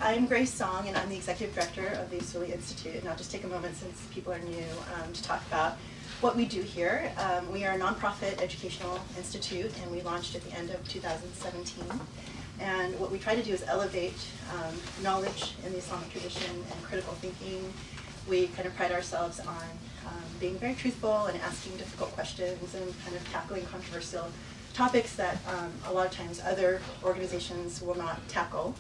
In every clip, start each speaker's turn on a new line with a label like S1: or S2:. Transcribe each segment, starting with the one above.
S1: I'm Grace Song, and I'm the Executive Director of the Usuli Institute. And I'll just take a moment, since people are new, to talk about what we do here. We are a nonprofit educational institute, and we launched at the end of 2017. And what we try to do is elevate knowledge in the Islamic tradition and critical thinking. We kind of pride ourselves on being very truthful and asking difficult questions and kind of tackling controversial topics that a lot of times other organizations will not tackle,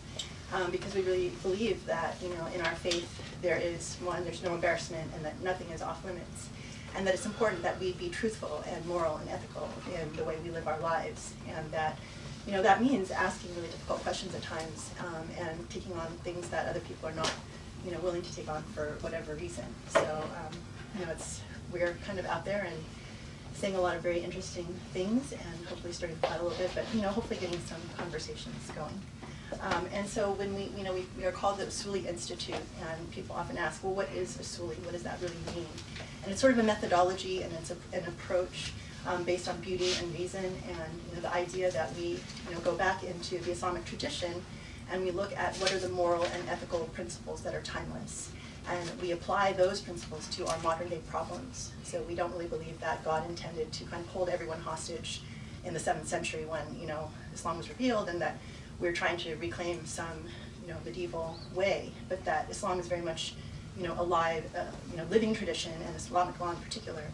S1: because we really believe that, you know, in our faith there's no embarrassment, and that nothing is off limits, and that it's important that we be truthful and moral and ethical in the way we live our lives, and that, you know, that means asking really difficult questions at times, and taking on things that other people are not, you know, willing to take on for whatever reason. So, you know, we're kind of out there and saying a lot of very interesting things, and hopefully starting to plot a little bit, but, you know, hopefully getting some conversations going. And so when we are called the Usuli Institute, and people often ask, well, what is Usuli? What does that really mean? And it's sort of a methodology, and it's an approach based on beauty and reason, and, you know, the idea that we, you know, go back into the Islamic tradition, and we look at what are the moral and ethical principles that are timeless. And we apply those principles to our modern day problems. So we don't really believe that God intended to kind of hold everyone hostage in the 7th century when, you know, Islam was revealed, and that we're trying to reclaim some, you know, medieval way, but that Islam is very much, you know, alive, you know, living tradition, and Islamic law in particular,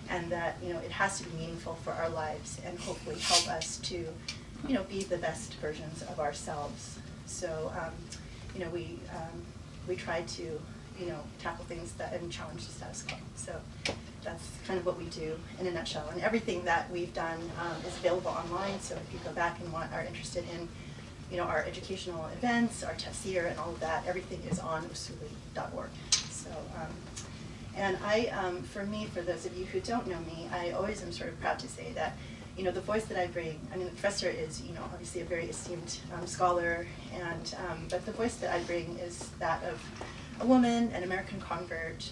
S1: and that, you know, it has to be meaningful for our lives and hopefully help us to, you know, be the best versions of ourselves. So, you know, we try to, you know, tackle things that and challenge the status quo. So that's kind of what we do in a nutshell. And everything that we've done is available online. So if you go back and are interested in, you know, our educational events, our Tafsir, and all of that, everything is on usuli.org. So, and for those of you who don't know me, I always am sort of proud to say that, you know, the voice that I bring, I mean, the professor is, you know, obviously a very esteemed scholar, and but the voice that I bring is that of a woman, an American convert,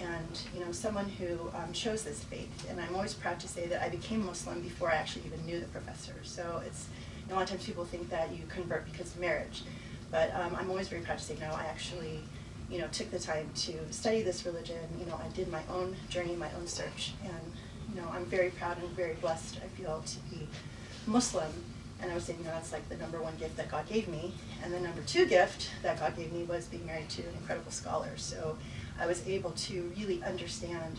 S1: and, you know, someone who chose this faith. And I'm always proud to say that I became Muslim before I actually even knew the professor. So it's, you know, a lot of times people think that you convert because of marriage, but I'm always very proud to say, no, I actually, you know, took the time to study this religion. You know, I did my own journey, my own search, and, you know, I'm very proud and very blessed, I feel, to be Muslim. And I was saying, you know, that's like the #1 gift that God gave me. And the #2 gift that God gave me was being married to an incredible scholar. So I was able to really understand,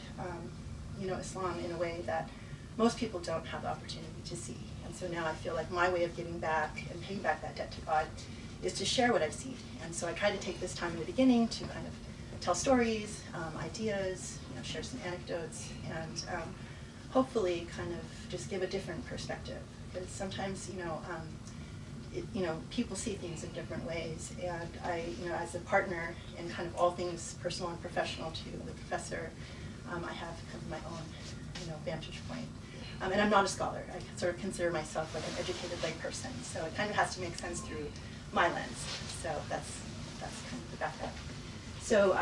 S1: you know, Islam in a way that most people don't have the opportunity to see. And so now I feel like my way of giving back and paying back that debt to God is to share what I've seen. And so I try to take this time in the beginning to kind of tell stories, ideas, you know, share some anecdotes, and hopefully kind of just give a different perspective. Because sometimes, you know, people see things in different ways, and I, you know, as a partner in kind of all things personal and professional to the professor, I have kind of my own, you know, vantage point. And I'm not a scholar. I sort of consider myself like an educated lay person, so it kind of has to make sense through my lens. So that's kind of the background. So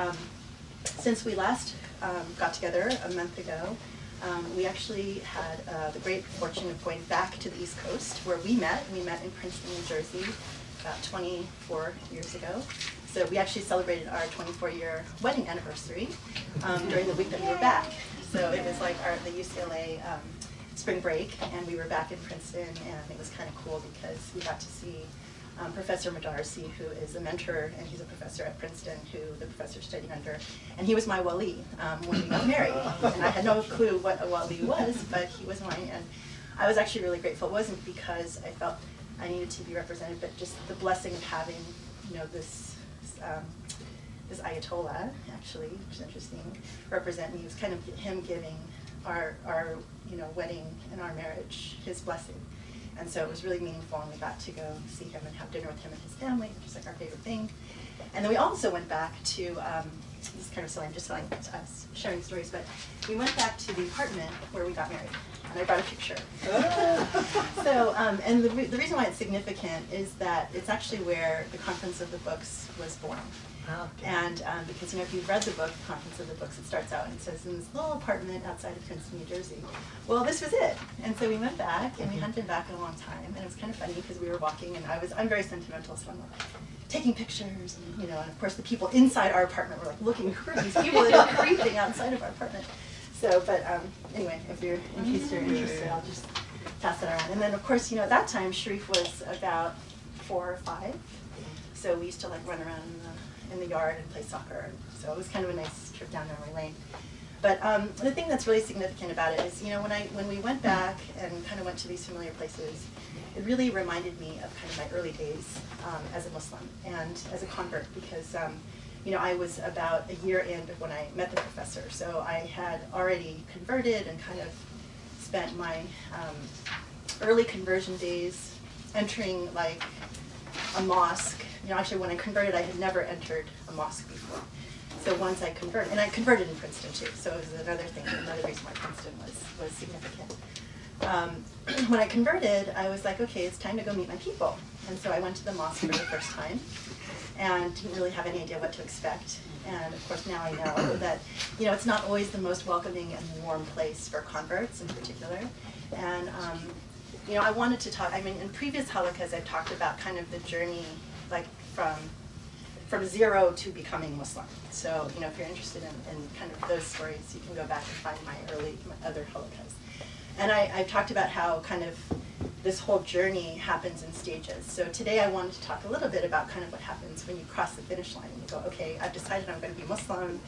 S1: since we last got together a month ago, we actually had the great fortune of going back to the East Coast, where we met. We met in Princeton, New Jersey, about 24 years ago. So we actually celebrated our 24-year wedding anniversary during the week that we were back. So it was like the UCLA spring break, and we were back in Princeton, and it was kind of cool because we got to see Professor Madarsi, who is a mentor, and he's a professor at Princeton, who the professor studied under. And he was my wali when we got married. And I had no clue what a wali was, but he was mine. And I was actually really grateful. It wasn't because I felt I needed to be represented, but just the blessing of having, you know, this Ayatollah, actually, which is interesting, represent me. It was kind of him giving our you know, wedding and our marriage his blessing. And so it was really meaningful, and we got to go see him and have dinner with him and his family, which is like our favorite thing. And then we also went back to, this is kind of silly, I'm just sharing stories, but we went back to the apartment where we got married, and I brought a picture. So, and the reason why it's significant is that it's actually where the Conference of the Books was born. Okay. And because, you know, if you've read the book, Conference of the Books, it starts out and it says, in this little apartment outside of Princeton, New Jersey. Well, this was it. And so we went back, and we hadn't been back in a long time, and it was kind of funny because we were walking, and I'm very sentimental, so I'm like taking pictures, and, and of course the people inside our apartment were like looking, who are these people that are creeping outside of our apartment? So, but anyway, if you're in case you're interested, I'll just pass that around. And then of course, at that time Sharif was about 4 or 5, so we used to like run around in the yard and play soccer. So it was kind of a nice trip down memory lane. But the thing that's really significant about it is, when we went back and kind of went to these familiar places, it really reminded me of kind of my early days as a Muslim and as a convert, because I was about a year in when I met the professor, so I had already converted and kind of spent my early conversion days entering like a mosque. Actually when I converted, I had never entered a mosque before. So once I converted, and I converted in Princeton too, so it was another thing, another reason why Princeton was significant. When I converted, I was like, okay, it's time to go meet my people. And so I went to the mosque for the first time and didn't really have any idea what to expect. And of course now I know that, it's not always the most welcoming and warm place for converts in particular. And, I wanted to talk, in previous halakas I've talked about kind of the journey, like from zero to becoming Muslim. So, if you're interested in kind of those stories, you can go back and find my other halakas. And I've talked about how kind of this whole journey happens in stages. So today I wanted to talk a little bit about kind of what happens when you cross the finish line and you go, okay, I've decided I'm going to be Muslim,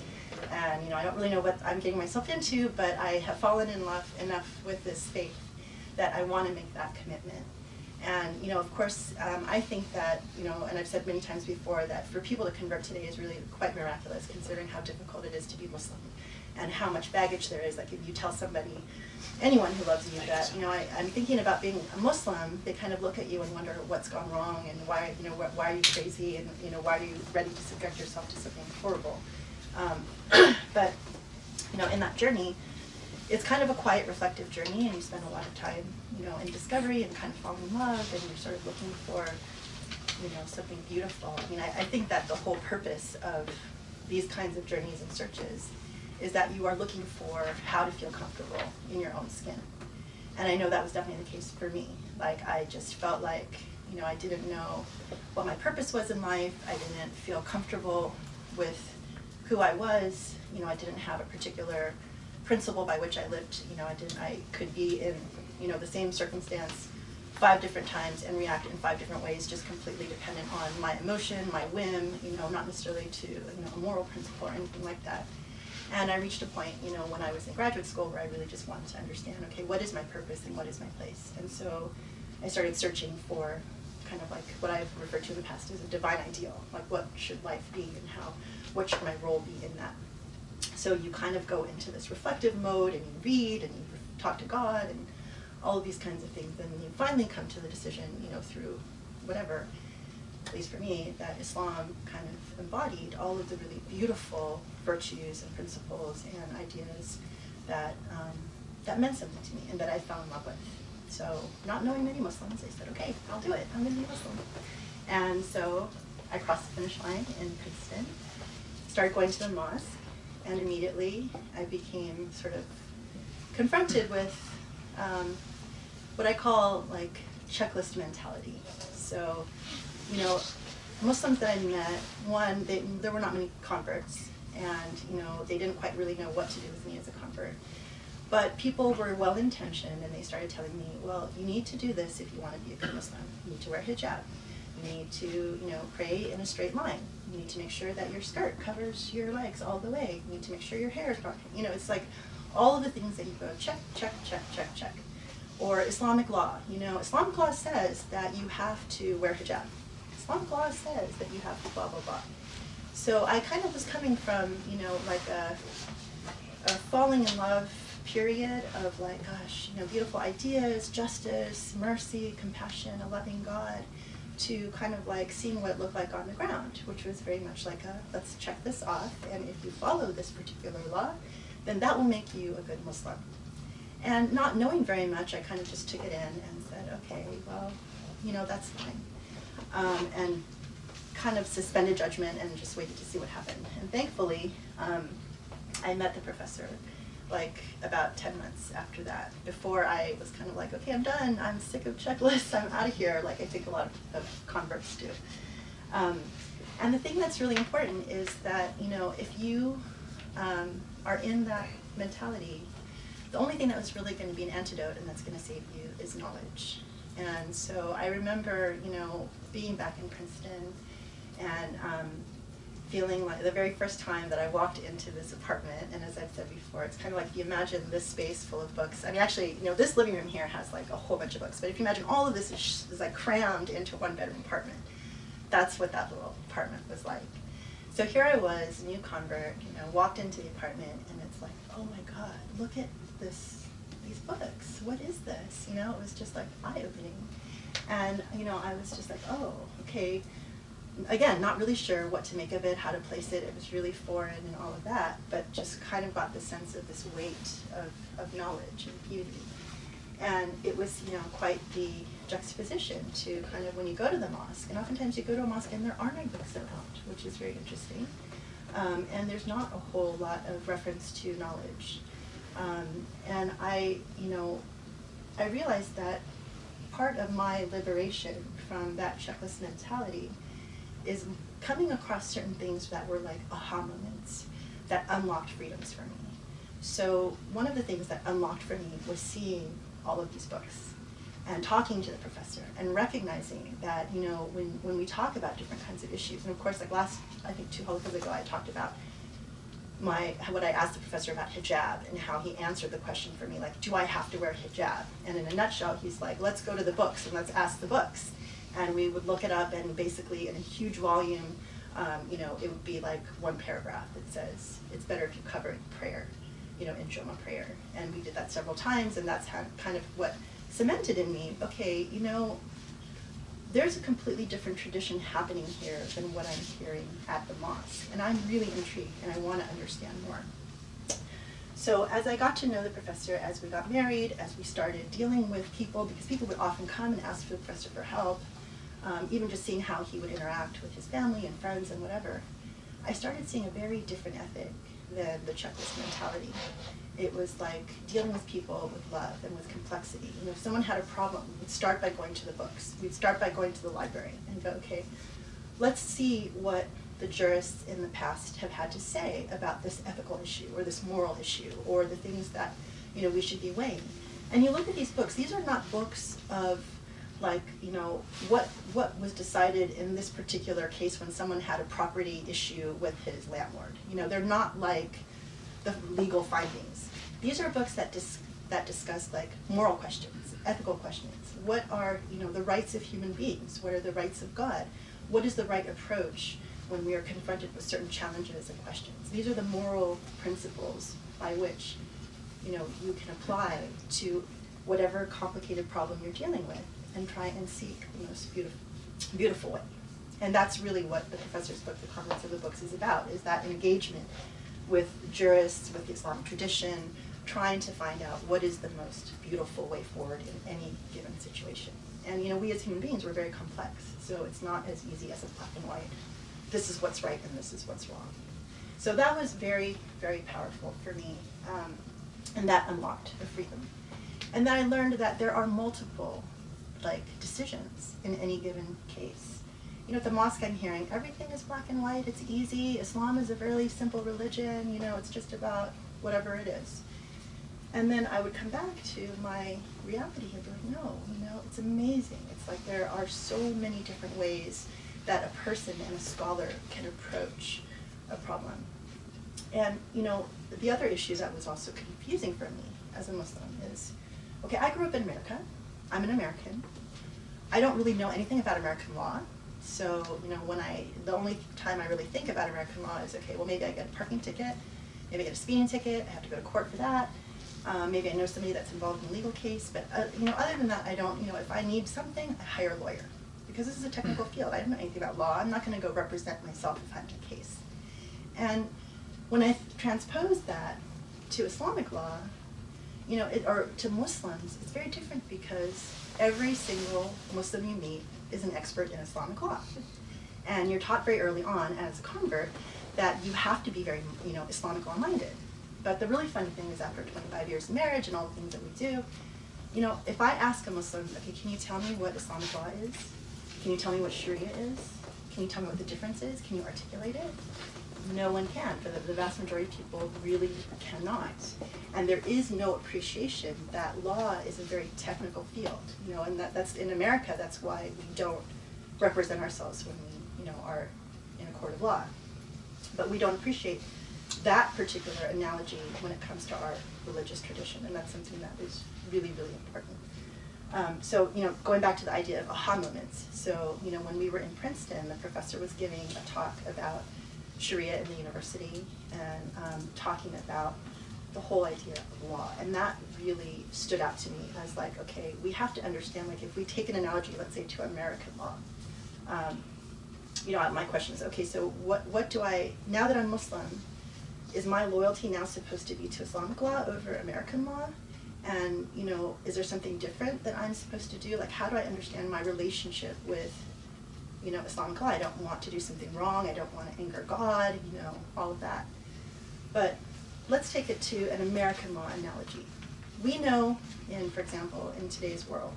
S1: and I don't really know what I'm getting myself into, but I have fallen in love enough with this faith that I want to make that commitment. And, of course, I think that, and I've said many times before, that for people to convert today is really quite miraculous, considering how difficult it is to be Muslim and how much baggage there is. Like if you tell somebody, anyone who loves you, that, I'm thinking about being a Muslim, they kind of look at you and wonder what's gone wrong and why, why are you crazy, and, why are you ready to subject yourself to something horrible. But, in that journey, it's kind of a quiet, reflective journey, and you spend a lot of time, in discovery and kind of falling in love, and you're sort of looking for, something beautiful. I think that the whole purpose of these kinds of journeys and searches is that you are looking for how to feel comfortable in your own skin. And I know that was definitely the case for me. Like, I just felt like, I didn't know what my purpose was in life. I didn't feel comfortable with who I was. I didn't have a particular principle by which I lived. I could be in, the same circumstance 5 different times and react in 5 different ways, just completely dependent on my emotion, my whim, not necessarily to, a moral principle or anything like that. And I reached a point, when I was in graduate school where I really just wanted to understand, okay, what is my purpose and what is my place? And so I started searching for kind of like what I've referred to in the past as a divine ideal, like what should life be and what should my role be in that? So you kind of go into this reflective mode and you read and you talk to God and all of these kinds of things, and you finally come to the decision, through whatever, at least for me, that Islam kind of embodied all of the really beautiful virtues and principles and ideas that that meant something to me and that I fell in love with. So, not knowing many Muslims, I said, okay, I'll do it, I'm going to be Muslim. And so I crossed the finish line in Princeton, started going to the mosque, and immediately I became sort of confronted with what I call like checklist mentality. So, Muslims that I met, one, there were not many converts, and they didn't quite really know what to do with me as a convert. But people were well-intentioned, and they started telling me, well, you need to do this if you want to be a good Muslim. You need to wear hijab. You need to, pray in a straight line. You need to make sure that your skirt covers your legs all the way. You need to make sure your hair is broken. It's like all of the things that you go check, check, check, check, check. Or Islamic law. Islamic law says that you have to wear hijab. Islamic law says that you have to blah, blah, blah. So I kind of was coming from, like a falling in love period of like, gosh, beautiful ideas, justice, mercy, compassion, a loving God, to kind of like seeing what it looked like on the ground, which was very much like let's check this off, and if you follow this particular law, then that will make you a good Muslim. And not knowing very much, I kind of just took it in and said, okay, well, that's fine. And kind of suspended judgment and just waited to see what happened. And thankfully, I met the professor like about 10 months after that, before I was kind of like, okay, I'm done, I'm sick of checklists, I'm out of here, like I think a lot of converts do. And the thing that's really important is that, you know, if you are in that mentality, the only thing that was really going to be an antidote and that's going to save you is knowledge. And so I remember, you know, being back in Princeton and feeling like the very first time that I walked into this apartment, and as I've said before, it's kind of like you imagine this space full of books. I mean, actually, you know, this living room here has like a whole bunch of books, but if you imagine all of this is like crammed into one bedroom apartment, that's what that little apartment was like. So here I was, new convert, you know, walked into the apartment, and it's like, oh my God, look at these books. What is this? You know, it was just like eye-opening. And, you know, I was just like, oh, okay. Again, not really sure what to make of it, how to place it. It was really foreign and all of that, but just kind of got the sense of this weight of knowledge and beauty. And it was, you know, quite the juxtaposition to kind of when you go to the mosque, and oftentimes you go to a mosque and there are no books around, which is very interesting. And there's not a whole lot of reference to knowledge. And I realized that part of my liberation from that checklist mentality is coming across certain things that were like aha moments that unlocked freedoms for me. So one of the things that unlocked for me was seeing all of these books and talking to the professor and recognizing that, you know, when we talk about different kinds of issues, and of course, like I think 2 halaqas ago, I talked about what I asked the professor about hijab and how he answered the question for me, like, do I have to wear hijab? And in a nutshell, he's like, let's go to the books and let's ask the books. And we would look it up, and basically in a huge volume, you know, it would be like one paragraph that says, it's better if you cover prayer, you know, in Jumu'ah prayer. And we did that several times, and that's kind of what cemented in me, okay, you know, there's a completely different tradition happening here than what I'm hearing at the mosque. And I'm really intrigued, and I want to understand more. So as I got to know the professor, as we got married, as we started dealing with people, because people would often come and ask the professor for help, even just seeing how he would interact with his family and friends and whatever, I started seeing a very different ethic than the checklist mentality. It was like dealing with people with love and with complexity. You know, if someone had a problem, we'd start by going to the books. We'd start by going to the library and go, okay, let's see what the jurists in the past have had to say about this ethical issue or this moral issue or the things that, you know, we should be weighing. And you look at these books, these are not books of like, you know, what was decided in this particular case when someone had a property issue with his landlord. You know, they're not like the legal findings. These are books that discuss like moral questions, ethical questions. What are, you know, the rights of human beings? What are the rights of God? What is the right approach when we are confronted with certain challenges and questions? These are the moral principles by which, you know, you can apply to whatever complicated problem you're dealing with and try and seek the most beautiful way. And that's really what the professor's book, The Comments of the Books, is about, is that engagement with jurists, with the Islamic tradition, trying to find out what is the most beautiful way forward in any given situation. And, you know, we as human beings, we're very complex, so it's not as easy as a black and white. This is what's right and this is what's wrong. So that was very, very powerful for me, and that unlocked the freedom. And then I learned that there are multiple decisions in any given case. You know, at the mosque I'm hearing, everything is black and white, it's easy, Islam is a very simple religion, you know, it's just about whatever it is. And then I would come back to my reality and be like, no, you know, it's amazing. It's like there are so many different ways that a person and a scholar can approach a problem. And, you know, the other issue that was also confusing for me as a Muslim is, okay, I grew up in America, I'm an American, I don't really know anything about American law, so, you know, the only time I really think about American law is, okay, well, maybe I get a parking ticket, maybe I get a speeding ticket, I have to go to court for that, maybe I know somebody that's involved in a legal case, but, you know, other than that, I don't, you know, if I need something, I hire a lawyer, because this is a technical field, I don't know anything about law, I'm not going to go represent myself if I'm in a case. And when I transpose that to Islamic law, you know, or to Muslims, it's very different because every single Muslim you meet is an expert in Islamic law. And you're taught very early on as a convert that you have to be very, you know, Islamic law minded. But the really funny thing is after 25 years of marriage and all the things that we do, you know, if I ask a Muslim, okay, can you tell me what Islamic law is? Can you tell me what Sharia is? Can you tell me what the difference is? Can you articulate it? No one can. For the vast majority of people really cannot. And there is no appreciation that law is a very technical field, and that's in America, that's why we don't represent ourselves when we, are in a court of law. But we don't appreciate that particular analogy when it comes to our religious tradition, and that's something that is really, really important. So, going back to the idea of aha moments. So, when we were in Princeton, the professor was giving a talk about Sharia in the university and talking about the whole idea of law. And that really stood out to me as like, okay, we have to understand, like if we take an analogy, let's say to American law, my question is, okay, so what do now that I'm Muslim, is my loyalty now supposed to be to Islamic law over American law? And, is there something different that I'm supposed to do? Like, how do I understand my relationship with, Islamic law? I don't want to do something wrong. I don't want to anger God, all of that. But let's take it to an American law analogy. We know, for example, in today's world,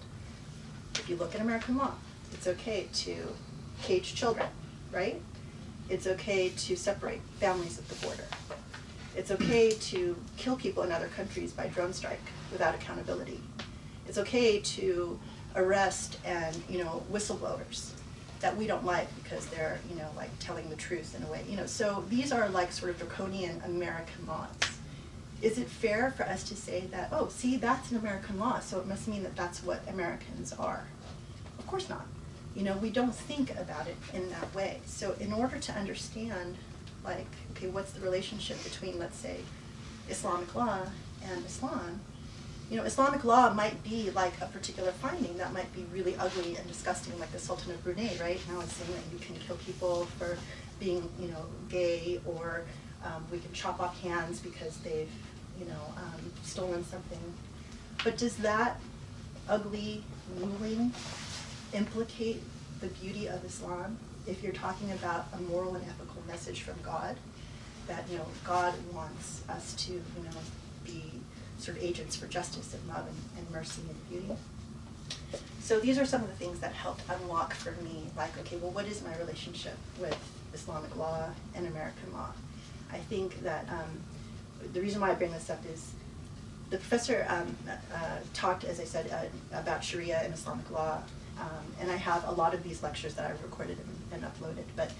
S1: if you look at American law, it's okay to cage children, right? It's okay to separate families at the border. It's okay to kill people in other countries by drone strike without accountability. It's okay to arrest and, whistleblowers that we don't like because they're, like telling the truth in a way. So these are like sort of draconian American laws. Is it fair for us to say that, oh, see, that's an American law, so it must mean that that's what Americans are? Of course not. We don't think about it in that way. So in order to understand, like, okay, what's the relationship between, let's say, Islamic law and Islam? Islamic law might be like a particular finding that might be really ugly and disgusting, like the Sultan of Brunei, right? Now it's saying that you can kill people for being, gay, or we can chop off hands because they've, stolen something. But does that ugly ruling implicate the beauty of Islam if you're talking about a moral and ethical message from God, that God wants us to be sort of agents for justice and love and mercy and beauty? So these are some of the things that helped unlock for me, like, okay, well, what is my relationship with Islamic law and American law? I think that the reason why I bring this up is the professor talked, as I said, about Sharia and Islamic law, and I have a lot of these lectures that I've recorded and uploaded. But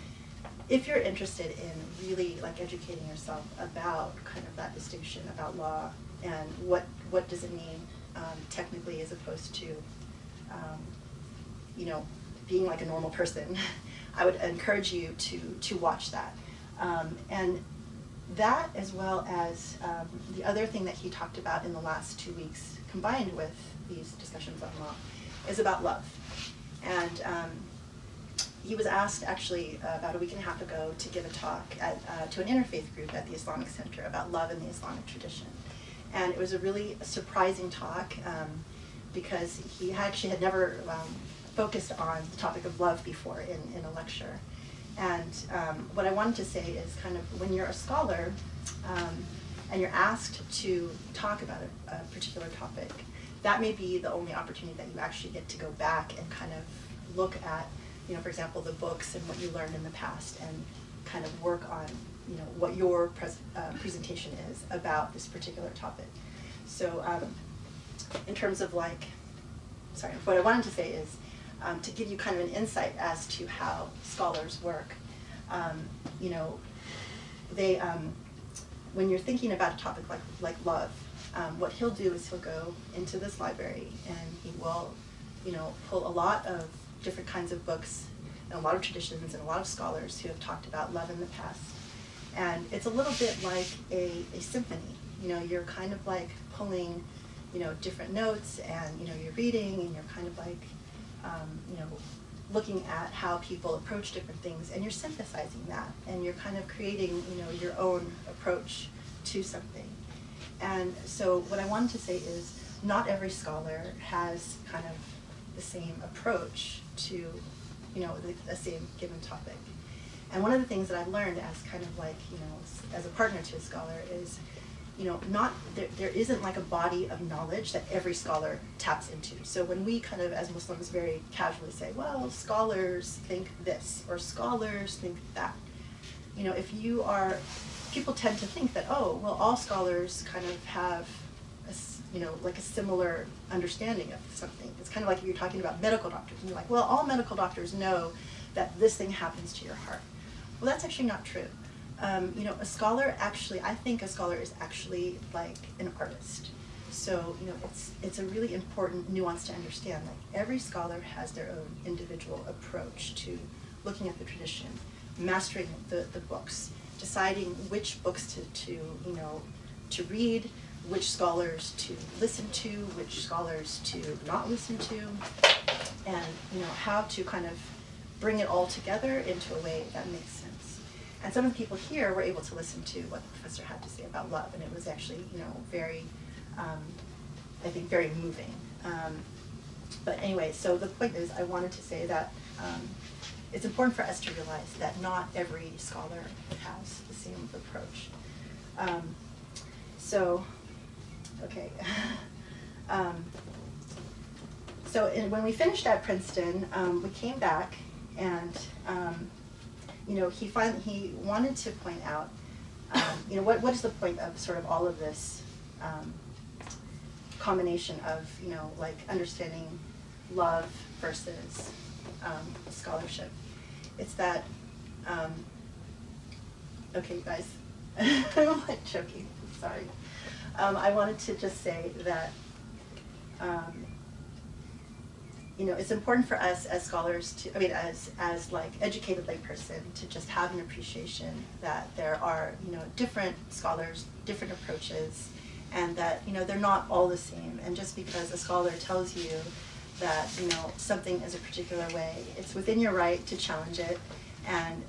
S1: if you're interested in really like educating yourself about kind of that distinction about law and what does it mean technically as opposed to being like a normal person, I would encourage you to watch that. And that, as well as the other thing that he talked about in the last 2 weeks, combined with these discussions on law, is about love. And he was asked, actually, about a week and a half ago to give a talk to an interfaith group at the Islamic Center about love in the Islamic tradition. And it was a really surprising talk because he actually had never focused on the topic of love before in a lecture. And what I wanted to say is kind of when you're a scholar and you're asked to talk about a particular topic, that may be the only opportunity that you actually get to go back and kind of look at, for example, the books and what you learned in the past and kind of work on, what your presentation is about this particular topic. So in terms of what I wanted to say is to give you kind of an insight as to how scholars work. They, when you're thinking about a topic like love, what he'll do is he'll go into this library and he will, pull a lot of different kinds of books and a lot of traditions and a lot of scholars who have talked about love in the past. And it's a little bit like a symphony. You're kind of like pulling, different notes and, you're reading and you're kind of like, looking at how people approach different things, and you're synthesizing that, and you're kind of creating, your own approach to something. And so what I wanted to say is not every scholar has kind of the same approach to, the same given topic. And one of the things that I've learned as kind of like, as a partner to a scholar is there isn't like a body of knowledge that every scholar taps into. So when we kind of, as Muslims, very casually say, well, scholars think this, or scholars think that, if you are, people tend to think that, oh, well, all scholars kind of have, like a similar understanding of something. It's kind of like if you're talking about medical doctors, and you're like, well, all medical doctors know that this thing happens to your heart. Well, that's actually not true. A scholar actually, I think a scholar is actually like an artist. So, it's a really important nuance to understand. Like, every scholar has their own individual approach to looking at the tradition, mastering the books, deciding which books to read, which scholars to listen to, which scholars to not listen to, and how to kind of bring it all together into a way that makes sense. And some of the people here were able to listen to what the professor had to say about love, and it was actually, very, I think, very moving. But anyway, so the point is, I wanted to say that it's important for us to realize that not every scholar has the same approach. Okay. When we finished at Princeton, we came back, and he wanted to point out, what is the point of sort of all of this combination of, like understanding love versus scholarship. It's that, okay, guys, I'm like joking, sorry. I wanted to just say that, it's important for us as scholars to, as like educated layperson, to just have an appreciation that there are, different scholars, different approaches, and that, they're not all the same. And just because a scholar tells you that, something is a particular way, it's within your right to challenge it, and,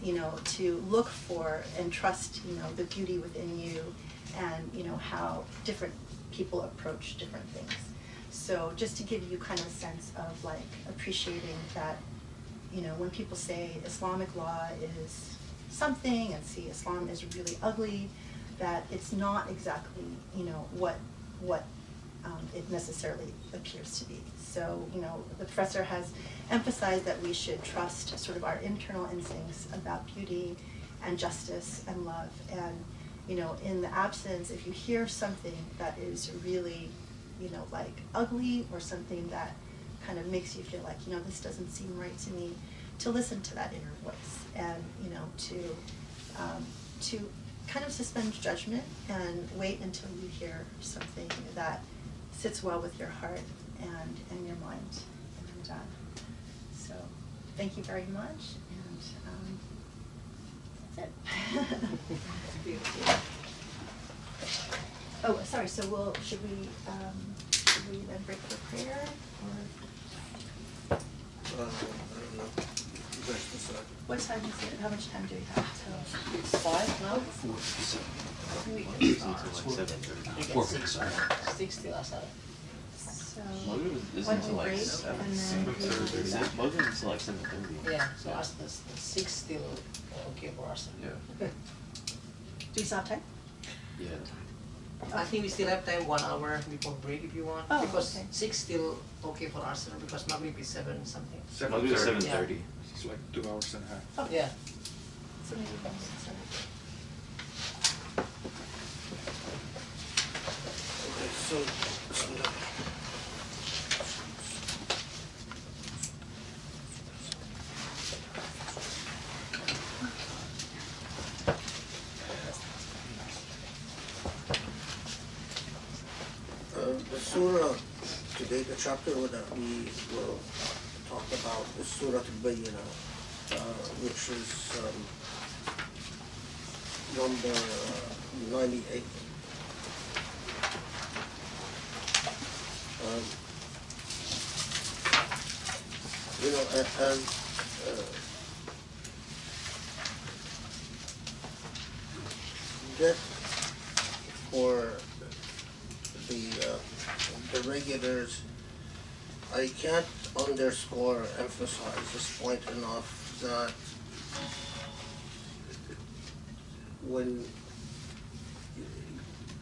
S1: to look for and trust, the beauty within you, and, how different people approach different things. So just to give you kind of a sense of like appreciating that, when people say Islamic law is something, and see Islam is really ugly, that it's not exactly, what it necessarily appears to be. So, the professor has emphasized that we should trust sort of our internal instincts about beauty and justice and love. And, in the absence, if you hear something that is really, like ugly, or something that kind of makes you feel like, this doesn't seem right to me, to listen to that inner voice, and, to kind of suspend judgment and wait until you hear something that sits well with your heart and your mind. And so thank you very much, and that's it. Oh, sorry, so should we then break for prayer, or?
S2: I don't know. You guys decide.
S1: What time is it? How much time do we have till?
S3: It's 5 now?
S4: 4 to 7.
S1: We can
S4: Until
S1: start.
S4: like 7:30.
S3: We get
S4: 4,
S3: 6,
S4: sorry.
S3: 6 till 7.
S1: So,
S4: Modern is
S1: why don't
S4: until
S1: we
S4: like
S1: break,
S4: 7.
S1: and then we will
S4: Is it modern until like 7:30?
S3: Yeah, so as the 6 still okay for us.
S4: Yeah.
S1: do we still have time?
S4: Yeah.
S3: I think we still have time, 1 hour before break if you want.
S1: Oh,
S3: because
S1: okay.
S3: 6 still okay for us, because Maghrib is 7 something.
S4: Modern is
S2: 7:30.
S4: 7:30.
S2: It's like 2 hours and a half.
S1: Oh,
S3: Yeah.
S1: so maybe we can start.
S2: Okay, so Bismillah. The surah today, the chapter that we will talk about is Surah Bayyinah, which is number 98. And that for the regulars, I can't emphasize this point enough, that when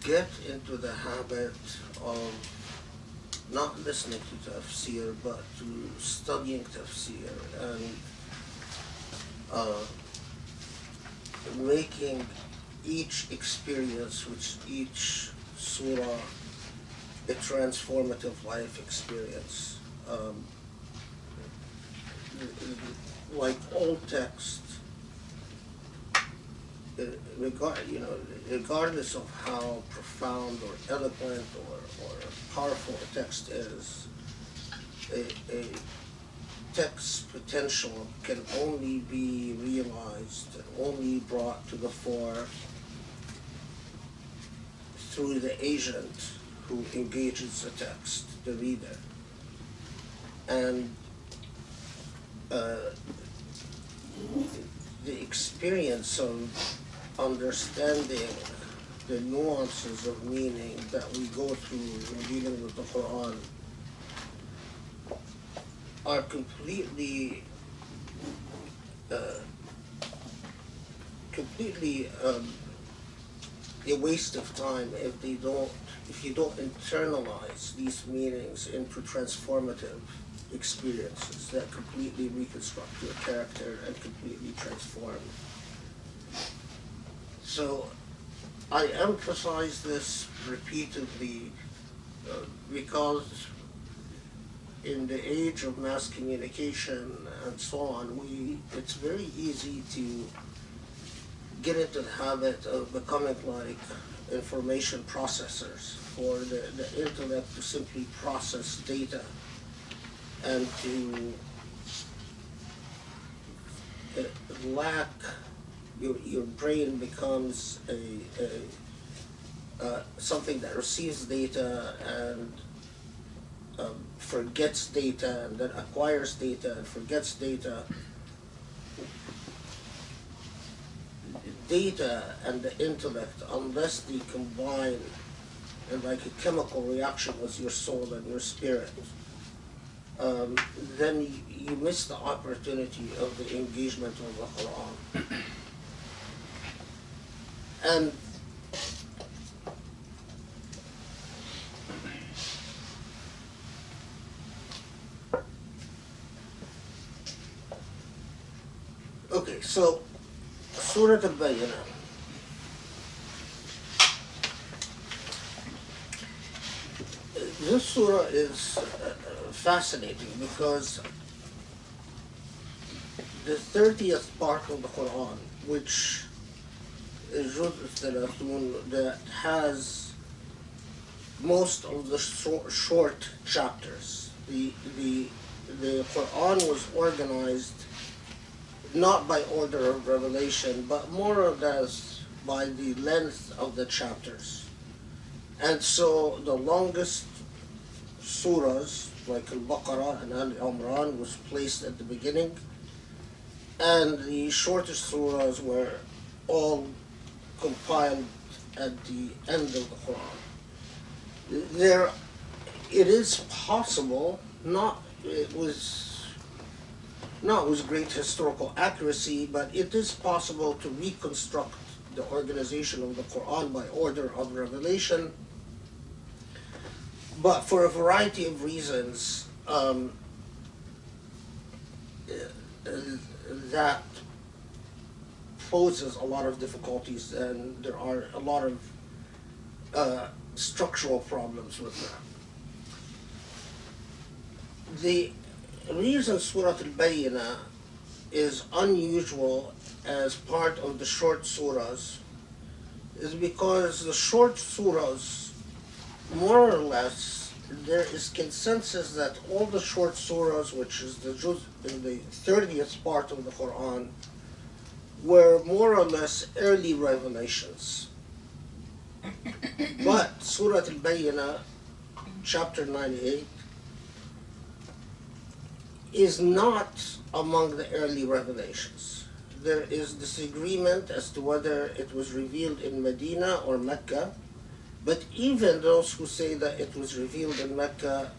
S2: get into the habit of not listening to Tafsir, but to studying Tafsir and making each experience, each surah, a transformative life experience. Like all text, regardless of how profound or eloquent or powerful a text is, a text's potential can only be realized and only brought to the fore through the agent who engages the text, the reader. And the experience of understanding the nuances of meaning that we go through in dealing with the Quran are completely a waste of time if you don't internalize these meanings into transformative experiences that completely reconstruct your character and completely transform. So I emphasize this repeatedly because in the age of mass communication and so on, it's very easy to get into the habit of becoming like information processors for the intellect to simply process data and to lack, your brain becomes something that receives data and forgets data, and then acquires data and forgets data. Data and the intellect, unless they combine in like a chemical reaction with your soul and your spirit, then you miss the opportunity of the engagement of the Quran. And okay, so Surah Bayyinah. This surah is fascinating because the 30th part of the Quran, which is that has most of the short chapters. The Quran was organized not by order of revelation, but more or less by the length of the chapters. And so the longest surahs, like Al-Baqarah and Al-Imran, was placed at the beginning, and the shortest surahs were all compiled at the end of the Quran. It is possible, not with great historical accuracy, but it is possible to reconstruct the organization of the Quran by order of revelation. But for a variety of reasons, that poses a lot of difficulties, and there are a lot of structural problems with that. The reason Surah Al-Bayyinah is unusual as part of the short surahs is because the short surahs, more or less, there is consensus that all the short surahs, which is the 30th part of the Quran, were more or less early revelations. But Surah Al-Bayyinah, chapter 98, is not among the early revelations. There is disagreement as to whether it was revealed in Medina or Mecca, but even those who say that it was revealed in Mecca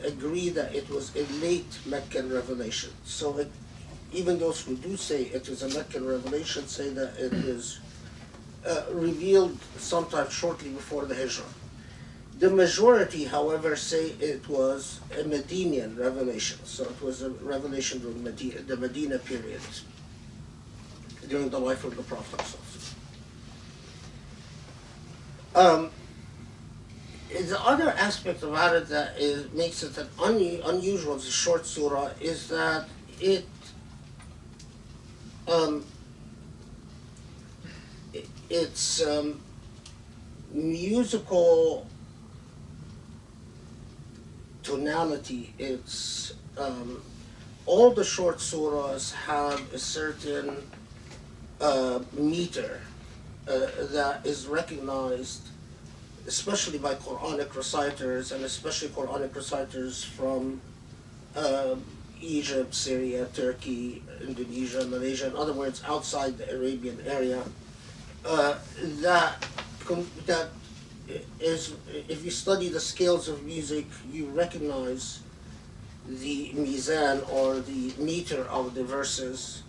S2: agree that it was a late Meccan revelation. So even those who do say it is a Meccan revelation say that it is revealed sometime shortly before the Hijrah. The majority, however, say it was a Medinian revelation. So it was a revelation during the Medina period, during the life of the Prophet. The other aspect about it that makes it an unusual, it's a short surah, is that its musical tonality, it's all the short surahs have a certain meter that is recognized, especially by Quranic reciters, and especially Quranic reciters from Egypt, Syria, Turkey, Indonesia, Malaysia, in other words, outside the Arabian area, that is, if you study the scales of music, you recognize the mizan, or the meter of the verses.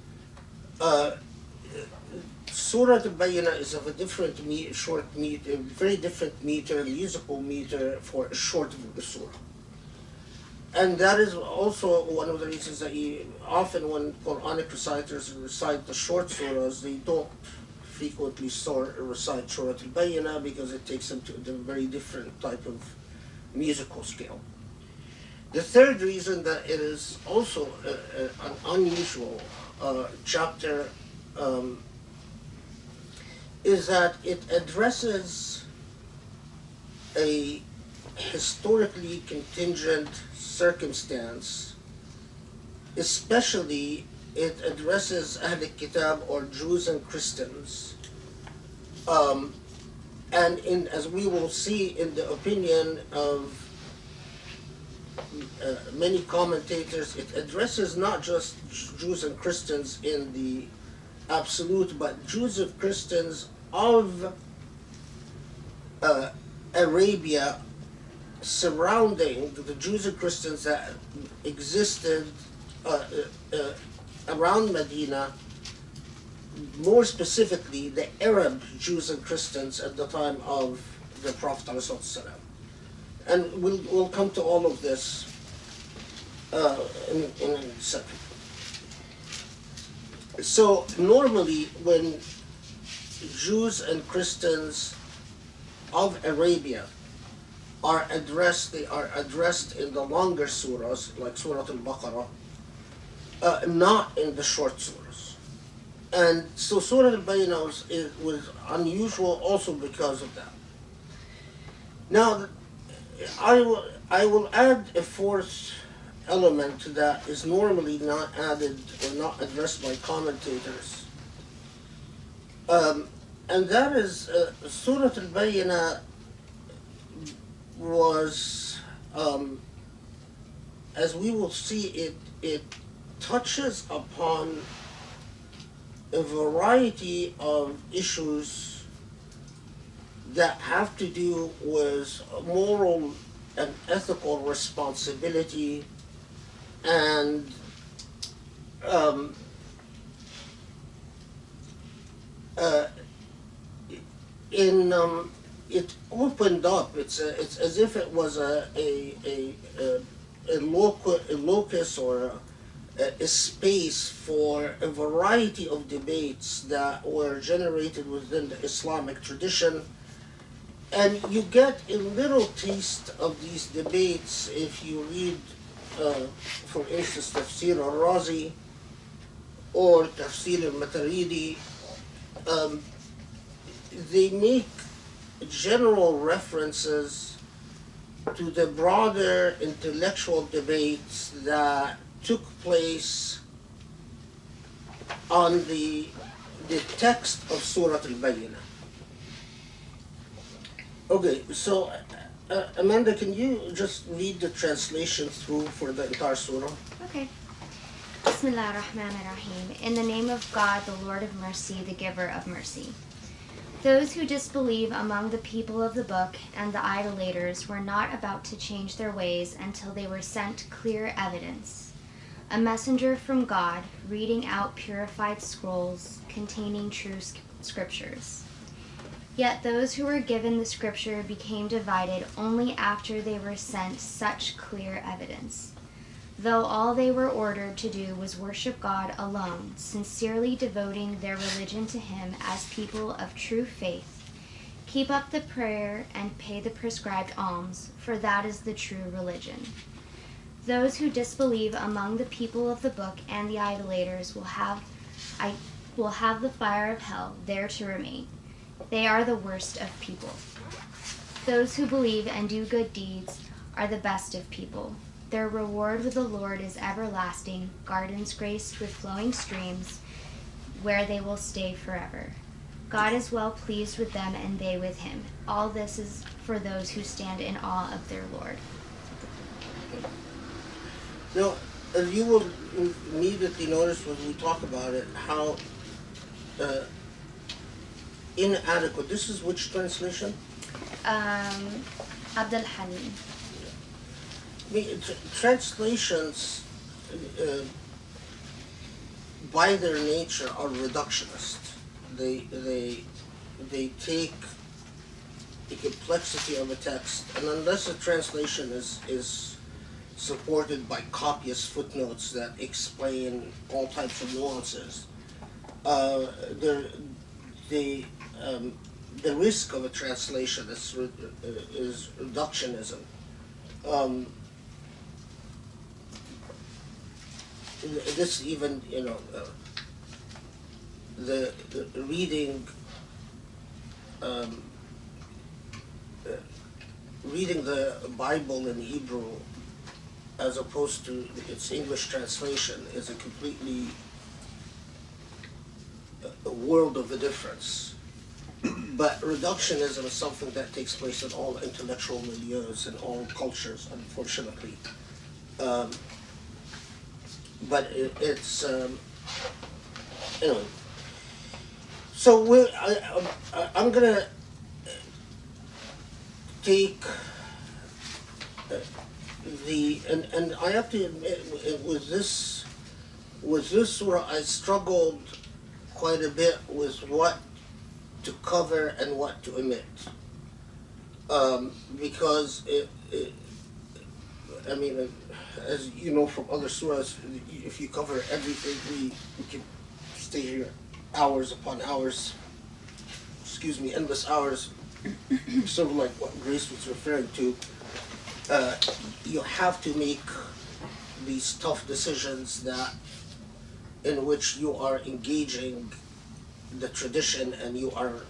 S2: Surah Al-Bayyinah is of a different very different meter, musical meter for a short surah. And that is also one of the reasons that often when Quranic reciters recite the short surahs, they don't frequently recite Surah Al-Bayyinah, because it takes them to a very different type of musical scale. The third reason that it is also an unusual chapter is that it addresses a historically contingent circumstance. Especially, it addresses Ahl al-Kitab, or Jews and Christians. And as we will see in the opinion of many commentators, it addresses not just Jews and Christians in the absolute, but Jews and Christians of Arabia, surrounding the Jews and Christians that existed around Medina, more specifically the Arab Jews and Christians at the time of the Prophet ﷺ. And we'll come to all of this in a second. So normally when Jews and Christians of Arabia are addressed, they are addressed in the longer surahs, like Surah Al-Baqarah, not in the short surahs. And so Surah Al-Bayyinah was unusual also because of that. Now, I will add a fourth element that is normally not added or not addressed by commentators. And that is Surah Al-Bayyinah was, as we will see, it touches upon a variety of issues that have to do with moral and ethical responsibility, and it opened up. It's as if it was a locus or a space for a variety of debates that were generated within the Islamic tradition. And you get a little taste of these debates if you read, for instance, Tafsir al-Razi or Tafsir al-Mataridi. They make general references to the broader intellectual debates that took place on the text of Surah Al-Bayyinah. Okay, so Amanda, can you just read the translation through for the entire surah?
S5: Okay. Bismillah ar-Rahman ar-Rahim. In the name of God, the Lord of mercy, the giver of mercy. Those who disbelieve among the people of the book and the idolaters were not about to change their ways until they were sent clear evidence. A messenger from God reading out purified scrolls containing true scriptures. Yet those who were given the scripture became divided only after they were sent such clear evidence. Though all they were ordered to do was worship God alone, sincerely devoting their religion to Him as people of true faith, keep up the prayer and pay the prescribed alms, for that is the true religion. Those who disbelieve among the people of the book and the idolaters will have the fire of hell there to remain. They are the worst of people. Those who believe and do good deeds are the best of people. Their reward with the Lord is everlasting, gardens graced with flowing streams, where they will stay forever. God is well pleased with them and they with him. All this is for those who stand in awe of their Lord.
S2: Now, as you will immediately notice when we talk about it, how inadequate. This is which translation?
S5: Abdul Halim.
S2: I mean, translations, by their nature, are reductionist. They take the complexity of a text, and unless a translation is supported by copious footnotes that explain all types of nuances, the risk of a translation is reductionism. This even, the reading the Bible in Hebrew as opposed to its English translation is a completely a world of a difference. But reductionism is something that takes place in all intellectual milieus and all cultures, unfortunately. But it's anyway. So I'm gonna take and I have to admit, with this surah, I struggled quite a bit with what to cover and what to omit, because I mean, as you know from other surahs, if you cover everything, we can stay here hours upon hours, endless hours, sort of like what Grace was referring to. You have to make these tough decisions in which you are engaging the tradition and you are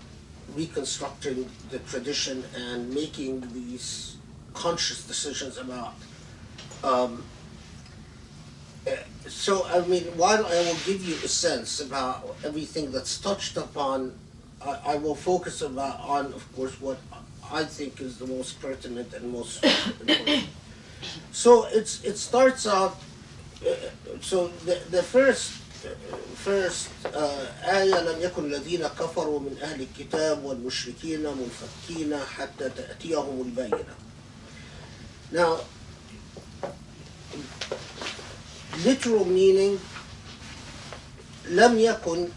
S2: reconstructing the tradition and making these conscious decisions about. So, I mean, while I will give you a sense about everything that's touched upon, I will focus on, of course, what I think is the most pertinent and most important. So it starts out. So the first آية لم يكن الذين كفروا من أهل الكتاب والمشركين منفكين حتى تأتيهم البينة. Now, literal meaning, لم يكن,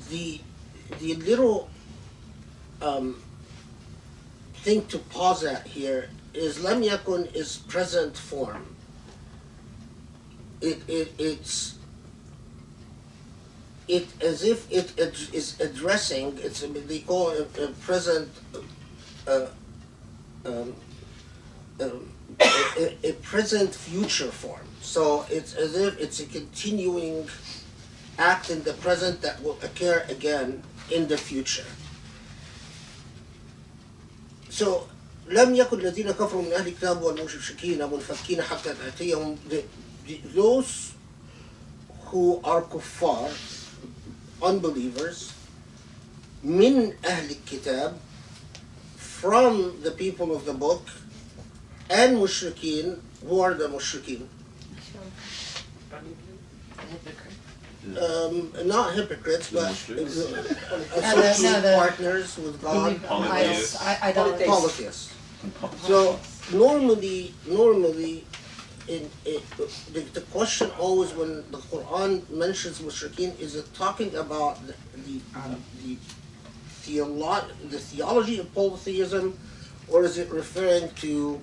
S2: the little thing to pause at here is لم يكن is present form. It's as if it is addressing. They call it a present. A present future form. So it's as if it's a continuing act in the present that will occur again in the future. So لم يكن الذين كفروا من أهل الكتاب والمشركين منفكين حتى تأتيهم. Those who are kuffar, unbelievers, min أهل الكتاب, from the people of the book, and mushrikeen. Who are the mushrikeen? Not hypocrites, but associate partners with God,
S3: Polytheists.
S2: polytheists. So normally, the question always when the Quran mentions mushrikeen, is it talking about the theology of polytheism, or is it referring to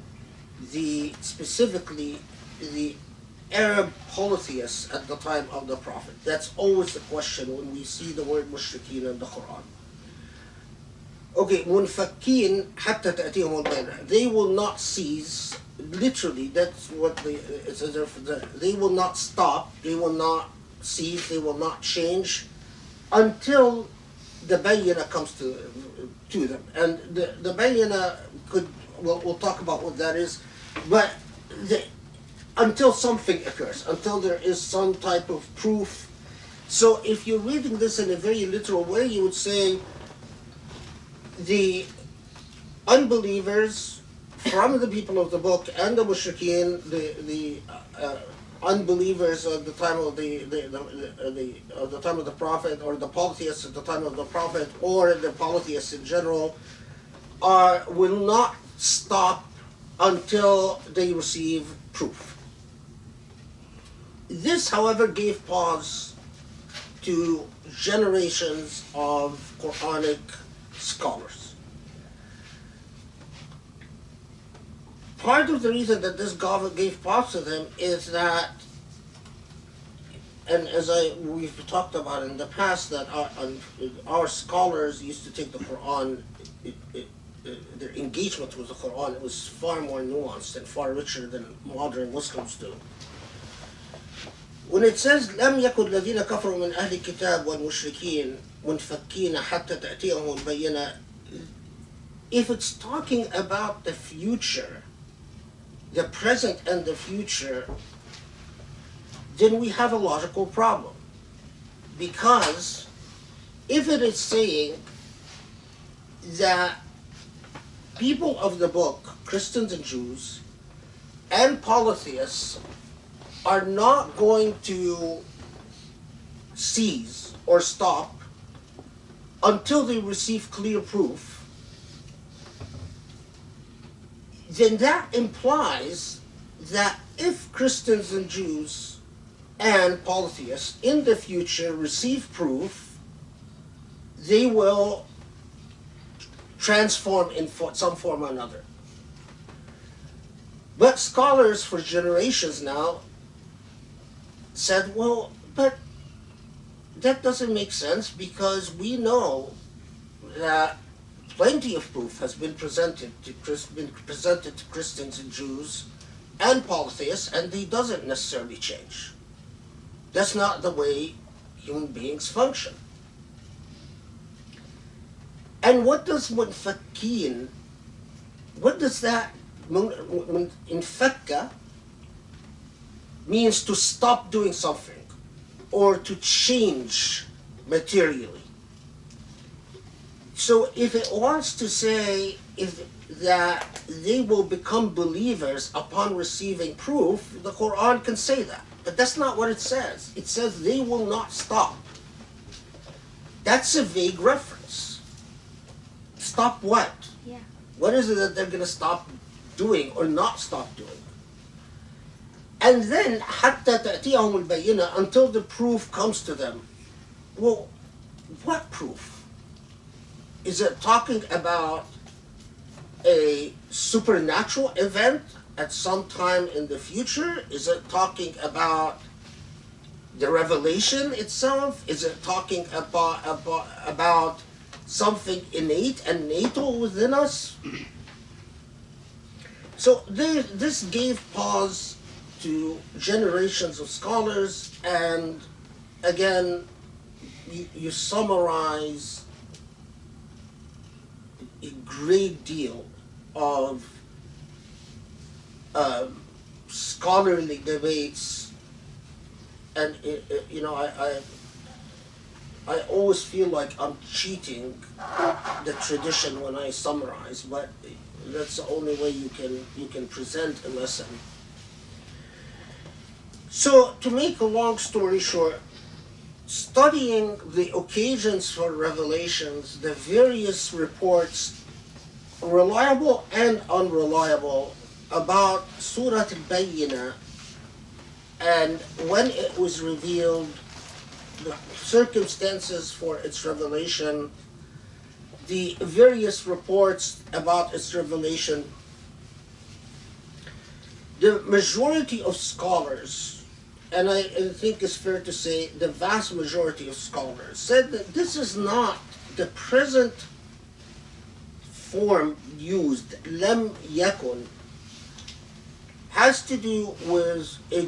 S2: specifically the Arab polytheists at the time of the Prophet? That's always the question when we see the word mushrikeen in the Quran. Okay, munfakin hatta ta'tiyahum al-bayyinah. They will not cease. Literally, that's what they will not stop. They will not cease. They will not change until the Bayyinah comes to them. And the Bayyinah we'll talk about what that is, but until something occurs, until there is some type of proof. So if you're reading this in a very literal way, you would say the unbelievers from the people of the book and the mushrikeen, the unbelievers at the time of the time of the Prophet, or the polytheists at the time of the Prophet, or the polytheists in general, will not stop until they receive proof. This, however, gave pause to generations of Quranic scholars. Part of the reason that this gave pause to them is that, and as we've talked about in the past, that our scholars used to take the Quran, their engagement with the Quran, it was far more nuanced and far richer than modern Muslims do. When it says لم يكن الذين كفروا من أهل الكتاب والمشركين منفكين حتى تأتيهم البينة, if it's talking about the future, the present and the future, then we have a logical problem. Because if it is saying that people of the book, Christians and Jews, and polytheists are not going to cease or stop until they receive clear proof, then that implies that if Christians and Jews and polytheists in the future receive proof, they will transform in some form or another. But scholars for generations now said, well, but that doesn't make sense, because we know that plenty of proof has been presented to Christians and Jews and polytheists, and they doesn't necessarily change. That's not the way human beings function. And what does munfakin, what does that, infakka means to stop doing something or to change materially. So if it wants to say that they will become believers upon receiving proof, the Quran can say that. But that's not what it says. It says they will not stop. That's a vague reference. Stop what?
S5: Yeah.
S2: What is it that they're going to stop doing or not stop doing? And then, حَتَّى تَأْتِيَهُمُ الْبَيِّنَةُ, until the proof comes to them. Well, what proof? Is it talking about a supernatural event at some time in the future? Is it talking about the revelation itself? Is it talking about something innate and natal within us? So this gave pause to generations of scholars, and again, you summarize a great deal of scholarly debates, and I always feel like I'm cheating the tradition when I summarize, but that's the only way you can present a lesson. So, to make a long story short, studying the occasions for revelations, the various reports, reliable and unreliable, about Surah Bayyinah and when it was revealed, the circumstances for its revelation, the various reports about its revelation, the majority of scholars, and I think it's fair to say the vast majority of scholars, said that this is not the present form used, lam yakun, has to do with a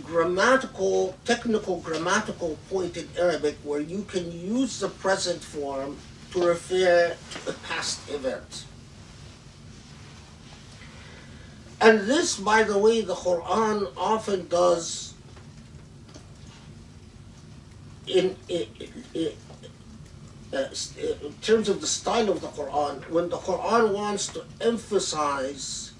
S2: technical grammatical point in Arabic where you can use the present form to refer to a past event. And this, by the way, the Quran often does in terms of the style of the Quran. When the Quran wants to emphasize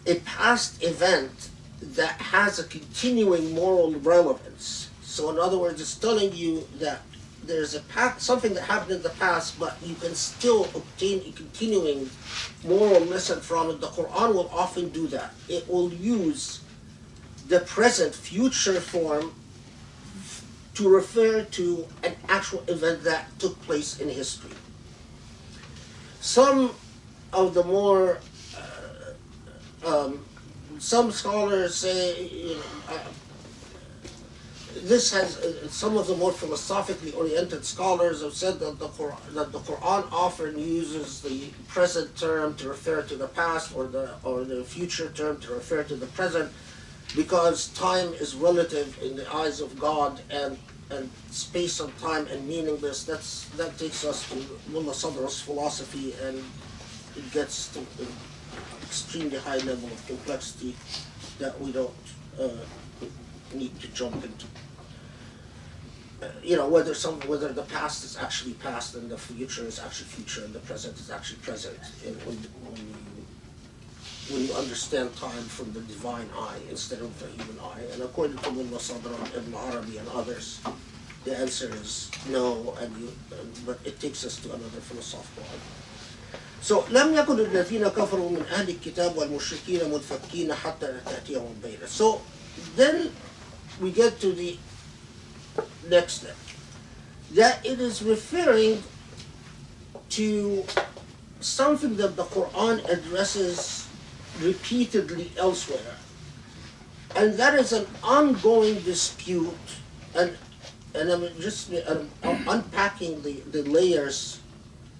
S2: a past event that has a continuing moral relevance. So in other words, it's telling you that there's something that happened in the past, but you can still obtain a continuing moral lesson from it. The Quran will often do that. It will use the present future form to refer to an actual event that took place in history. Some of the more some scholars say, this has some of the more philosophically oriented scholars have said that the Quran often uses the present term to refer to the past, or the future term to refer to the present, because time is relative in the eyes of God, and space and time and meaningless. That takes us to Mullah Sadra's philosophy, and it gets to extremely high level of complexity that we don't need to jump into. Whether the past is actually past and the future is actually future and the present is actually present, and when you understand time from the divine eye instead of the human eye. And according to Mullah Sadr, Ibn Arabi, and others, the answer is no, but it takes us to another philosophical argument. So لم يكن الذين كفروا من أهل الكتاب والمشركين منفكين حتى تأتيهم البينة. So then we get to the next step, that it is referring to something that the Quran addresses repeatedly elsewhere, and that is an ongoing dispute, and I'm just unpacking the layers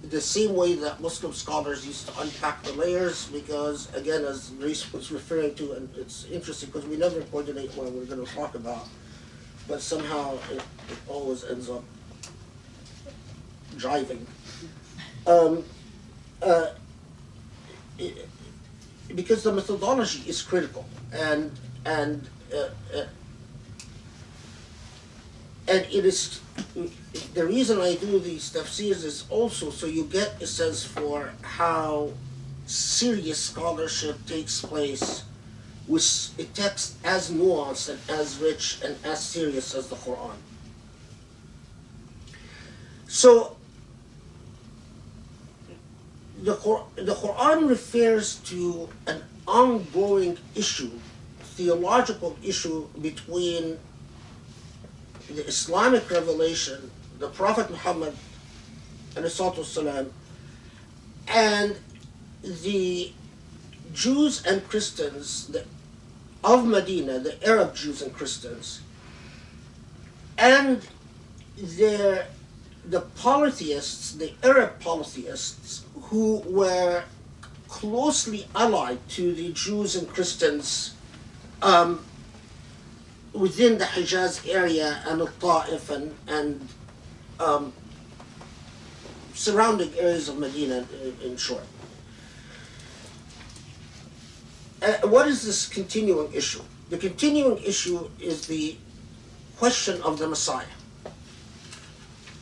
S2: the same way that Muslim scholars used to unpack the layers, because again, as Reese was referring to, and it's interesting because we never coordinate what we're going to talk about, but somehow it always ends up driving. Because the methodology is critical, and it is, the reason I do these tafsirs is also so you get a sense for how serious scholarship takes place with a text as nuanced and as rich and as serious as the Quran. So the Quran refers to an ongoing issue, theological issue between the Islamic revelation, the Prophet Muhammad والسلام, and the Jews and Christians of Medina, the Arab Jews and Christians, and the polytheists, the Arab polytheists, who were closely allied to the Jews and Christians within the Hijaz area and Al-Ta'if and surrounding areas of Medina, in short. What is this continuing issue? The continuing issue is the question of the Messiah.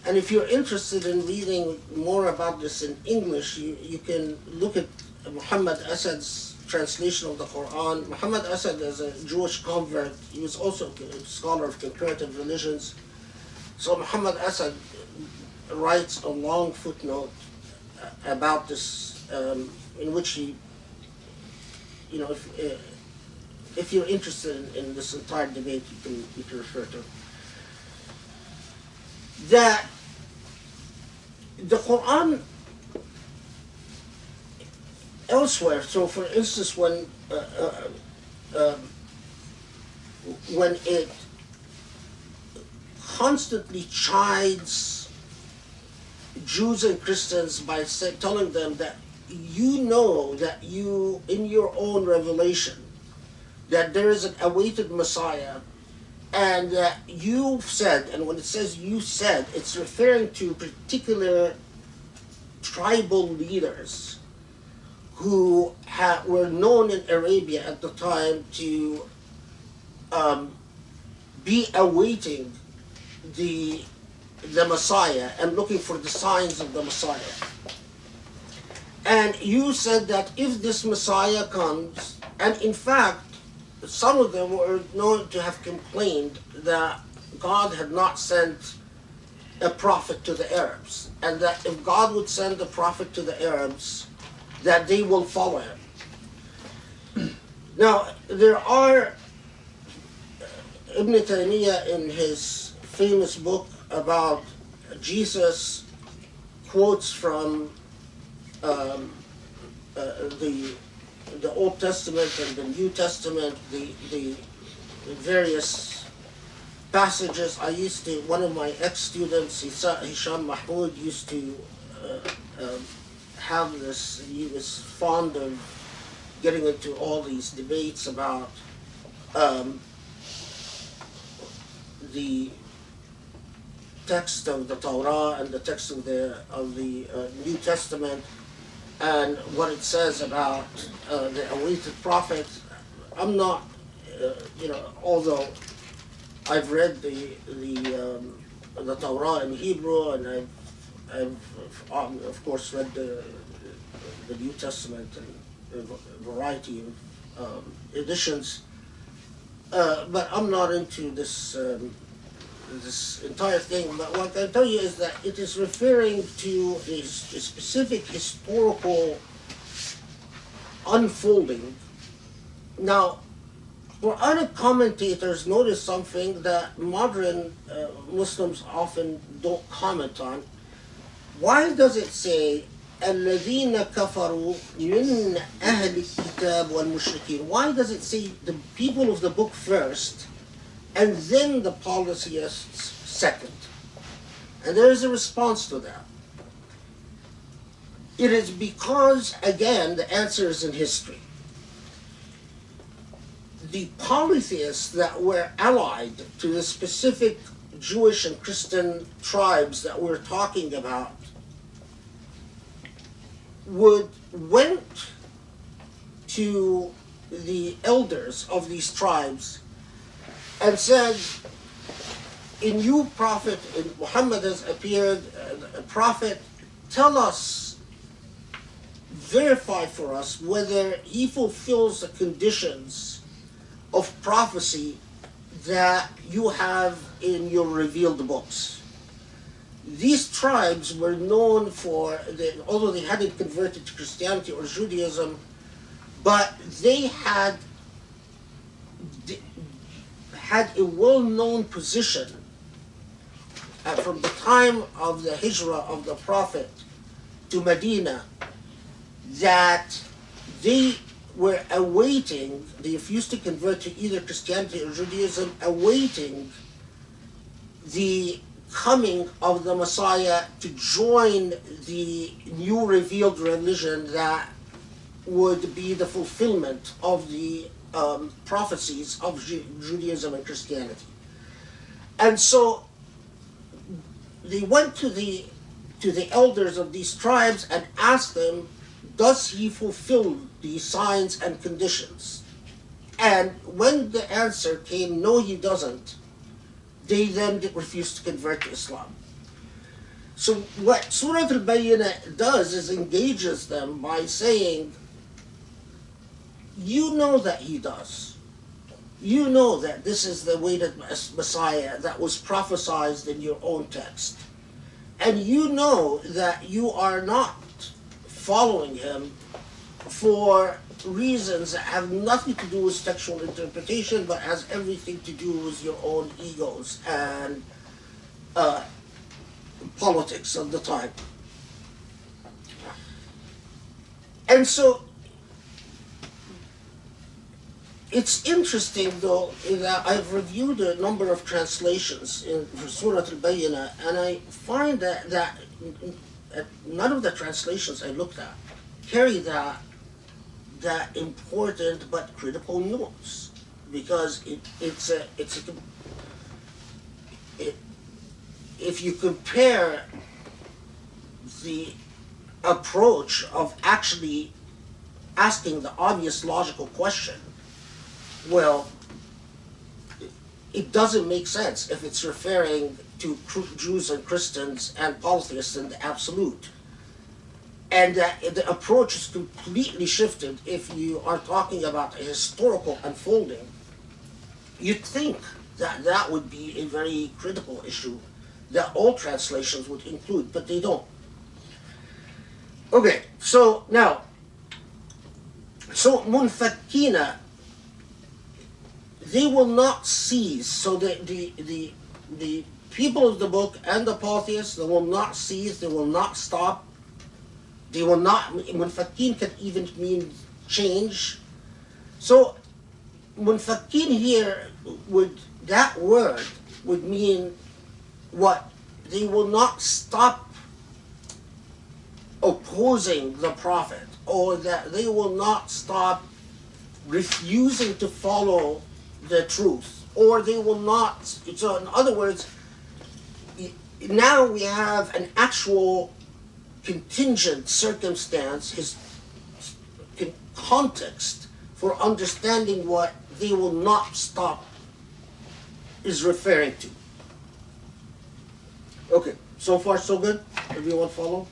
S2: And if you're interested in reading more about this in English, you can look at Muhammad Asad's translation of the Quran. Muhammad Asad is a Jewish convert. He was also a scholar of comparative religions. So Muhammad Asad writes a long footnote about this, in which he, if you're interested in this entire debate, you can refer to it. That the Quran elsewhere, so for instance, when it constantly chides Jews and Christians by telling them that you know that you, in your own revelation, that there is an awaited Messiah, and that you've said, and when it says you said, it's referring to particular tribal leaders who were known in Arabia at the time to be awaiting the Messiah and looking for the signs of the Messiah. And you said that if this Messiah comes, and in fact, some of them were known to have complained that God had not sent a prophet to the Arabs, and that if God would send a prophet to the Arabs, that they will follow him. Now, there are, Ibn Taymiyyah in his famous book about Jesus quotes from the Old Testament and the New Testament, the various passages. I used to, one of my ex-students, Hisham Mahmoud, used to have this, he was fond of getting into all these debates about the text of the Torah and the text of the New Testament, and what it says about the awaited prophet. I'm not, although I've read the Torah in Hebrew, and I've of course read the New Testament in a variety of editions, but I'm not into this entire thing. But what I can tell you is that it is referring to a specific historical unfolding. Now, Quranic commentators notice something that modern Muslims often don't comment on. Why does it say الَّذِينَ كَفَرُوا مِنْ أَهْلِ الكِّتَابِ وَالْمُشْرِكِينَ? Why does it say the people of the book first, and then the polytheists second? And there is a response to that. It is because, again, the answer is in history. The polytheists that were allied to the specific Jewish and Christian tribes that we're talking about went to the elders of these tribes and said, "In you, prophet, in Muhammad has appeared, a prophet, tell us, verify for us whether he fulfills the conditions of prophecy that you have in your revealed books." These tribes were known for, although they hadn't converted to Christianity or Judaism, but they had a well-known position from the time of the hijrah of the Prophet to Medina, that they were awaiting, they refused to convert to either Christianity or Judaism, awaiting the coming of the Messiah to join the new revealed religion that would be the fulfillment of the prophecies of Judaism and Christianity. And so they went to the elders of these tribes and asked them, does he fulfill these signs and conditions? And when the answer came, no, he doesn't, they then refused to convert to Islam. So what Surah Al-Bayyinah does is engages them by saying, you know that he does. You know that this is the awaited Messiah that was prophesied in your own text. And you know that you are not following him for reasons that have nothing to do with textual interpretation, but has everything to do with your own egos and politics of the time. And so it's interesting, though, that I've reviewed a number of translations in Surah Al-Bayyinah, and I find that none of the translations I looked at carry that important but critical nuance, because if you compare the approach of actually asking the obvious logical question, well, it doesn't make sense if it's referring to Jews and Christians and polytheists in the absolute. And the approach is completely shifted if you are talking about a historical unfolding. You'd think that that would be a very critical issue that all translations would include, but they don't. Okay, so now, munfakkina, they will not cease. So the people of the book and the polytheists, they will not cease, they will not stop. They will not, munfakkin can even mean change. So munfakkin here, that word would mean what? They will not stop opposing the Prophet, or that they will not stop refusing to follow the truth, or they will not. So in other words, now we have an actual contingent circumstance, his context for understanding what they will not stop is referring to. Okay, so far so good? Everyone follow?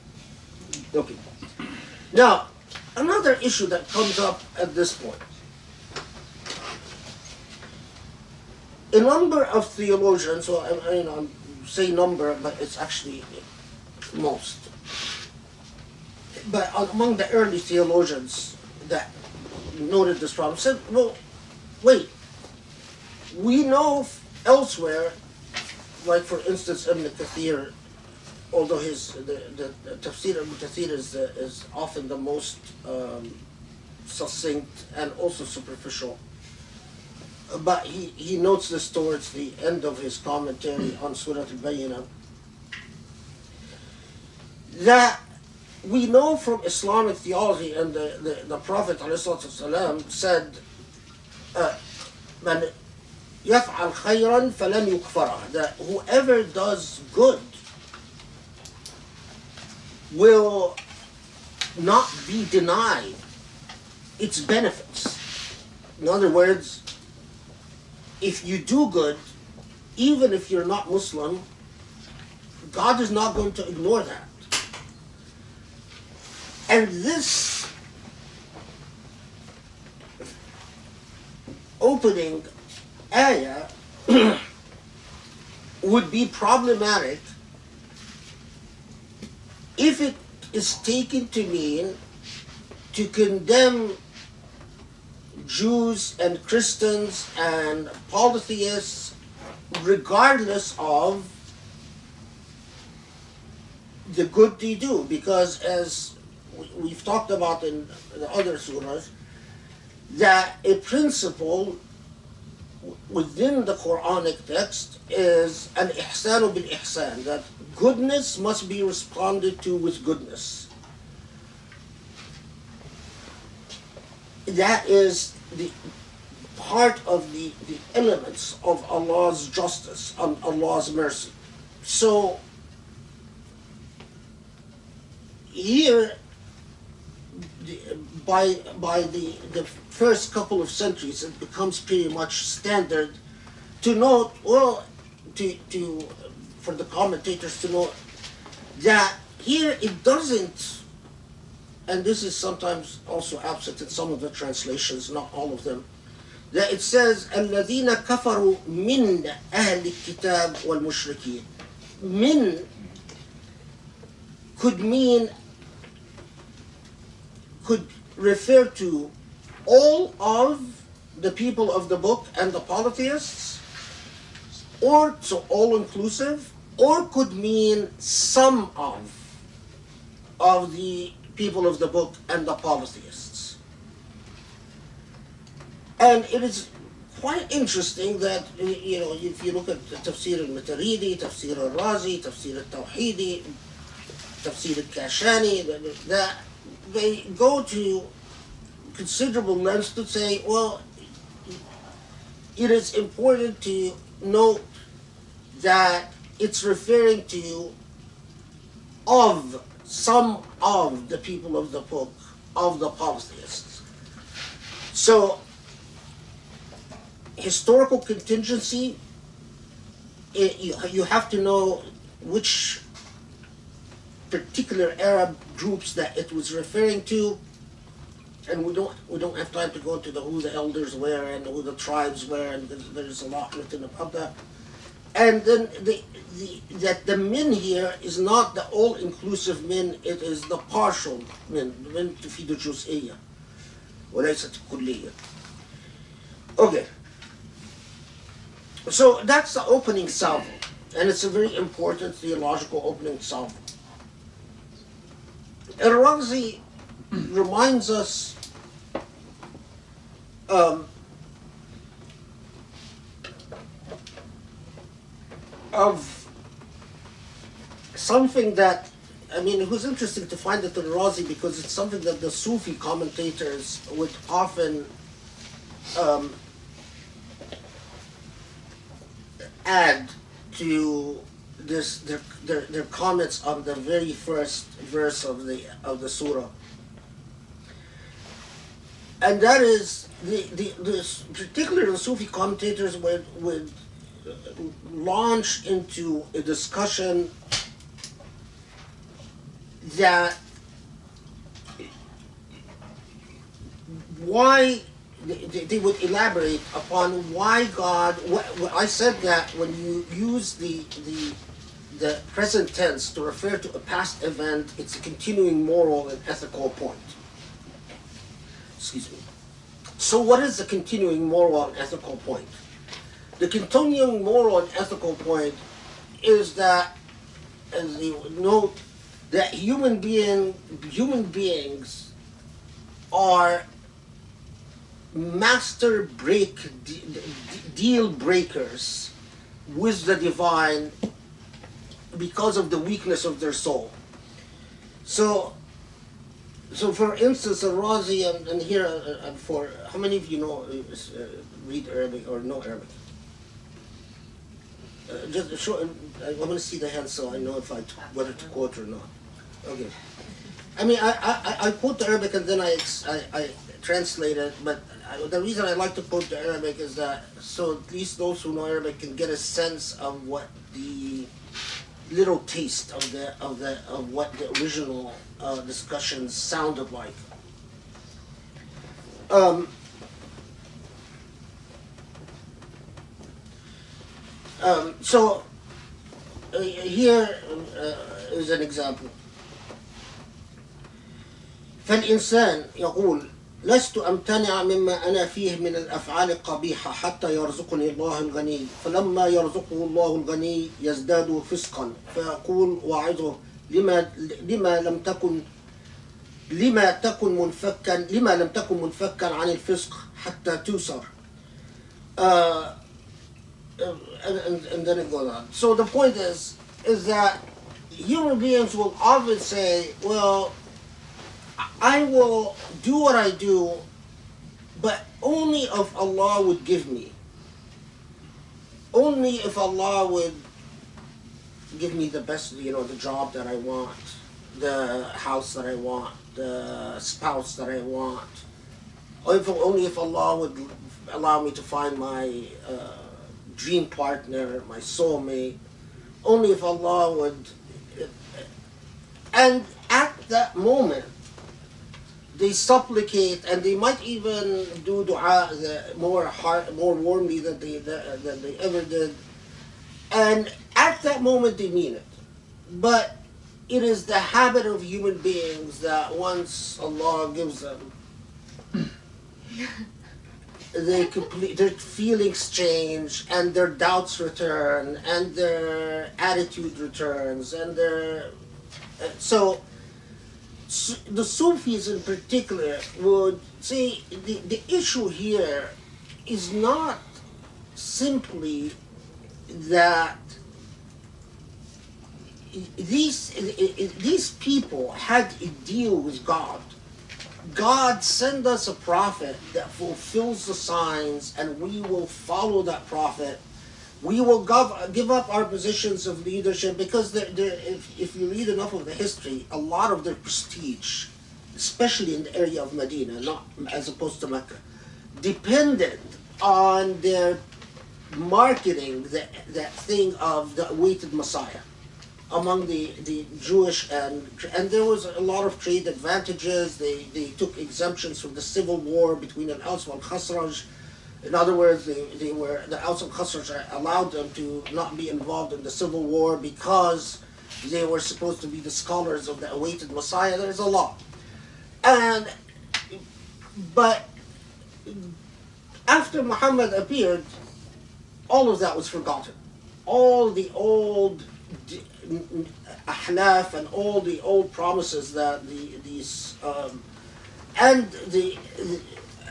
S2: Okay. Now, another issue that comes up at this point. A number of theologians, well, I say number, but it's actually most. But among the early theologians that noted this problem said, well, wait, we know elsewhere, like for instance Ibn Kathir, although the Tafsir Ibn Kathir is often the most succinct and also superficial, but he notes this towards the end of his commentary on Surah Al-Bayyinah, that we know from Islamic theology, and the Prophet ﷺ said, "Man yaf'al khayran falan yukfara," that whoever does good will not be denied its benefits. In other words, if you do good, even if you're not Muslim, God is not going to ignore that. And this opening ayah would be problematic if it is taken to mean to condemn Jews and Christians and polytheists regardless of the good they do, because as we've talked about in the other surahs, that a principle within the Quranic text is an ihsanu bil ihsan, that goodness must be responded to with goodness. That is the part of the elements of Allah's justice, Allah's mercy. So here, by the first couple of centuries, it becomes pretty much standard to note, well, for the commentators to note that here it doesn't, and this is sometimes also absent in some of the translations, not all of them, that it says الذين كفروا من أهل الكتاب والمشركين. Min could refer to all of the people of the book and the polytheists, or so all-inclusive, or could mean some of the people of the book and the polytheists. And it is quite interesting that, you know, if you look at Tafsir al-Maturidi, Tafsir al-Razi, Tafsir al-Tawhidi, Tafsir al-Kashani, that they go to considerable lengths to say, well, it is important to note that it's referring to some of the people of the book, of the polytheists. So, historical contingency, you have to know which particular Arab groups that it was referring to, and we don't have time to go into who the elders were and who the tribes were, and there's a lot written about that. And then that the min here is not the all-inclusive min, it is the partial min, min تفيد الجزئية وليست الكلية. Okay. So that's the opening salvo, and it's a very important theological opening salvo. Al-Razi reminds us of something that, I mean, it was interesting to find it in Razi because it's something that the Sufi commentators would often add to this their comments on the very first verse of the surah, and that is particularly the Sufi commentators would launch into a discussion that why they would elaborate upon why God. I said that when you use the present tense to refer to a past event, it's a continuing moral and ethical point. Excuse me. So what is the continuing moral and ethical point? The continuing moral and ethical point is that, as you note, that human beings are master deal breakers with the divine because of the weakness of their soul. So for instance, Al-Razi, and here, for how many of you know read Arabic or know Arabic? Just show. I want to see the hand so I know if whether to quote or not. Okay. I mean, I quote the Arabic and then I translate it, but the reason I like to quote the Arabic is that so at least those who know Arabic can get a sense of what the little taste of what the original discussions sounded like. So here is an example. فالإنسان يقول لست أمتنع مما أنا فيه من الأفعال القبيحة حتى يرزقني الله الغني فلما يرزقه الله الغني يزداد فسقا فيقول واعظه لما لم تكن منفكا عن الفسق حتى توسر. And then it goes on. So the point is that human beings will often say, well, I will do what I do, but only if Allah would give me. Only if Allah would give me the best, the job that I want, the house that I want, the spouse that I want. Or only if Allah would allow me to find my dream partner, my soulmate. Only if Allah would. And at that moment, they supplicate, and they might even do dua more warmly than they ever did. And at that moment, they mean it. But it is the habit of human beings that once Allah gives them their feelings change, and their doubts return, and their attitude returns, and the Sufis in particular would say the issue here is not simply that these people had a deal with God. God send us a prophet that fulfills the signs, and we will follow that prophet. We will give up our positions of leadership, because if you read enough of the history, a lot of their prestige, especially in the area of Medina, not as opposed to Mecca, depended on their marketing that thing of the awaited Messiah among the Jewish, and there was a lot of trade advantages. They took exemptions from the civil war between the Aus and Khazraj. In other words, the Aus and Khazraj allowed them to not be involved in the civil war because they were supposed to be the scholars of the awaited Messiah. There's a lot. But after Muhammad appeared, all of that was forgotten. All the old ahnaf and all the old promises that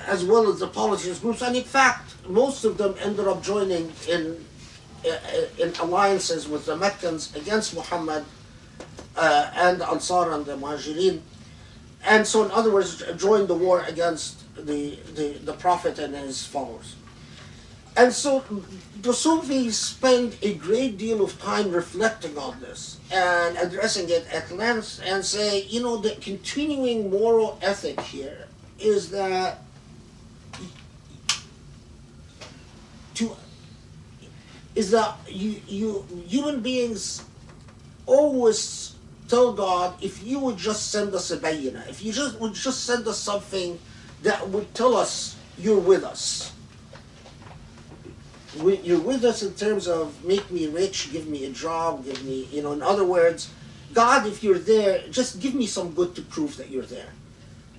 S2: as well as the politicians groups, and in fact most of them ended up joining in alliances with the Meccans against Muhammad and the Ansar and the Muhajirin, and so in other words joined the war against the Prophet and his followers. And so the Sufis spend a great deal of time reflecting on this and addressing it at length, and say, the continuing moral ethic here is that human beings always tell God, if you would just send us a Bayyinah, if you would just send us something that would tell us you're with us. You're with us in terms of make me rich, give me a job, give me, in other words, God, if you're there, just give me some good to prove that you're there.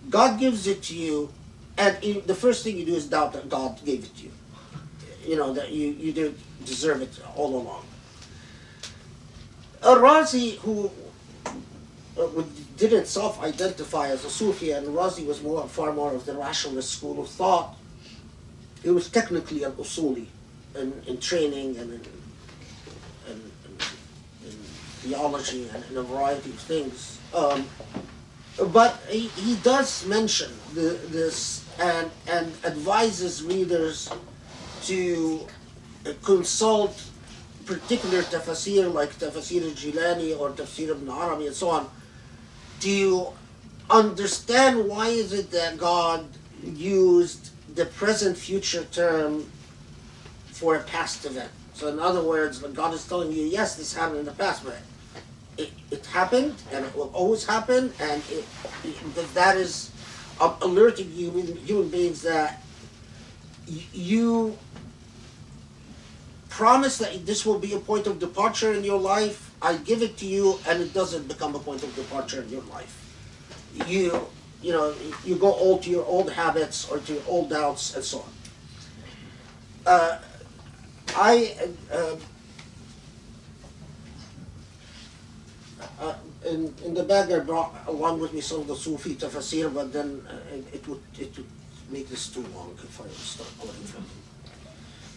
S2: God gives it to you, and the first thing you do is doubt that God gave it to you. That you didn't deserve it all along. Razi, who didn't self-identify as a Sufi, and Razi was far more of the rationalist school of thought, he was technically an Usuli. In training and in theology and in a variety of things. But he does mention this and advises readers to consult particular tafsir like Tafsir al-Jilani or Tafsir ibn Arabi and so on, to understand why is it that God used the present future term for a past event. So in other words, God is telling you, yes, this happened in the past, but it happened, and it will always happen, and that is alerting human beings that you promise that this will be a point of departure in your life. I give it to you, and it doesn't become a point of departure in your life. You go to your old habits or to your old doubts and so on. In the bag I brought along with me some of the Sufi tafsir, but then it would make this too long if I start quoting from them.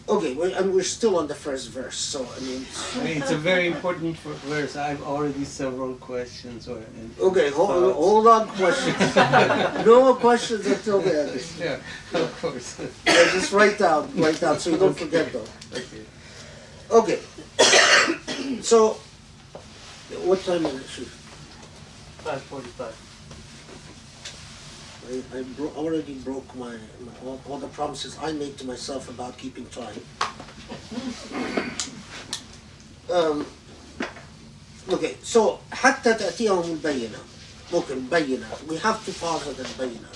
S2: Okay, and we're still on the first verse, so
S6: it's a very important verse. I've already several questions.
S2: Okay, hold on, questions. No more questions until the end.
S6: Yeah, of course.
S2: Just write down, so you don't forget though. Okay. So, what time is it, Chief?
S6: 5:45.
S2: I already broke all the promises I made to myself about keeping time. Okay, so حتى تأتيهم البينة. Okay, Bayyena. We have to pause at the Bayyena.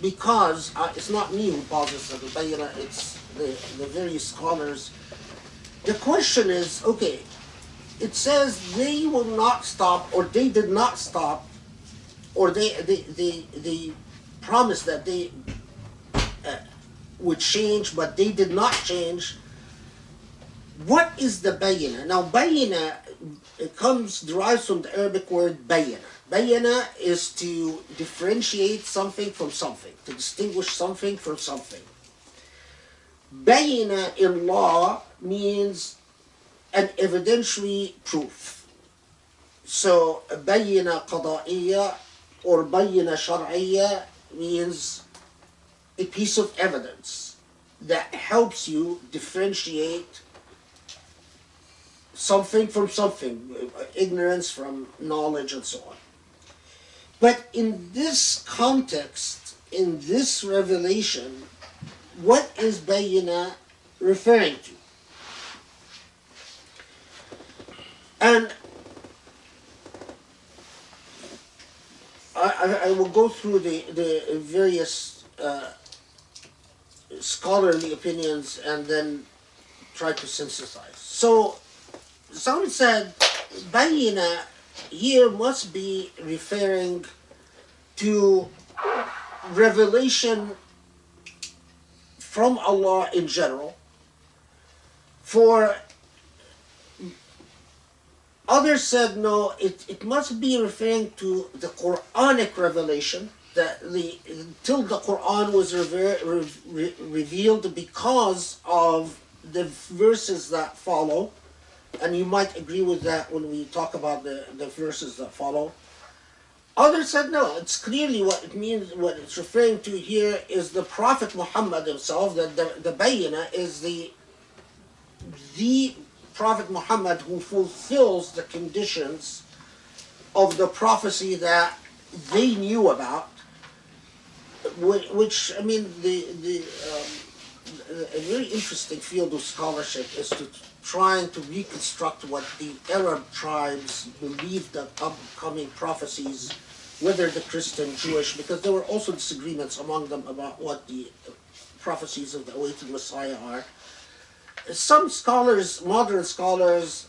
S2: Because it's not me who pauses at the Bayyena, it's the various scholars. The question is, okay, it says they will not stop, or they did not stop, or they promised that they would change, but they did not change. What is the Bayyinah? Now, Bayyinah, it derives from the Arabic word Bayyena. Bayyena is to differentiate something from something, to distinguish something from something. Bayyena in law means an evidentiary proof. So, Bayyena qada'iyya or Bayyena shar'iyya means a piece of evidence that helps you differentiate something from something, ignorance from knowledge and so on. But in this context, in this revelation, what is Bayyinah referring to? And I will go through the various scholarly opinions and then try to synthesize. So, some said Bayyinah here must be referring to revelation from Allah in general. For others said no, it must be referring to the Quranic revelation, that till the Quran was revealed because of the verses that follow. And you might agree with that when we talk about the verses that follow. Others said no, it's clearly what it means, what it's referring to here is the Prophet Muhammad himself, that the Bayyinah is the Prophet Muhammad who fulfills the conditions of the prophecy that they knew about, which, I mean, a very interesting field of scholarship is to trying to reconstruct what the Arab tribes believed that upcoming prophecies, whether the Christian, Jewish, because there were also disagreements among them about what the prophecies of the awaited Messiah are. Some scholars, modern scholars,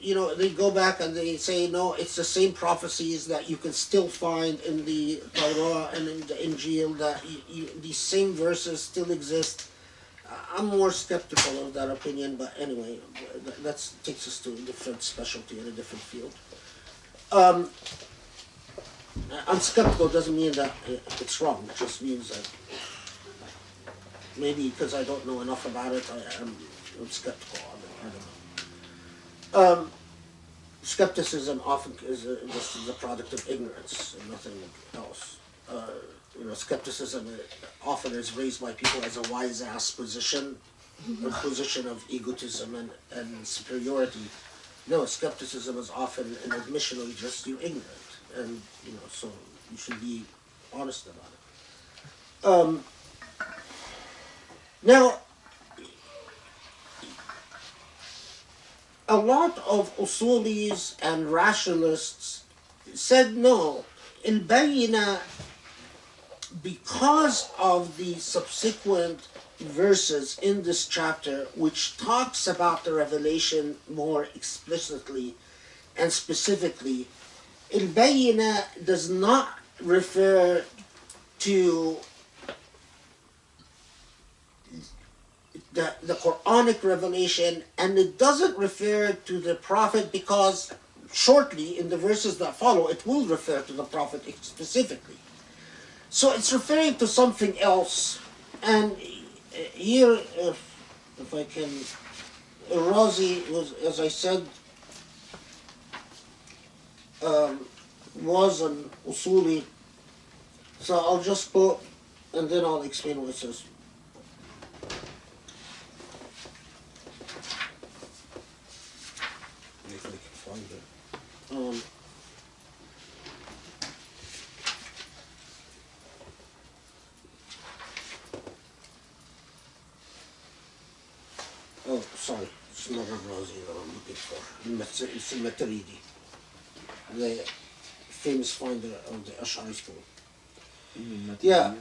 S2: they go back and they say, no, it's the same prophecies that you can still find in the Torah and in the Injil, that these same verses still exist. I'm more skeptical of that opinion, but anyway, that takes us to a different specialty in a different field. I'm skeptical doesn't mean that it's wrong. It just means that maybe because I don't know enough about it, I'm skeptical of it. I don't know. Skepticism often is just the product of ignorance and nothing else. Skepticism often is raised by people as a wise-ass position, a position of egotism and superiority. No, skepticism is often an admission of just you're ignorant, and so you should be honest about it. Now, a lot of Usulis and rationalists said no, al-Bayyinah, because of the subsequent verses in this chapter which talks about the revelation more explicitly and specifically, al-Bayyinah does not refer to the Quranic revelation, and it doesn't refer to the Prophet, because shortly in the verses that follow it will refer to the Prophet specifically. So it's referring to something else. And here, if I can, Razi was, as I said, was an Usuli. So I'll just quote and then I'll explain what it says. If I can find it. Oh, sorry, it's not Razi that I'm looking for. It's Maturidi, the famous finder of the Ash'ari school. Yeah.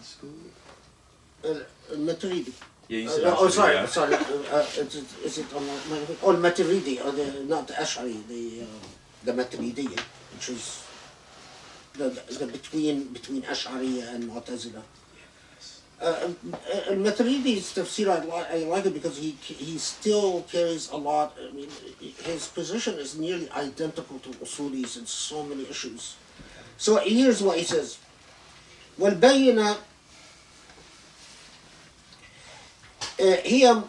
S2: Maturidi.
S4: Yeah, you said
S2: oh, sorry,
S4: yeah.
S2: sorry. Is it on my? Oh, Maturidi, not the Ash'ari, the Maturidi, which is the between Ash'ariyya and Mu'tazila. Maturidi's tafsir, I like it because he still carries a lot. I mean, his position is nearly identical to Usuli's in so many issues. So here's what he says. والبينة هي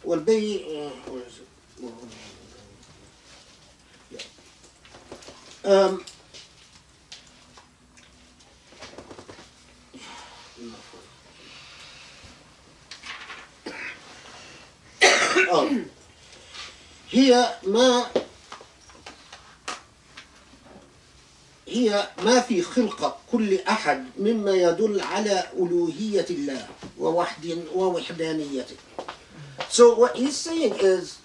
S2: والبي where is it? هي ما في خلقة كل أحد مما يدل على ألوهية الله ووحدانيته. So what he's saying is,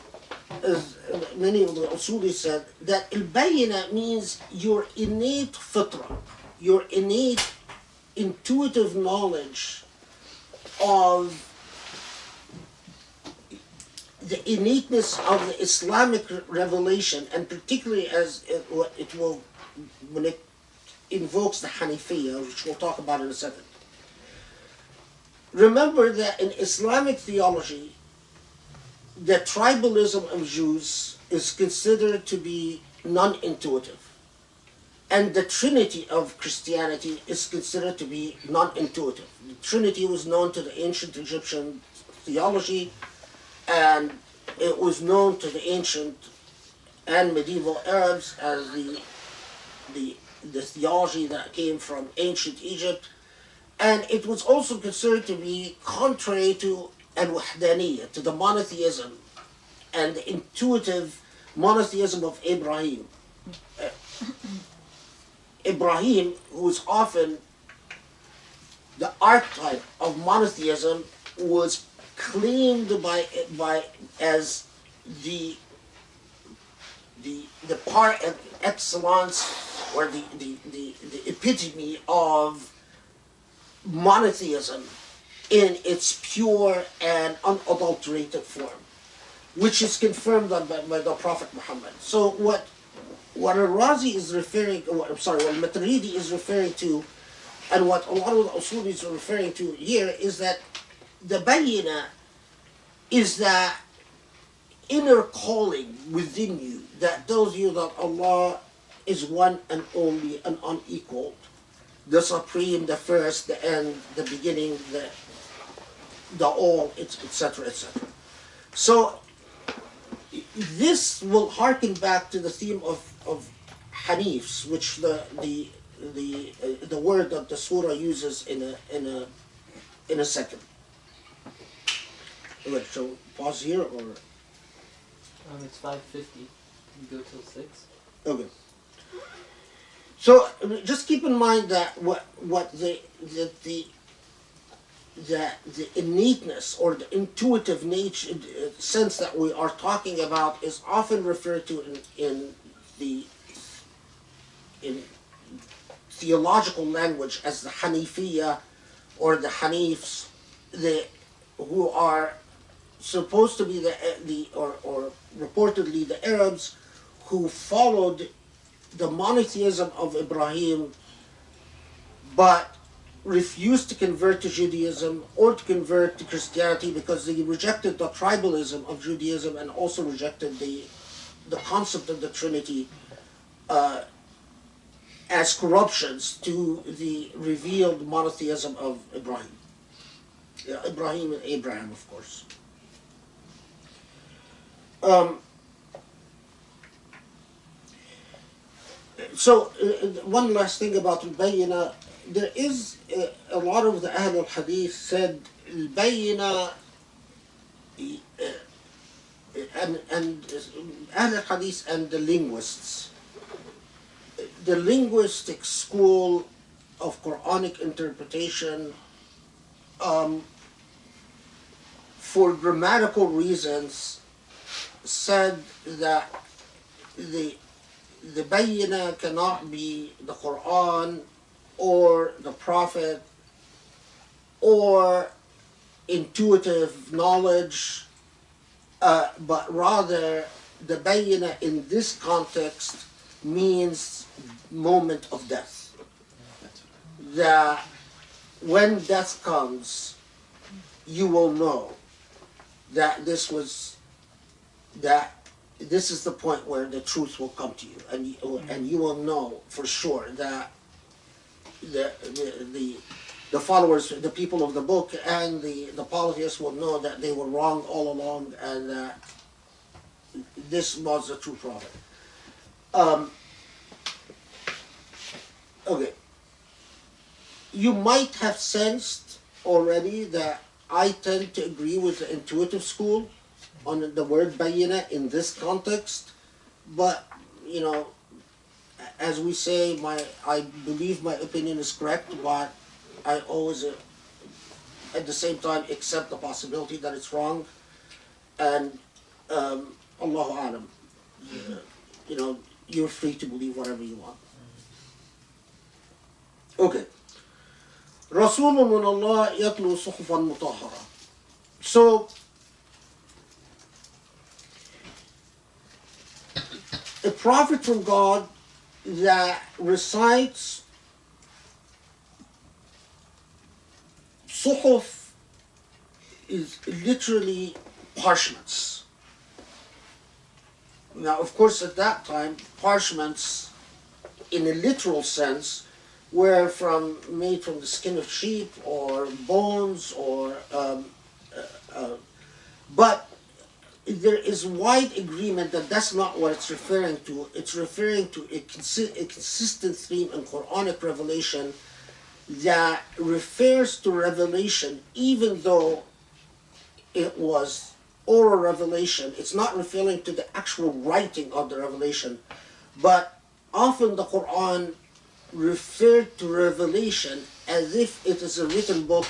S2: as many of the Usuli said, that al-Bayyinah means your innate fitra, your innate intuitive knowledge of the innateness of the Islamic revelation, and particularly as it will, when it invokes the Hanifiyya, which we'll talk about in a second. Remember that in Islamic theology, the tribalism of Jews is considered to be non-intuitive. And the Trinity of Christianity is considered to be non-intuitive. The Trinity was known to the ancient Egyptian theology, and it was known to the ancient and medieval Arabs as the theology that came from ancient Egypt. And it was also considered to be contrary to al-Wahdaniyya, to the monotheism and the intuitive monotheism of Ibrahim. Ibrahim, who is often the archetype of monotheism, was claimed by as the par excellence, or the epitome of monotheism in its pure and unadulterated form, which is confirmed by the Prophet Muhammad. So what Al-Razi is referring, what Maturidi is referring to, and what a lot of the Usulis are referring to here, is that the Bayyinah is that inner calling within you that tells you that Allah is one and only and unequaled, the supreme, the first, the end, the beginning, the all, etc., etc. So this will harken back to the theme of Hanifs, which the word that the surah uses in a second. Wait, so pause here or?
S7: It's 5:50. We go till 6.
S2: Okay. So just keep in mind that the innateness or the intuitive nature sense that we are talking about is often referred to in theological language as the Hanifiyya or the Hanifs, who are supposed to be or reportedly the Arabs who followed the monotheism of Ibrahim, but refused to convert to Judaism or to convert to Christianity because they rejected the tribalism of Judaism and also rejected the concept of the Trinity as corruptions to the revealed monotheism of Ibrahim. Ibrahim and Abraham, of course. So one last thing about Bayyinah, there is a lot of the Ahl al-Hadith said Bayyinah, and Ahl al-Hadith and the linguists, the linguistic school of Quranic interpretation, for grammatical reasons, said that the Bayyinah cannot be the Quran or the Prophet or intuitive knowledge, but rather the Bayyinah in this context means moment of death. That when death comes, you will know that this is the point where the truth will come to you, and you will know for sure that the followers, the people of the book, and the polytheists will know that they were wrong all along, and that this was the true prophet. Okay. You might have sensed already that I tend to agree with the intuitive school on the word Bayyinah in this context, but as we say, I believe my opinion is correct, but I always, at the same time, accept the possibility that it's wrong, and Allahu Alam, you're free to believe whatever you want. Okay. رسول من الله يتلو صحفا مطهرة. So, a prophet from God that recites suhuf is literally parchments. Now, of course, at that time, parchments, in a literal sense, were made from the skin of sheep or bones, or but there is wide agreement that that's not what it's referring to. It's referring to a consistent theme in Quranic revelation that refers to revelation, even though it was oral revelation. It's not referring to the actual writing of the revelation, but often the Quran referred to revelation as if it is a written book.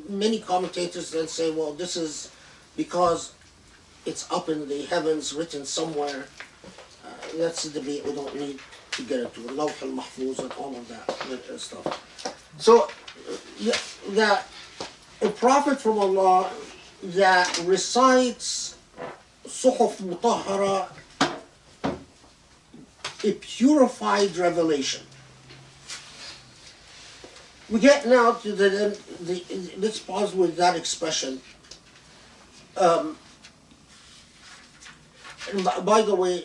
S2: Many commentators then say, well, this is because it's up in the heavens, written somewhere. That's a debate we don't need to get into. Lawh al-Mahfuz and all of that stuff. So, that a prophet from Allah that recites suhuf mutahhara, a purified revelation. We get now to let's pause with that expression. And by the way,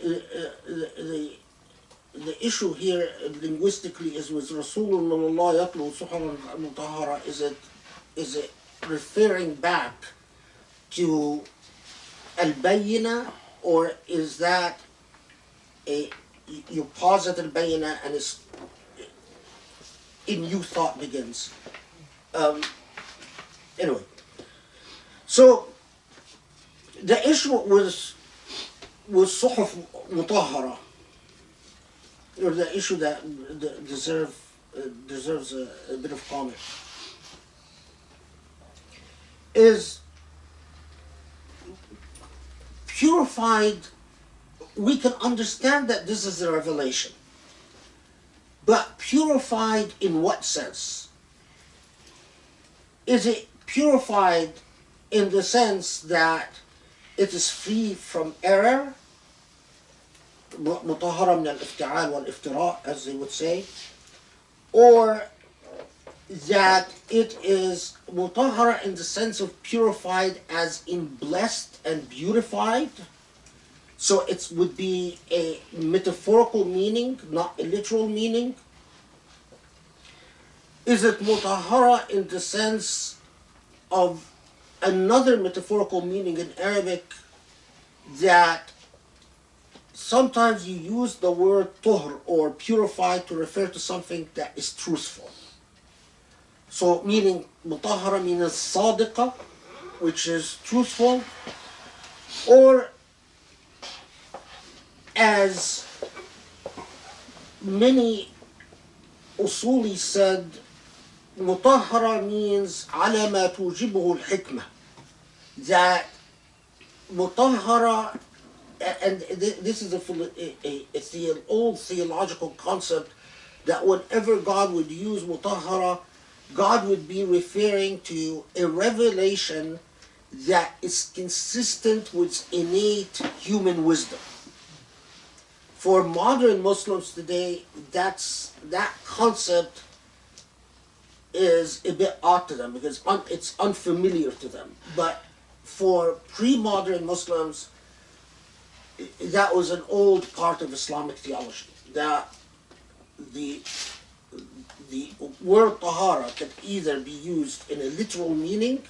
S2: the issue here linguistically is with Rasulullah yatlu suhufan mutahhara. Is it referring back to al-Bayyinah, or is that you pause at al-Bayyinah and a new thought begins? Anyway, so the issue with suhuf mutahhara, or the issue that deserves a bit of comment, is purified. We can understand that this is a revelation, but purified in what sense? Is it purified in the sense that it is free from error, مطهرة من الافتعال والافتراء, as they would say, or that it is mutahhara in the sense of purified as in blessed and beautified? So it would be a metaphorical meaning, not a literal meaning. Is it mutahhara in the sense of another metaphorical meaning in Arabic, that sometimes you use the word tuhr, or purified, to refer to something that is truthful? So meaning mutahhara means sadiqa, which is truthful, or as many Usuli said, mutahhara means ala ma tujibuhu al-hikmah, that mutahhara, and this is an old theological concept, that whenever God would use mutahhara, God would be referring to a revelation that is consistent with innate human wisdom. For modern Muslims today, that concept is a bit odd to them because it's unfamiliar to them. But for pre-modern Muslims, that was an old part of Islamic theology. That the word tahara can either be used in a literal meaning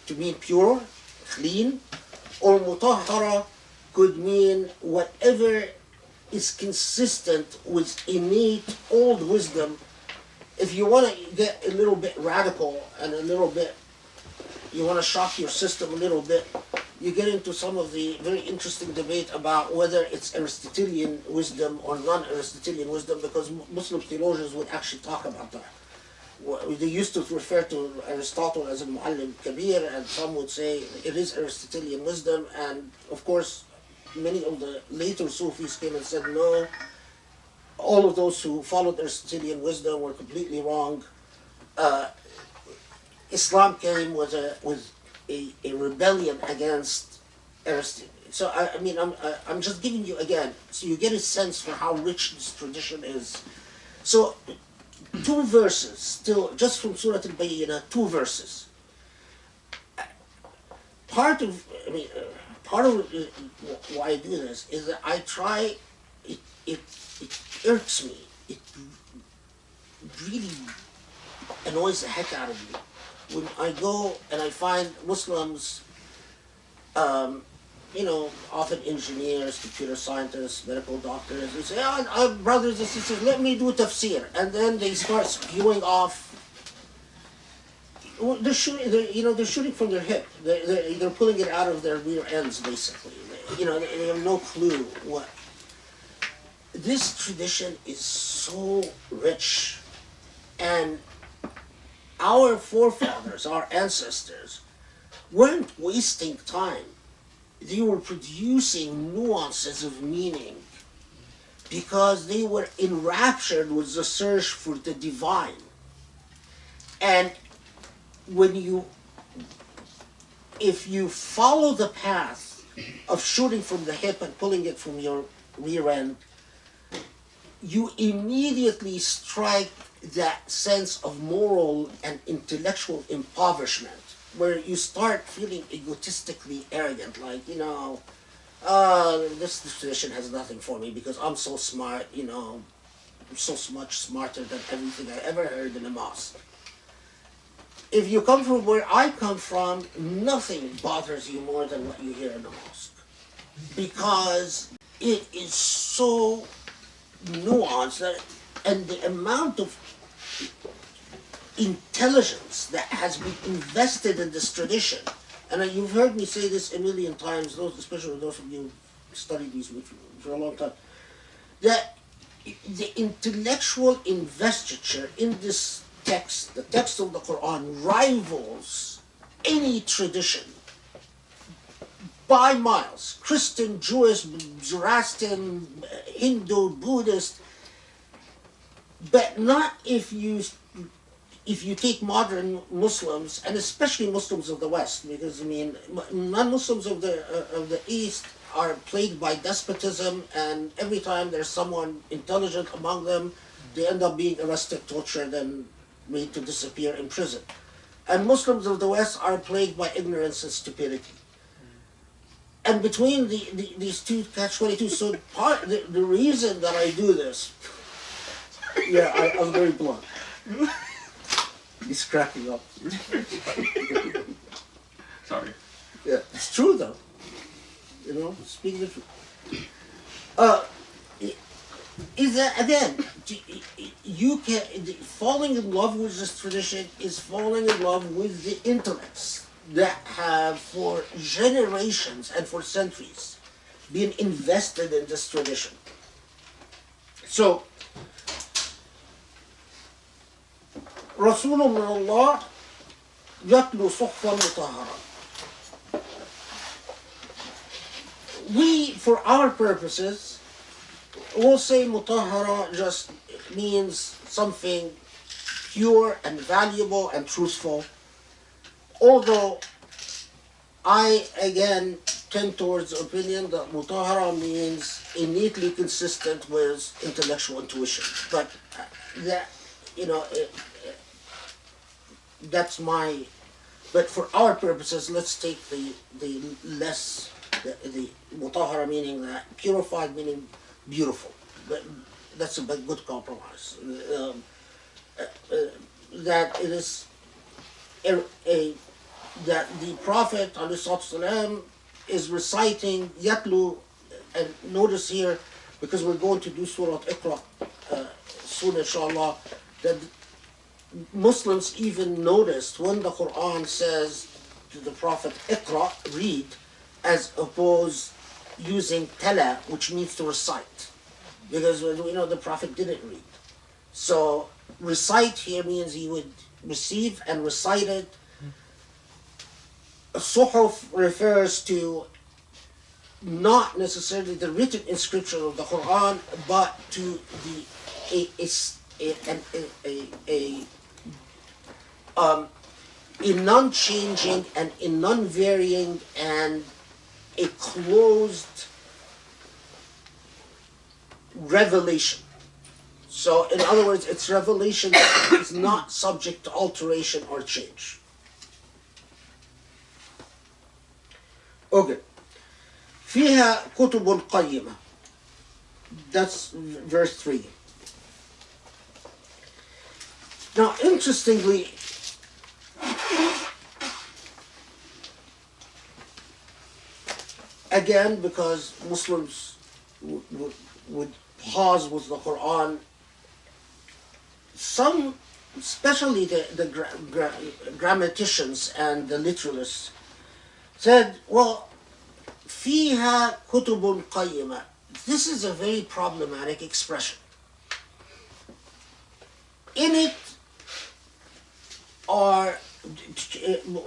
S2: to mean pure, clean, or mutahhara could mean whatever is consistent with innate old wisdom. If you want to get a little bit radical and a little bit, you want to shock your system a little bit, you get into some of the very interesting debate about whether it's Aristotelian wisdom or non-Aristotelian wisdom, because Muslim theologians would actually talk about that. They used to refer to Aristotle as a Mu'allim Kabir, and some would say it is Aristotelian wisdom, and of course many of the later Sufis came and said no, all of those who followed Aristotelian wisdom were completely wrong. Islam came with a rebellion against Aristotle. So I mean, I'm just giving you again, so you get a sense for how rich this tradition is. So 2 verses, still just from Surah Al-Bayyinah, 2 verses. Part of why I do this is that I try. It irks me. It really annoys the heck out of me when I go and I find Muslims, often engineers, computer scientists, medical doctors, they say, brothers and sisters, let me do tafsir. And then they start spewing off. They're shooting from their hip. They're pulling it out of their rear ends, basically. They have no clue what. This tradition is so rich. And our forefathers, our ancestors, weren't wasting time. They were producing nuances of meaning because they were enraptured with the search for the divine. And if you follow the path of shooting from the hip and pulling it from your rear end, you immediately strike that sense of moral and intellectual impoverishment, where you start feeling egotistically arrogant, like, this tradition has nothing for me because I'm so smart, I'm so much smarter than everything I ever heard in a mosque. If you come from where I come from, nothing bothers you more than what you hear in a mosque, because it is so nuanced, and the amount of intelligence that has been invested in this tradition, and you've heard me say this a million times, especially those of you who studied these for a long time, that the intellectual investiture in this text, the text of the Quran, rivals any tradition by miles. Christian, Jewish, Zoroastrian, Hindu, Buddhist, but not if you take modern Muslims, and especially Muslims of the West, because non-Muslims of the East are plagued by despotism, and every time there's someone intelligent among them, they end up being arrested, tortured, and made to disappear in prison. And Muslims of the West are plagued by ignorance and stupidity. And between these two catch-22, so the reason that I do this, I'm very blunt. He's cracking up.
S4: Sorry.
S2: Yeah, it's true though. Speaking the truth. Is that, again, falling in love with this tradition is falling in love with the intellects that have for generations and for centuries been invested in this tradition. So, رسول من الله يتلو صحفا مطهرا. We, for our purposes, will say mutahhara just means something pure and valuable and truthful, although I again tend towards the opinion that mutahara means innately consistent with intellectual intuition. But that, you know, that's my. But for our purposes, let's take the mutahara meaning that purified meaning beautiful. But that's a good compromise. That it is that the Prophet ﷺ is reciting Yatlu, and notice here, because we're going to do Surah Iqra soon inshallah, that Muslims even noticed when the Quran says to the Prophet Iqra, read, as opposed using tala, which means to recite, because we know the Prophet didn't read. So recite here means he would receive and recite it. Suhuf refers to not necessarily the written inscription of the Quran, but to a non-changing and a non-varying and a closed revelation. So, in other words, it's revelation that is not subject to alteration or change. Okay. فيها كتب قيمة. That's verse 3. Now, interestingly, again, because Muslims would pause with the Quran, some, especially the grammaticians and the literalists, said, well, فيها كتب قيمة. This is a very problematic expression. In it are,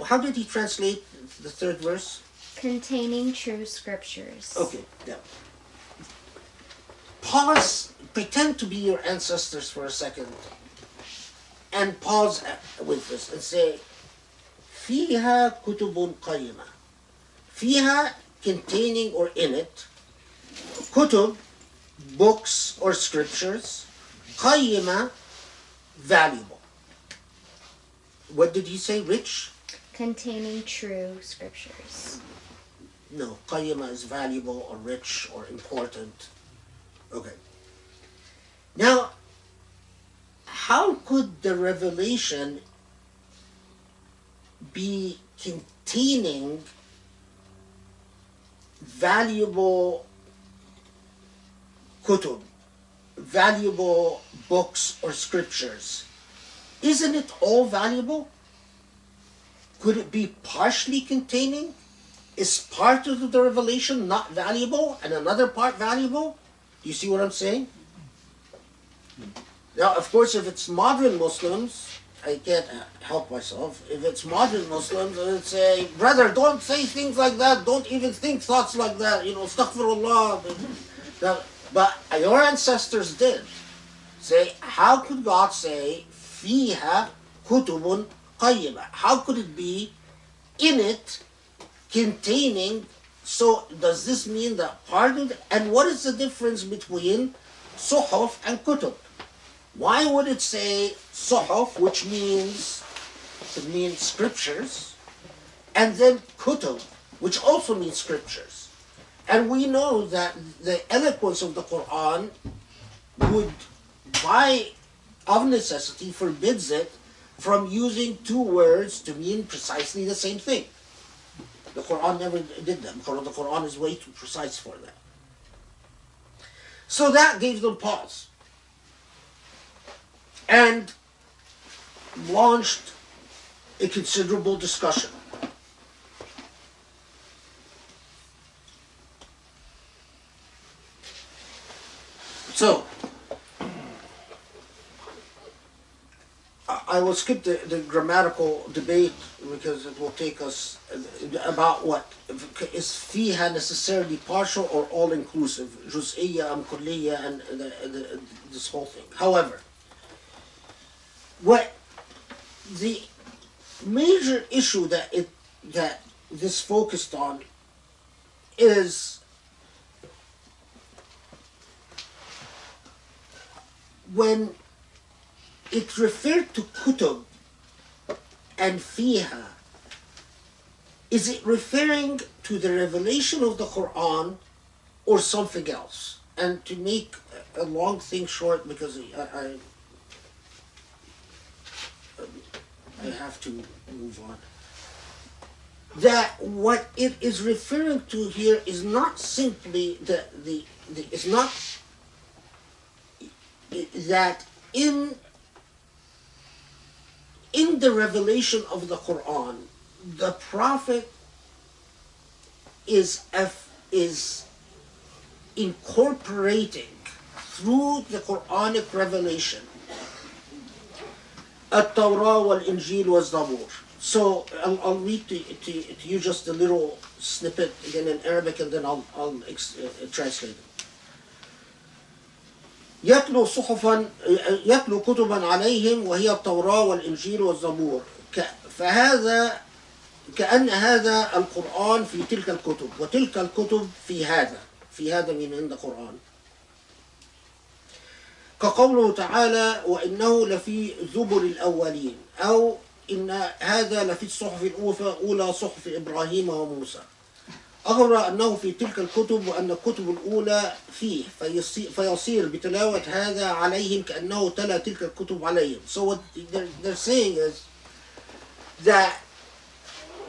S2: how did he translate the third verse?
S5: Containing true scriptures.
S2: Okay, yeah. Pause, pretend to be your ancestors for a second, and pause with this and say, فيها كتب قيمة. فيها, containing or in it, kutub, books or scriptures, قيمة, valuable. What did he say, rich?
S5: Containing true scriptures.
S2: No, قيمة is valuable or rich or important. Okay. Now, how could the revelation be containing valuable kutub, valuable books or scriptures? Isn't it all valuable? Could it be partially containing? Is part of the revelation not valuable and another part valuable? Do you see what I'm saying? Now, of course, if it's modern Muslims, I can't help myself. If it's modern Muslims, I would say, brother, don't say things like that. Don't even think thoughts like that. You know, astaghfirullah. But your ancestors did. Say, how could God say, فيها كتب قيمة? How could it be in it, containing? So does this mean that part of it? And what is the difference between suhuf and kutub? Why would it say suhuf, which means scriptures, and then kutub, which also means scriptures? And we know that the eloquence of the Quran would, of necessity, forbids it from using two words to mean precisely the same thing. The Quran never did that. The Quran is way too precise for that. So that gave them pause. And launched a considerable discussion. So, I will skip the grammatical debate because it will take us about what is فيها necessarily partial or all-inclusive, جزئية أم كلية, and this whole thing. However, what the major issue that this focused on is when it referred to kutub and fiha, is it referring to the revelation of the Quran or something else? And to make a long thing short, because I have to move on, that what it is referring to here is not simply it's not that in the revelation of the Quran, the Prophet is incorporating through the Quranic revelation التوراة والإنجيل والزبور. So I'll read to you just a little snippet again in Arabic, and then I'll translate it. يتلو كتبا عليهم وهي التوراة والإنجيل والزبور فهذا كأن هذا القرآن في تلك الكتب وتلك الكتب في هذا من عند القرآن كقوله تعالى وإنه لفي زبر الأولين أو إن هذا لفي الصحف الأولى صحف إبراهيم وموسى أخبر أنه في تلك الكتب وأن الكتب الأولى فيه فيصير بتلاوة هذا عليهم كأنه تلا تلك الكتب عليهم. So what they're saying is that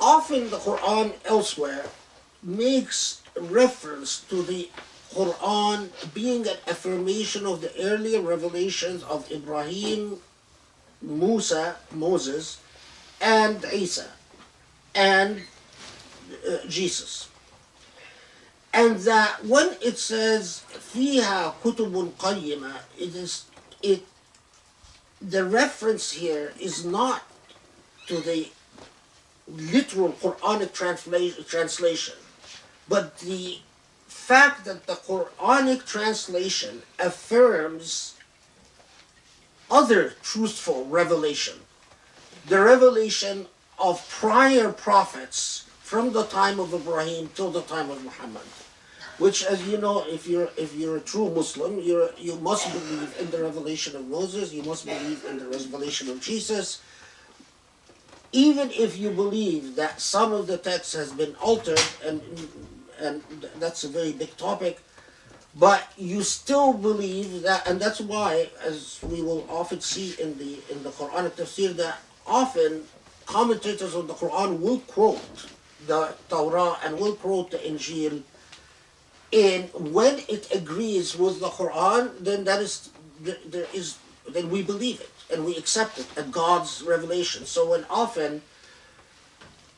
S2: often the Quran elsewhere makes reference to the Quran being an affirmation of the earlier revelations of Ibrahim, Moses, and Isa, and Jesus. And that when it says فيها كتب قيمة, the reference here is not to the literal Quranic translation, but the fact that the Quranic translation affirms other truthful revelation, the revelation of prior prophets from the time of Ibrahim till the time of Muhammad, which, as you know, if you're a true Muslim, you must believe in the revelation of Moses, you must believe in the revelation of Jesus. Even if you believe that some of the text has been altered, and that's a very big topic, but you still believe that, and that's why, as we will often see in the Quranic Tafsir, that often commentators on the Quran will quote the Torah and will quote the Injil, and when it agrees with the Quran, then then we believe it and we accept it as God's revelation. So when often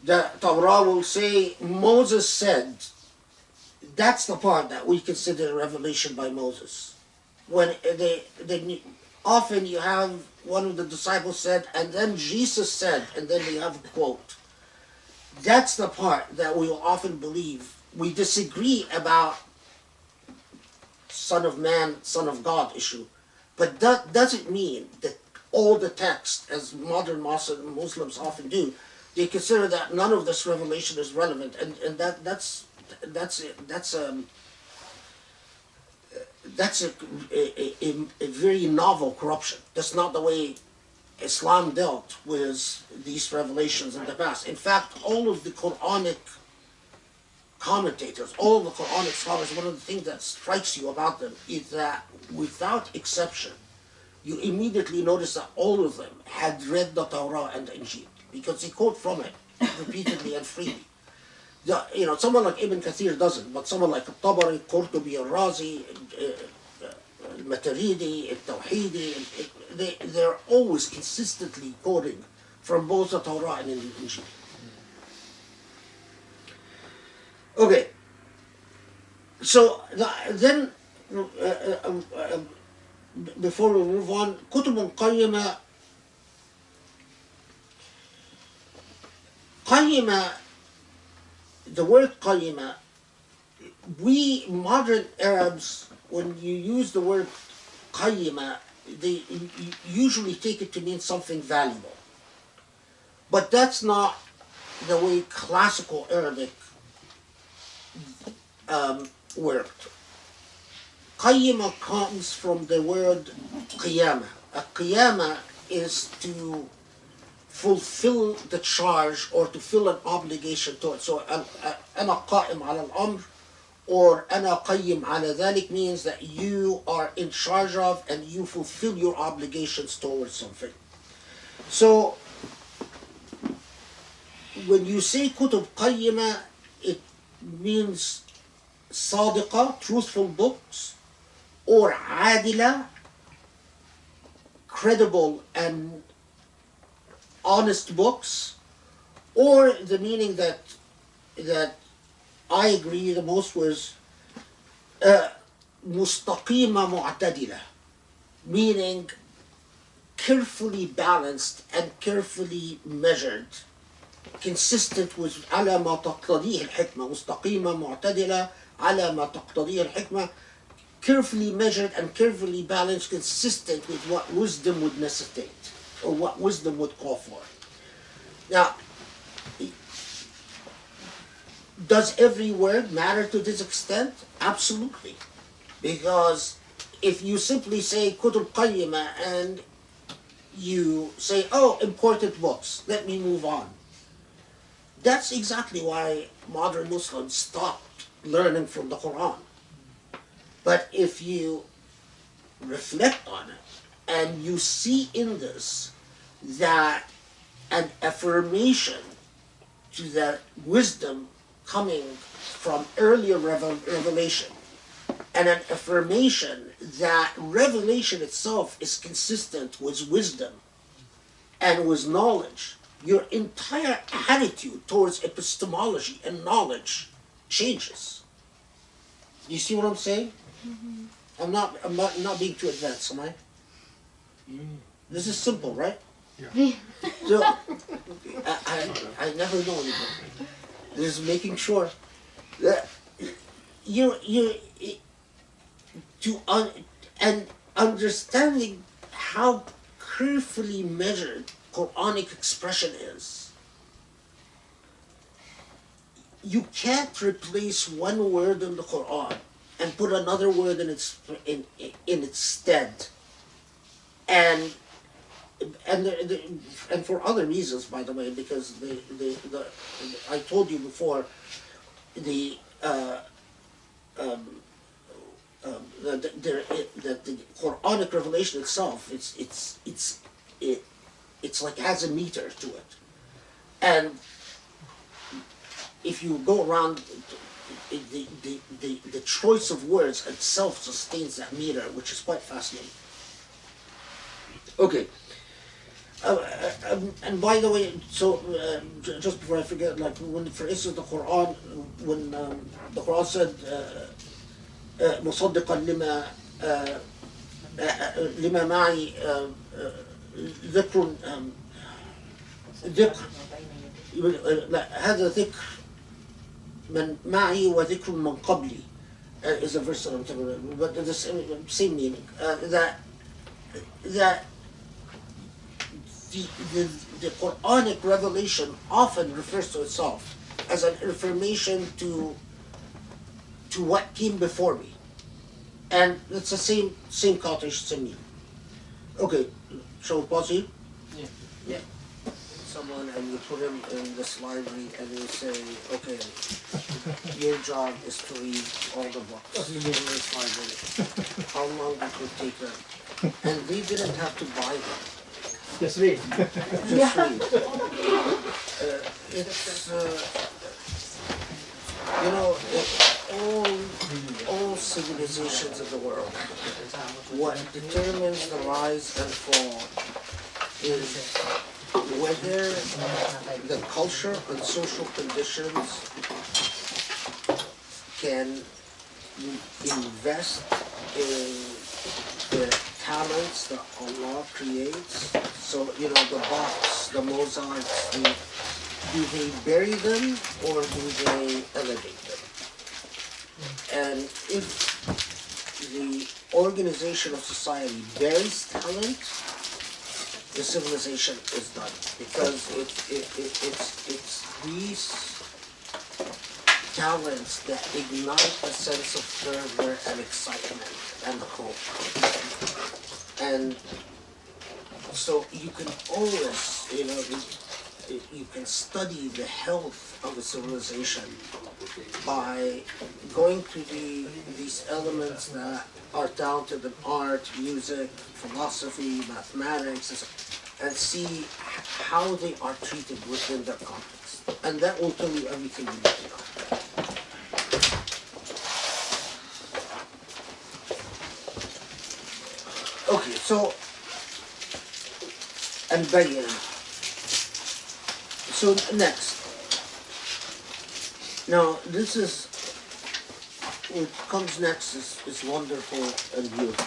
S2: the Torah will say Moses said, that's the part that we consider a revelation by Moses. When often you have one of the disciples said, and then Jesus said, and then we have a quote. That's the part that we will often believe. We disagree about Son of Man, Son of God issue, but that doesn't mean that all the text, as modern Muslims often do, they consider that none of this revelation is relevant, and that's a very novel corruption. That's not the way Islam dealt with these revelations in the past. In fact, all of the Quranic commentators, all the Quranic scholars, one of the things that strikes you about them is that without exception, you immediately notice that all of them had read the Torah and the Injil, because they quote from it repeatedly and freely. Someone like Ibn Kathir doesn't, but someone like Tabari, Qurtubi, Al-Razi, Al-Maturidi, Al-Tawhidi, they're always consistently quoting from both the Torah and the Injil. Okay, so then before we move on, كتب قيمة, the word قيمة, we modern Arabs, when you use the word قيمة, they usually take it to mean something valuable. But that's not the way classical Arabic worked. Qayyima comes from the word qiyama. A qiyama is to fulfill the charge or to fill an obligation to it. So, أنا قائم على الأمر or أنا قيم على ذلك means that you are in charge of and you fulfill your obligations towards something. So, when you say kutub qayyima, it means صادقة, truthful books, or عادلة, credible and honest books, or the meaning that I agree the most was مستقيمة معتدلة, meaning carefully balanced and carefully measured, consistent with على ما تقتضيه الحكمة, مستقيمة معتدلة على ما تقتضيه الحكمة, carefully measured and carefully balanced, consistent with what wisdom would necessitate or what wisdom would call for. Now, does every word matter to this extent? Absolutely. Because if you simply say kutub qayyima and you say, oh, important books, let me move on. That's exactly why modern Muslims stopped learning from the Quran. But if you reflect on it and you see in this that an affirmation to the wisdom coming from earlier revelation and an affirmation that revelation itself is consistent with wisdom and with knowledge, your entire attitude towards epistemology and knowledge changes. You see what I'm saying? Mm-hmm. I'm not being too advanced, am I? This is simple, right? Yeah. So I never know anything. Just making sure that and understanding how carefully measured Quranic expression is. You can't replace one word in the Quran and put another word in its stead, and for other reasons, by the way, because I told you before the Quranic revelation itself, it's like has a meter to it, and if you go around, the choice of words itself sustains that meter, which is quite fascinating. Okay. And by the way, so just before I forget, like when, for instance, the Quran, when the Quran said مصدقا لما معي ذكر هذا ذكر من معي وذكر من قبلي is a verse that I'm talking about, but the same meaning, that the Quranic revelation often refers to itself as an affirmation to what came before me, and it's the same context, same meaning. Okay, shall we pause here? Yeah. Someone and you put him in this library and you say, okay, your job is to read all the books in this library. How long it would take them? And they didn't have to buy them.
S7: Just read.
S2: Just read. It's you know, all civilizations of the world, what determines the rise and fall is whether the culture and social conditions can invest in the talents that Allah creates. So, you know, the Bachs, the Mozarts, do they bury them or do they elevate them? And if the organization of society buries talent, the civilization is done, because it's these talents that ignite a sense of fervor and excitement and hope. And so you can always, you can study the health of a civilization by going to these elements that are talented in art, music, philosophy, mathematics, and see how they are treated within their context. And that will tell you everything you need to know. Okay, so, and Bayyinah. So next. Now, this is, what comes next is wonderful and beautiful.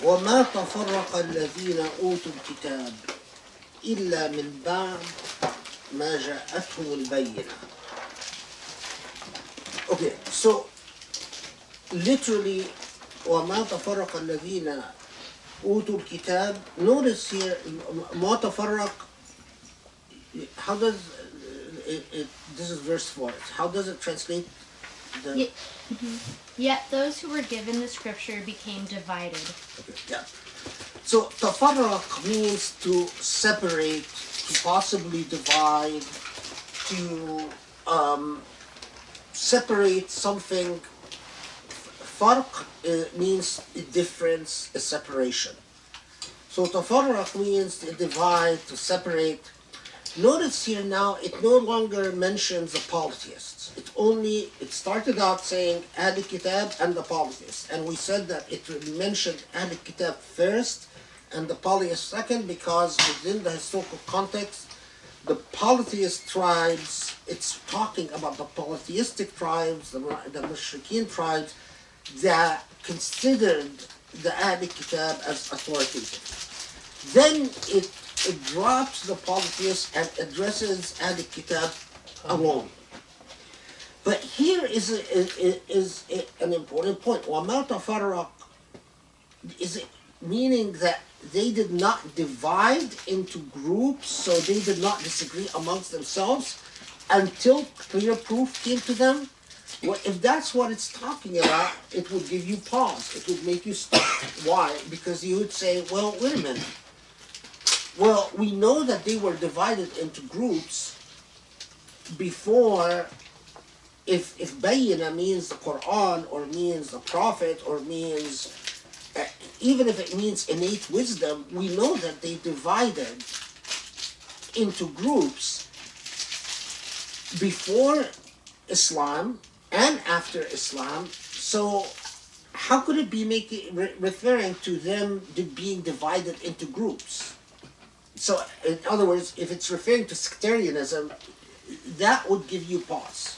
S2: وَمَا تَفَرَّقَ الَّذِينَ أُوتُوا الْكِتَابَ إِلَّا مِنْ بَعْدِ مَا جَاءَتْهُمُ الْبَيِّنَةُ. Okay, so literally, وَمَا تَفَرَّقَ الَّذِينَ أُوتُوا الْكِتَابَ. Notice here, مَا تَفَرَّقَ, how does this is verse 4. How does it translate?
S5: Yet those who were given the scripture became divided.
S2: Okay, yeah. So tafarraq means to separate, to possibly divide, to separate something. Farq means a difference, a separation. So tafarraq means to divide, to separate. Notice here now, it no longer mentions the polytheists. It started out saying Ahl Kitab and the polytheists. And we said that it mentioned Ahl Kitab first and the polytheists second, because within the historical context, the polytheist tribes, it's talking about the polytheistic tribes, the Mushrikeen tribes, that considered the Ahl Kitab as authoritative. Then it drops the polytheists and addresses Ahl Kitab alone. But here is an important point. وَمَا تَفَرَّقَ is it meaning that they did not divide into groups, so they did not disagree amongst themselves until clear proof came to them? Well, if that's what it's talking about, it would give you pause. It would make you stop. Why? Because you would say, well, wait a minute. Well, we know that they were divided into groups before. If Bayyinah means the Quran, or means the Prophet, or means, even if it means innate wisdom, we know that they divided into groups before Islam and after Islam. So how could it be referring to them being divided into groups? So, in other words, if it's referring to sectarianism, that would give you pause.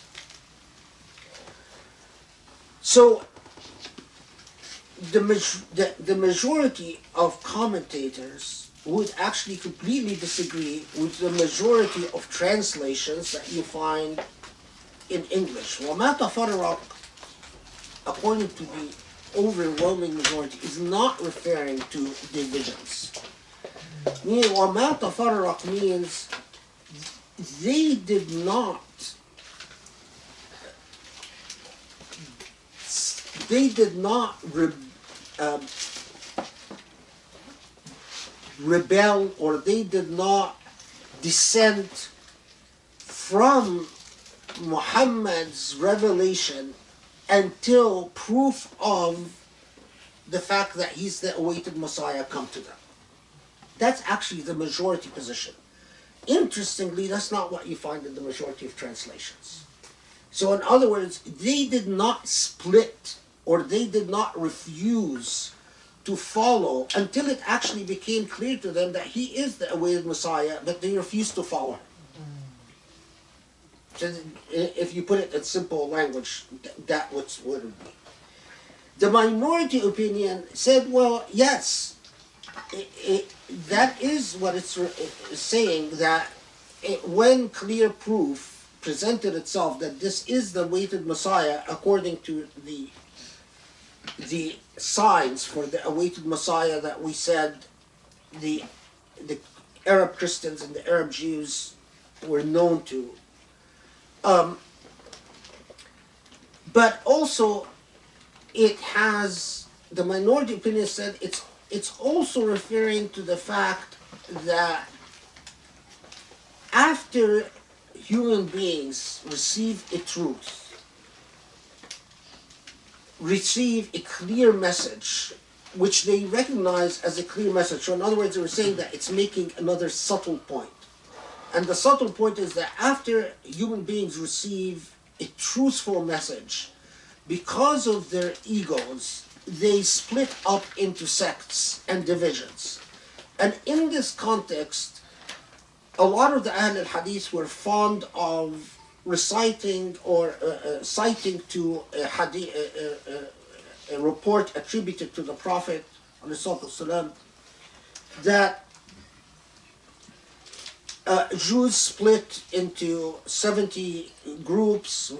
S2: So, the majority of commentators would actually completely disagree with the majority of translations that you find in English. وَمَا تَفَرَّقَ, according to the overwhelming majority, is not referring to divisions. Meaning, وَمَا تَفَرَّقَ means they did not rebel, or they did not dissent from Muhammad's revelation until proof of the fact that he's the awaited Messiah come to them. That's actually the majority position. Interestingly, that's not what you find in the majority of translations. So in other words, they did not split, or they did not refuse to follow until it actually became clear to them that he is the awaited Messiah, but they refused to follow him. So if you put it in simple language, that would be. The minority opinion said, well, yes, that is what it's saying, that when clear proof presented itself that this is the awaited Messiah, according to the signs for the awaited Messiah that we said the Arab Christians and the Arab Jews were known to. But also, it has, the minority opinion said, it's also referring to the fact that after human beings receive a truth, receive a clear message, which they recognize as a clear message. So in other words, they were saying that it's making another subtle point. And the subtle point is that after human beings receive a truthful message, because of their egos, they split up into sects and divisions. And in this context, a lot of the Ahl al-Hadith were fond of reciting or citing to a report attributed to the Prophet ﷺ, that Jews split into 70 groups,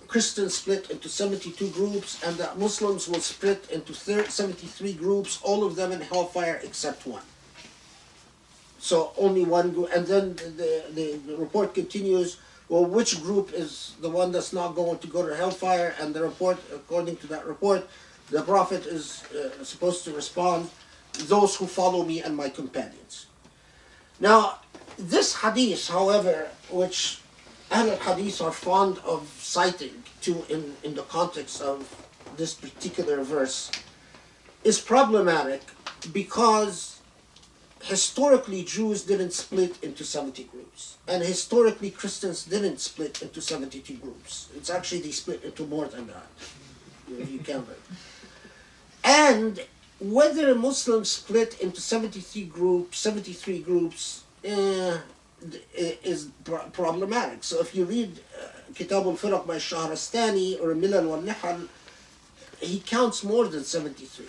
S2: Christians split into 72 groups, and that Muslims will split into 73 groups, all of them in hellfire except one. So only one group, and then the report continues, well, which group is the one that's not going to go to hellfire? And the report, according to that report, the Prophet is supposed to respond, those who follow me and my companions. Now, this hadith, however, which Ahl al-Hadith are fond of citing to in the context of this particular verse, is problematic because historically Jews didn't split into 70 groups, and historically Christians didn't split into 72 groups. It's actually they split into more than that, if you count it. And whether Muslims split into 73 groups is problematic. So if you read Kitab al-Firaq by Shahrastani or Milal wal-Nihal, he counts more than 73.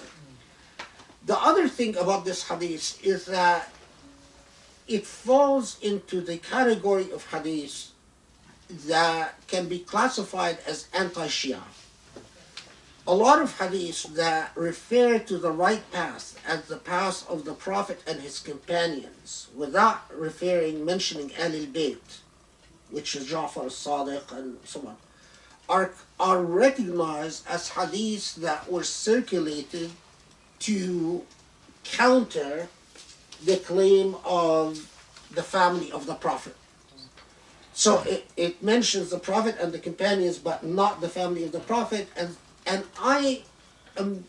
S2: The other thing about this hadith is that it falls into the category of hadith that can be classified as anti-Shia. A lot of hadiths that refer to the right path as the path of the Prophet and his companions, without mentioning Ahl al-Bayt, which is Ja'far al-Sadiq and so on, are recognized as hadiths that were circulated to counter the claim of the family of the Prophet. So it mentions the Prophet and the companions, but not the family of the Prophet. And I am,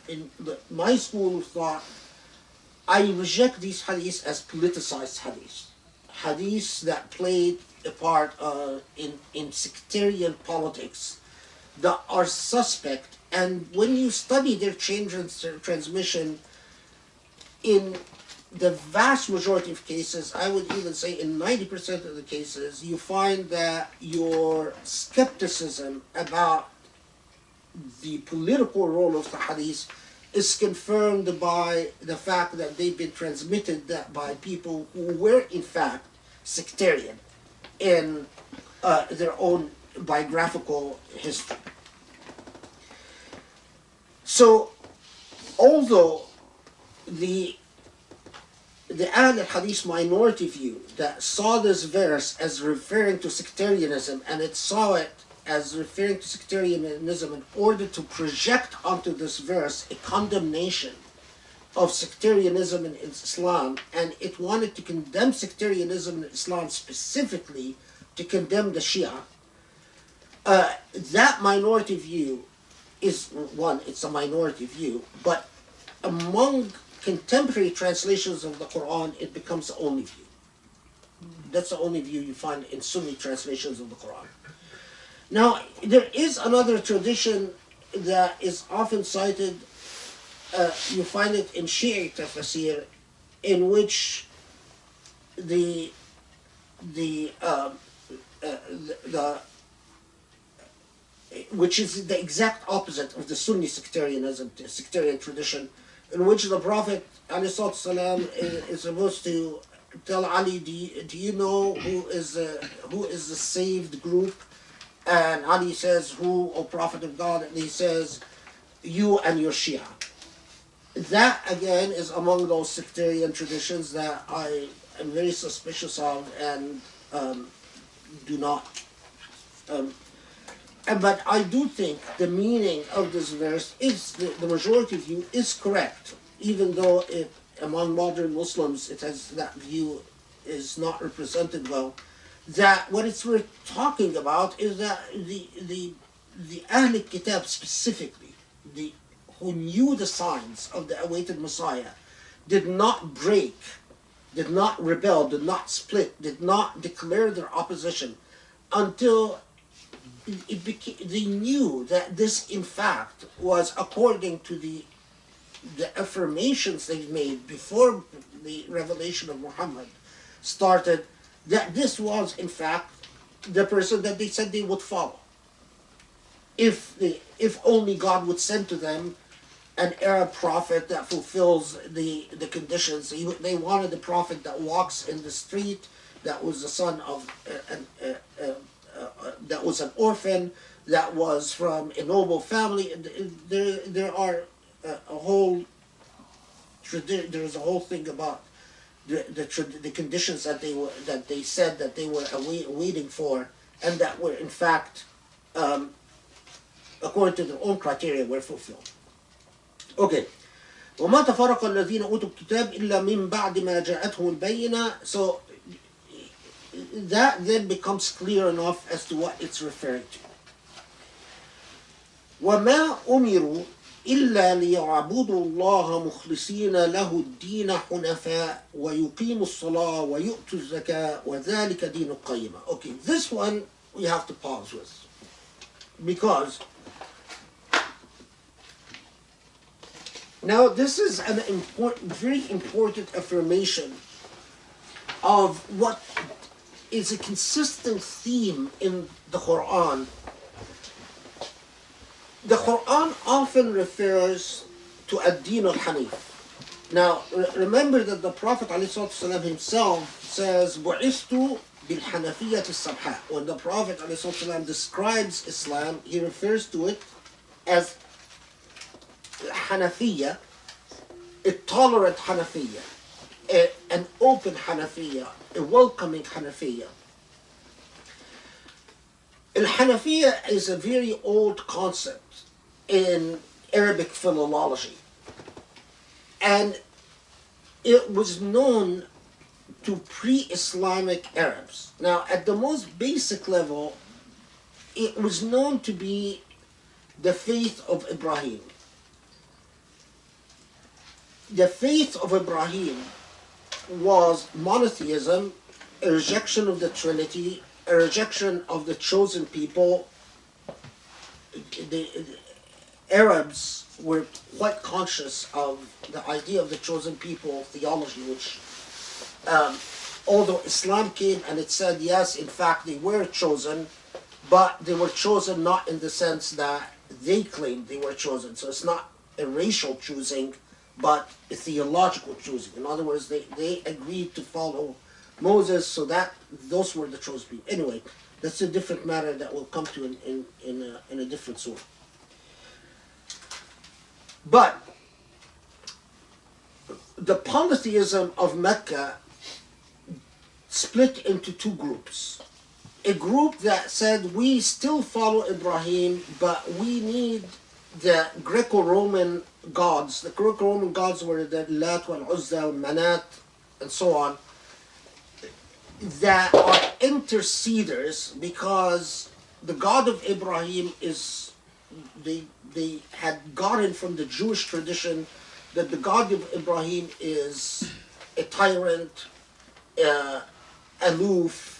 S2: in my school of thought, I reject these hadiths as politicized hadiths. Hadiths that played a part in sectarian politics, that are suspect. And when you study their chain transmission, in the vast majority of cases, I would even say in 90% of the cases, you find that your skepticism about the political role of the hadith is confirmed by the fact that they've been transmitted by people who were in fact sectarian in their own biographical history. So, although the Ahl al-Hadith minority view that saw this verse as referring to sectarianism, and it saw it as referring to sectarianism in order to project onto this verse a condemnation of sectarianism in Islam, and it wanted to condemn sectarianism in Islam specifically to condemn the Shia, that minority view is, one, it's a minority view, but among contemporary translations of the Quran, it becomes the only view. That's the only view you find in Sunni translations of the Quran. Now, there is another tradition that is often cited, you find it in Shia Tafsir, in which which is the exact opposite of the Sunni sectarianism, the sectarian tradition, in which the Prophet ﷺ is supposed to tell Ali, do you know who is the saved group? And Ali says, who, O Prophet of God? And he says, you and your Shia. that again is among those sectarian traditions that I am very suspicious of and do not. But I do think the meaning of this verse is, the majority view is correct, even though among modern Muslims it has, that view is not represented well. That what we're talking about is that the Ahl Kitab specifically, who knew the signs of the awaited Messiah, did not break, did not rebel, did not split, did not declare their opposition until they knew that this in fact was according to the affirmations they made before the revelation of Muhammad started, that this was in fact the person that they said they would follow. If only God would send to them an Arab prophet that fulfills the conditions. They wanted a prophet that walks in the street, that was the son of that was an orphan, that was from a noble family. There are a whole there's a whole thing about the conditions that they said that they were waiting for, and that were in fact according to their own criteria were fulfilled. Okay. وما تفرق الذين أوتوا الكتاب إلا من بعد ما جاءتهم البينة. So that then becomes clear enough as to what it's referring to. وما أمروا إلا ليعبدوا الله مخلصين له الدين حنفاء ويقيموا الصلاة ويؤتوا الزكاة وذلك دين القيمة. Okay, this one we have to pause with, because now this is an important, very important affirmation of what is a consistent theme in the Quran. The Quran often refers to ad-din al-hanif. Now, remember that the Prophet ﷺ himself says, بُعِثْتُ بِالْحَنَفِيَّةِ السَّمْحَاءِ. When the Prophet ﷺ describes Islam, he refers to it as Hanafiya, a tolerant Hanafiya, an open Hanafiya, a welcoming Hanafiya. Al-Hanafiya is a very old concept in Arabic philology, and it was known to pre-Islamic Arabs. Now, at the most basic level, it was known to be the faith of Ibrahim. The faith of Ibrahim was monotheism, a rejection of the Trinity, a rejection of the chosen people. The Arabs were quite conscious of the idea of the chosen people theology, which, although Islam came and it said, yes, in fact, they were chosen, but they were chosen not in the sense that they claimed they were chosen. So it's not a racial choosing, but a theological choosing. In other words, they agreed to follow Moses, so that those were the chosen people. Anyway, that's a different matter that we'll come to in a different surah. But the polytheism of Mecca split into two groups. A group that said, we still follow Ibrahim, but we need the Greco-Roman gods. The Greco-Roman gods were the Lat wal Uzza, Manat, and so on, that are interceders, because the God of Ibrahim is, they had gotten from the Jewish tradition that the God of Ibrahim is a tyrant, aloof,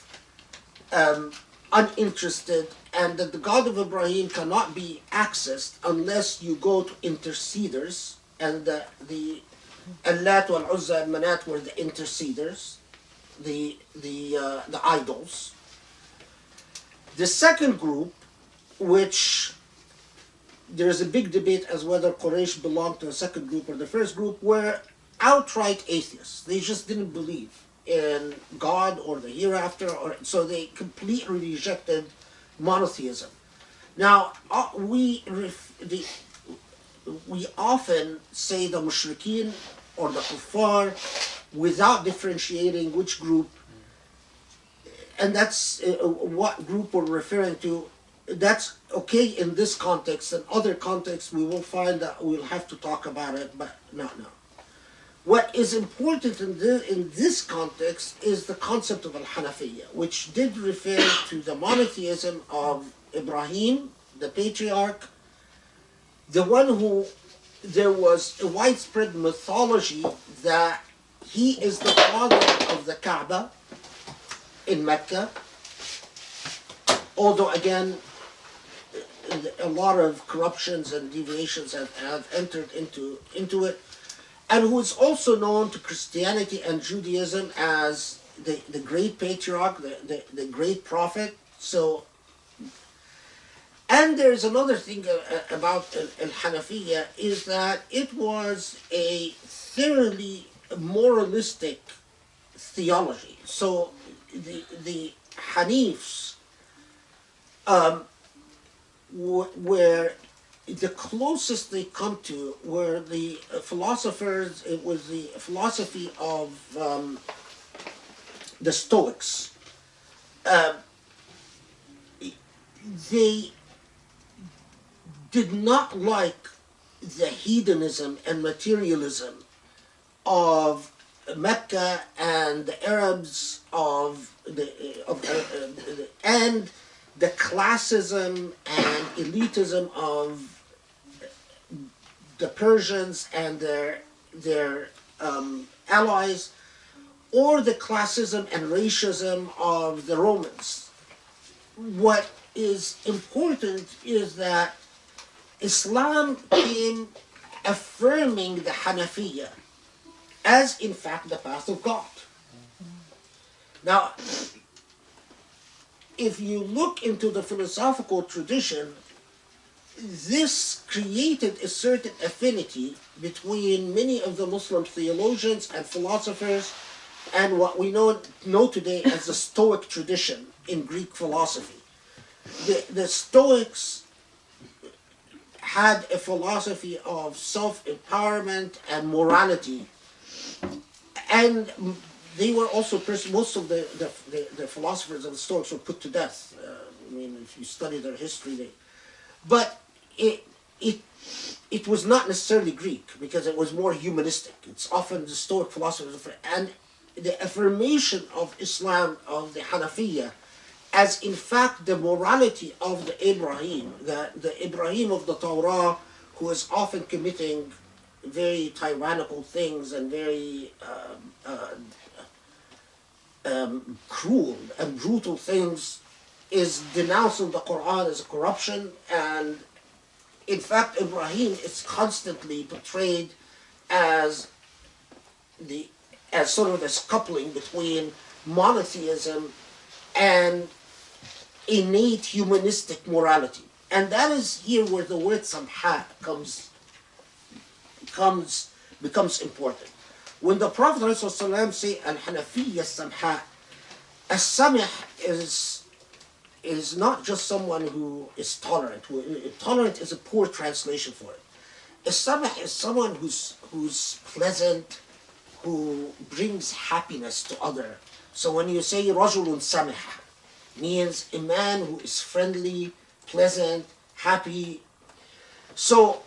S2: uninterested, and that the God of Ibrahim cannot be accessed unless you go to interceders, and the Allat wal Uzza and Manat were the interceders, the idols. The second group, which there is a big debate as whether Quraysh belonged to the second group or the first group, were outright atheists. They just didn't believe in God or the hereafter, so they completely rejected monotheism. Now, we often say the mushrikeen or the kuffar without differentiating which group, and that's what group we're referring to. That's okay in this context. In other contexts, we will find that we'll have to talk about it, but not now. What is important in this context is the concept of al-Hanafiyyah, which did refer to the monotheism of Ibrahim, the patriarch, the one who there was a widespread mythology that he is the father of the Kaaba in Mecca, although again a lot of corruptions and deviations have entered into it, and who is also known to Christianity and Judaism as the great patriarch, the great prophet. So, and there's another thing about al-Hanafiyyah is that it was a thoroughly moralistic theology. So the Hanifs were the closest they come to were the philosophers. It was the philosophy of the Stoics. They did not like the hedonism and materialism of Mecca and the Arabs and the classism and elitism of the Persians and their allies, or the classism and racism of the Romans. What is important is that Islam came affirming the Hanafiyyah as in fact the path of God. Now, if you look into the philosophical tradition, this created a certain affinity between many of the Muslim theologians and philosophers and what we know today as the Stoic tradition in Greek philosophy. The Stoics had a philosophy of self-empowerment and morality, and they were also most of the philosophers of the Stoics were put to death. I mean, if you study their history, but it was not necessarily Greek because it was more humanistic. It's often the Stoic philosophers, and the affirmation of Islam, of the Hanafiyyah, as in fact the morality of the Ibrahim, the Ibrahim of the Torah, who is often committing very tyrannical things and very cruel and brutal things, is denounced in the Quran as a corruption. And in fact, Ibrahim is constantly portrayed as sort of this coupling between monotheism and innate humanistic morality. And that is here where the word samha becomes important. When the Prophet ﷺ say al-Hanafiyya samha, as-samih is not just someone who is tolerant. Tolerant is a poor translation for it. As-samih is someone who's pleasant, who brings happiness to others. So when you say rajulun samih, means a man who is friendly, pleasant, happy. So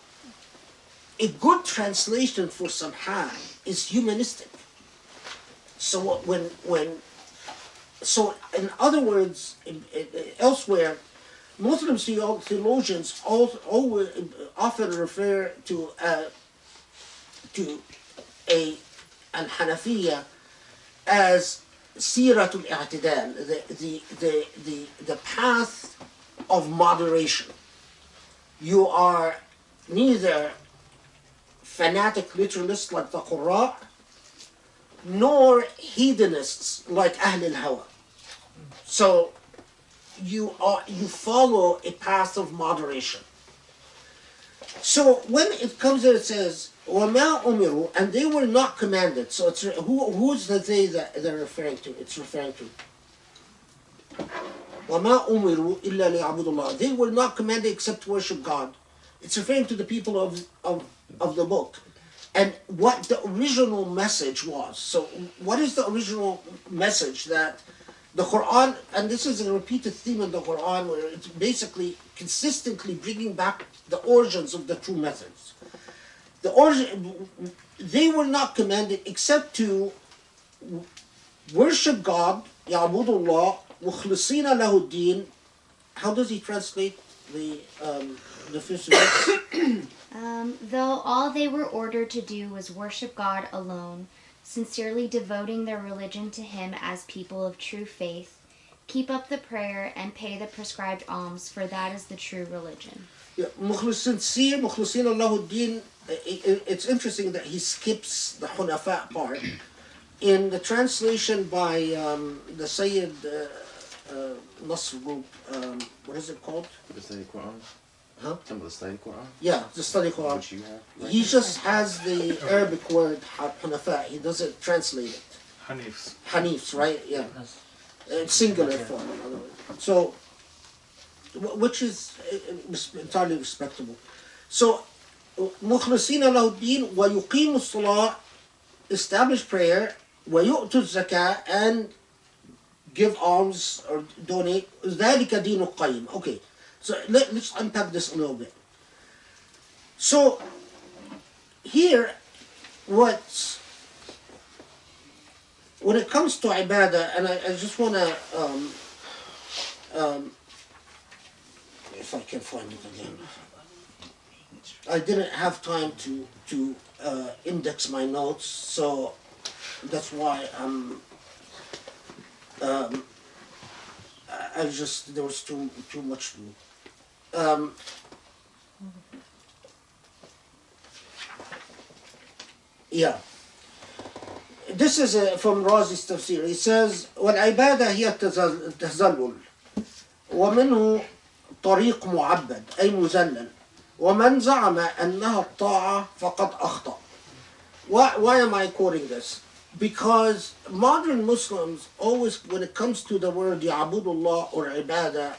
S2: a good translation for samha is humanistic. So so in other words, elsewhere, Muslim theologians often refer to al-Hanafiyyah as Siratul I'tidal, the path of moderation. You are neither fanatic literalists like the Qurra, nor hedonists like Ahl al-Hawa. So you follow a path of moderation. So when it comes there, it says, وَمَا أُمِرُوا, and they were not commanded. So it's who's the they that they're referring to? It's referring to وَمَا أُمِرُوا إِلَّا لِيَعْبُدُوا اللَّهَ. They were not commanded except to worship God. It's referring to the people of the book. And what the original message was. So what is the original message that the Quran, and this is a repeated theme in the Quran, where it's basically consistently bringing back the origins of the true methods. They were not commanded except to worship God, يَعْبُدُ اللَّهِ مُخْلِصِينَ لَهُ الدِّينَ. How does he translate the first verse?
S5: Though all they were ordered to do was worship God alone, sincerely devoting their religion to Him as people of true faith, keep up the prayer and pay the prescribed alms, for that is the true religion.
S2: Yeah, sincere, مخلصين له الدين. It's interesting that he skips the Hunafa part. In the translation by the Sayyid Nasr group, what is it called?
S4: The study Quran?
S2: Huh?
S4: Some of the study Quran?
S2: Yeah, the study Quran.
S4: Which you have? Right?
S2: He just has the Arabic word Hunafa. He doesn't translate it.
S8: Hanifs.
S2: Hanifs, right? Yeah. Singular form, in other words. So, which is entirely respectable. So, مخلصين له الدين ويقيم الصلاة, establish prayer, ويؤتوا الزكاة, and give alms or donate. ذلك دين القيم. Okay, so let's unpack this a little bit. So, here, when it comes to ibadah, and I just want to, if I can find it again. I didn't have time to index my notes, so that's why there was too much to. Yeah. This is from Razi's Tafsir. He says, والعبادة هي التذلل ومنه طريق معبد أي مذلل ومن زعم أنها الطاعة فقد أخطأ. Why am I quoting this? Because modern Muslims always, when it comes to the word Ya'budullah or Ibadah,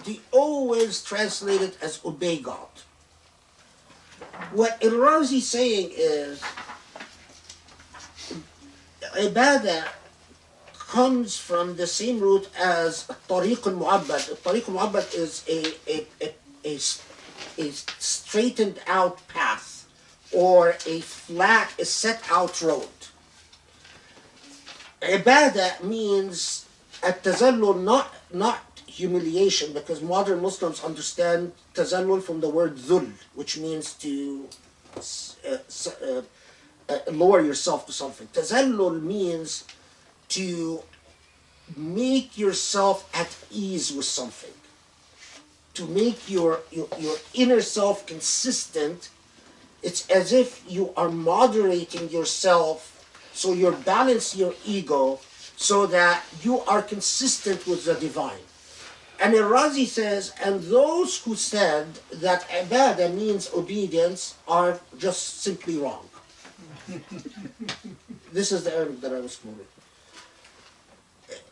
S2: they always translate it as obey God. What Razi is saying is, Ibadah comes from the same root as Tariq al-Mu'abbad. Tariq al-Mu'abbad is a straightened out path or a set out road. Ibadah means at-tazallul, not humiliation, because modern Muslims understand tazallul from the word dhul, which means to lower yourself to something. Tazallul means to make yourself at ease with something, to make your inner self consistent. It's as if you are moderating yourself, so you balance your ego so that you are consistent with the divine. And Razi says, and those who said that ibadah means obedience are just simply wrong. This is the Arabic that I was quoting.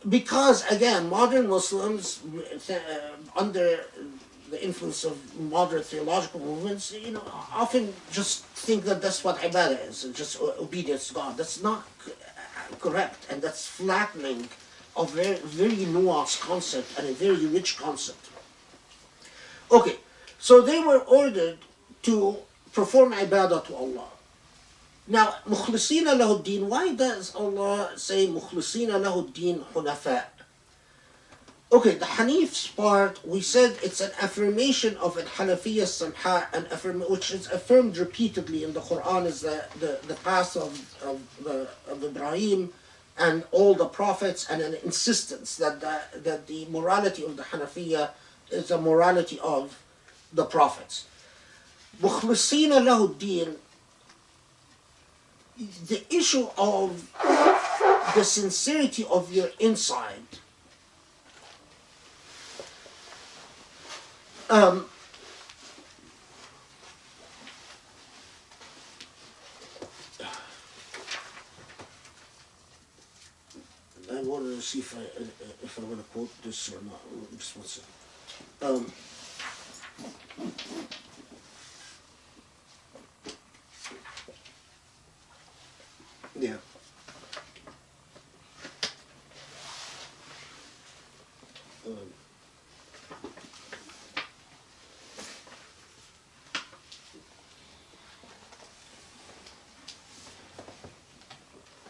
S2: Because, again, modern Muslims, under the influence of modern theological movements, often just think that that's what ibadah is, just obedience to God. That's not correct, and that's flattening a very, very nuanced concept and a very rich concept. Okay, so they were ordered to perform ibadah to Allah. Now, مخلصين له الدين, why does Allah say مخلصين له الدين حنفاء? Okay, the Hanif's part, we said it's an affirmation of al-Hanafiyya samha, which is affirmed repeatedly in the Quran as the path of Ibrahim and all the prophets, and an insistence that the morality of the Hanafiyya is the morality of the prophets. مخلصين له الدين, the issue of the sincerity of your inside. I wanted to see if I'm going to quote this or not. Just one second. Yeah.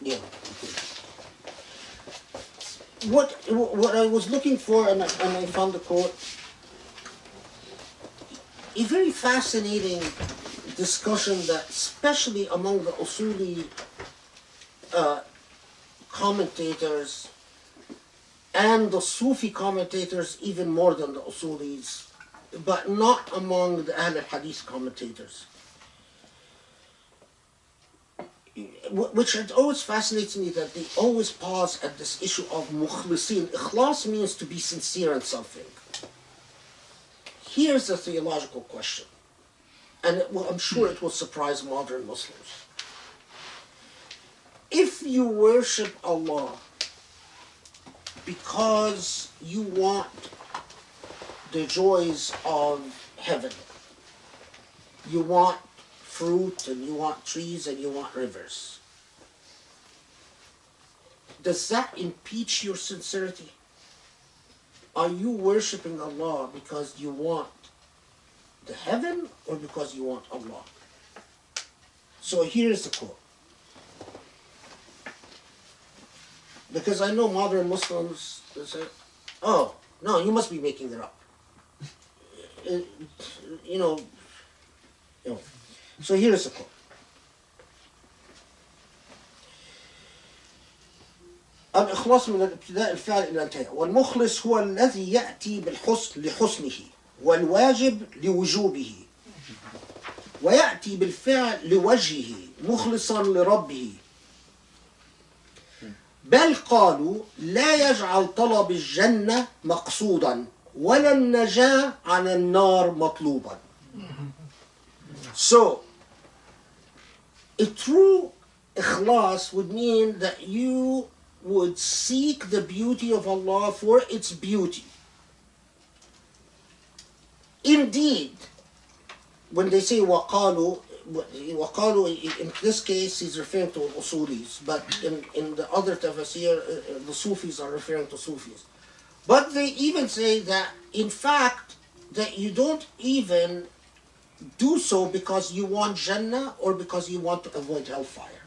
S2: Yeah. What I was looking for, and I found the quote, a very fascinating discussion that, especially among the Usuli commentators and the Sufi commentators, even more than the Usulis, but not among the Ahl al-Hadith commentators. Which it always fascinates me that they always pause at this issue of mukhlisin. Ikhlas means to be sincere in something. Here's a theological question, and I'm sure it will surprise modern Muslims. If you worship Allah because you want the joys of heaven, you want fruit, and you want trees, and you want rivers, does that impeach your sincerity? Are you worshiping Allah because you want the heaven or because you want Allah? So here's the quote. Because I know modern Muslims, they say, oh, no, you must be making it up. You know. So here's the quote. الإخلاص من الابتداء الفعل إلى الانتهاء والمخلص هو الذي يأتي بالحسن لحسنه والواجب لوجوبه ويأتي بالفعل لوجهه مخلصا لربه بل قالوا لا يجعل طلب الجنة مقصودا ولا النجاة عن النار مطلوبا. So, a true ikhlas would mean that you would seek the beauty of Allah for its beauty. Indeed, when they say وَقَالُوا, in this case he's referring to Usulis, but in the other tafsir, the Sufis are referring to Sufis. But they even say that, in fact, that you don't even do so because you want Jannah or because you want to avoid hellfire.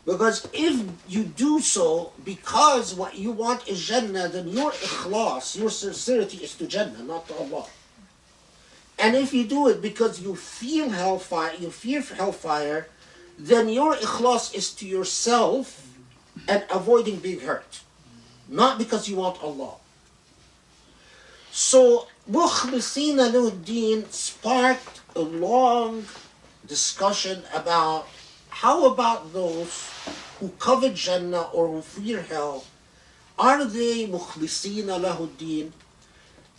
S2: Because if you do so because what you want is Jannah, then your ikhlas, your sincerity is to Jannah, not to Allah. And if you do it because you fear hellfire, then your ikhlas is to yourself and avoiding being hurt, not because you want Allah. So, Mukhlisina Luddin sparked a long discussion about how about those who covet Jannah or who fear hell, are they Mukhlisina Lahuddin?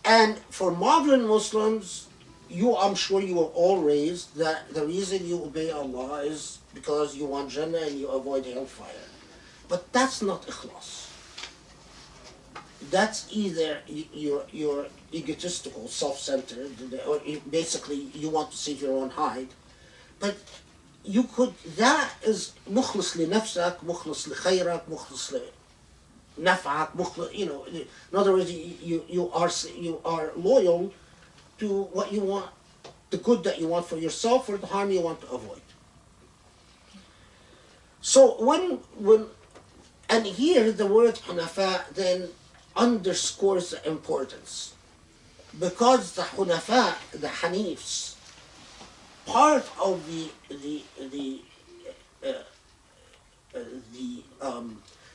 S2: And for modern Muslims, I'm sure you were all raised that the reason you obey Allah is because you want Jannah and you avoid hellfire. But that's not ikhlas. That's either you're egotistical, self-centered, or basically you want to save your own hide. But that is mukhlis li nafsak, mukhlis li khayrak, mukhlis li naf'ak, in other words, you are loyal to what you want, the good that you want for yourself or the harm you want to avoid. So and here the word Hunafa then underscores the importance, because the Hunafa, the Hanifs, part of the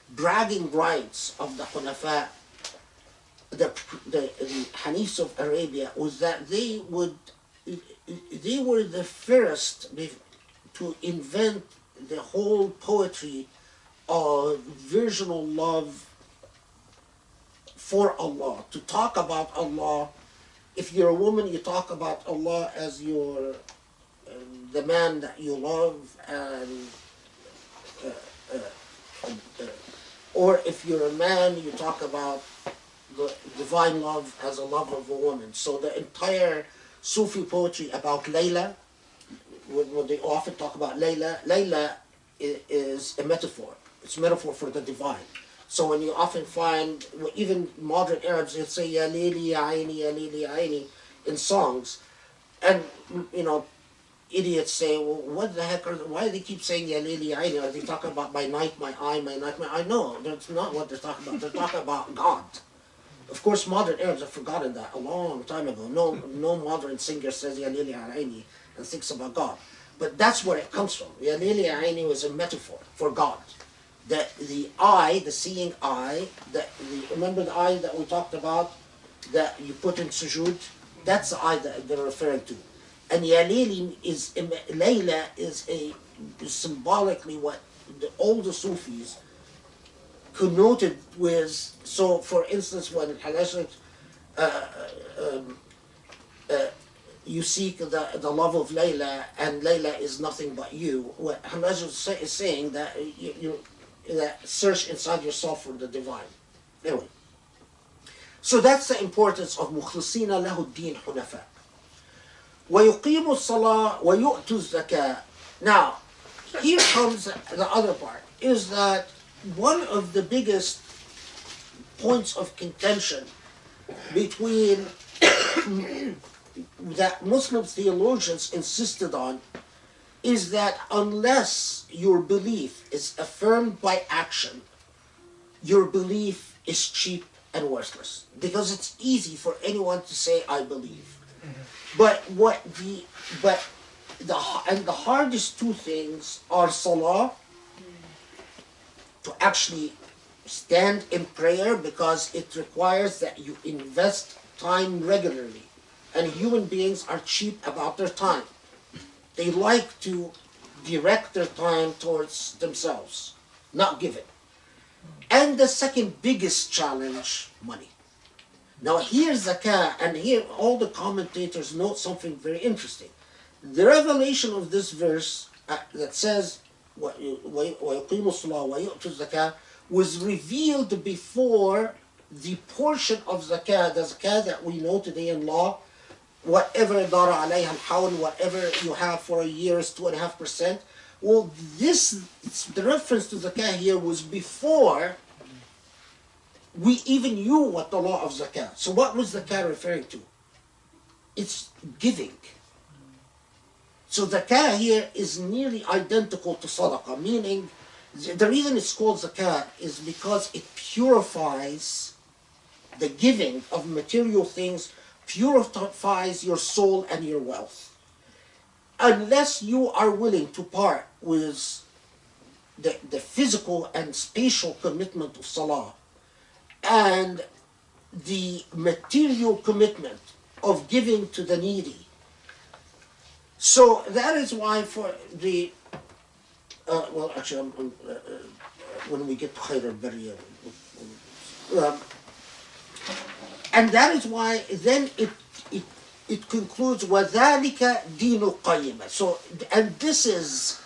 S2: bragging rights of the Hunafa, the Hanifs of Arabia, was that they were the first to invent the whole poetry of virginal love for Allah, to talk about Allah. If you're a woman, you talk about Allah as your the man that you love, and or if you're a man, you talk about the divine love as a love of a woman. So the entire Sufi poetry about Layla, when they often talk about Layla is a metaphor. It's a metaphor for the divine. So when you often find, even modern Arabs, they'll say, Ya Lili, Ya Aini, Ya Lili, Ya Aini, in songs. And, you know, idiots say, well, what the heck why do they keep saying Ya Lili, Ya Aini? Are they talking about my night, my eye, my night, my eye? No, that's not what they're talking about. They're talking about God. Of course, modern Arabs have forgotten that a long time ago. No modern singer says Ya Lili, Ya Aini and thinks about God. But that's where it comes from. Ya Lili, Ya Aini was a metaphor for God. The eye, the seeing eye, remember the eye that we talked about that you put in sujood? That's the eye that they're referring to. And Layla is symbolically what the older Sufis connoted with. So, for instance, when you seek the love of Layla, and Layla is nothing but you. What Hanaj is saying that that search inside yourself for the divine. Anyway, so that's the importance of مخلصين له الدين حنفاء ويقيم الصلاة ويؤتوا الزكاة. Now, here comes the other part, is that one of the biggest points of contention between that Muslim theologians insisted on is that unless your belief is affirmed by action, your belief is cheap and worthless. Because it's easy for anyone to say, I believe. But the hardest two things are salah, to actually stand in prayer, because it requires that you invest time regularly. And human beings are cheap about their time. They like to direct their time towards themselves, not give it. And the second biggest challenge, money. Now here's zakah, and here all the commentators note something very interesting. The revelation of this verse that says, وَيُقِيمُ الصَّلَاةَ وَيُؤْتُوا الزَّكَاةَ was revealed before the portion of zakah, the zakah that we know today in law, whatever dara alayha al-hawl, whatever you have for a year is 2.5%. Well, the reference to zakah here was before we even knew what the law of zakah. So what was zakah referring to? It's giving. So zakah here is nearly identical to sadaqah, meaning the reason it's called zakah is because it purifies the giving of material things, purifies your soul and your wealth. Unless you are willing to part with the physical and spatial commitment of salah and the material commitment of giving to the needy. So that is why for the, well actually when we get to Khayr al-Bariyah, and that is why then it concludes وَذَلِكَ دِينُ الْقَيِّمَةِ. So, and this is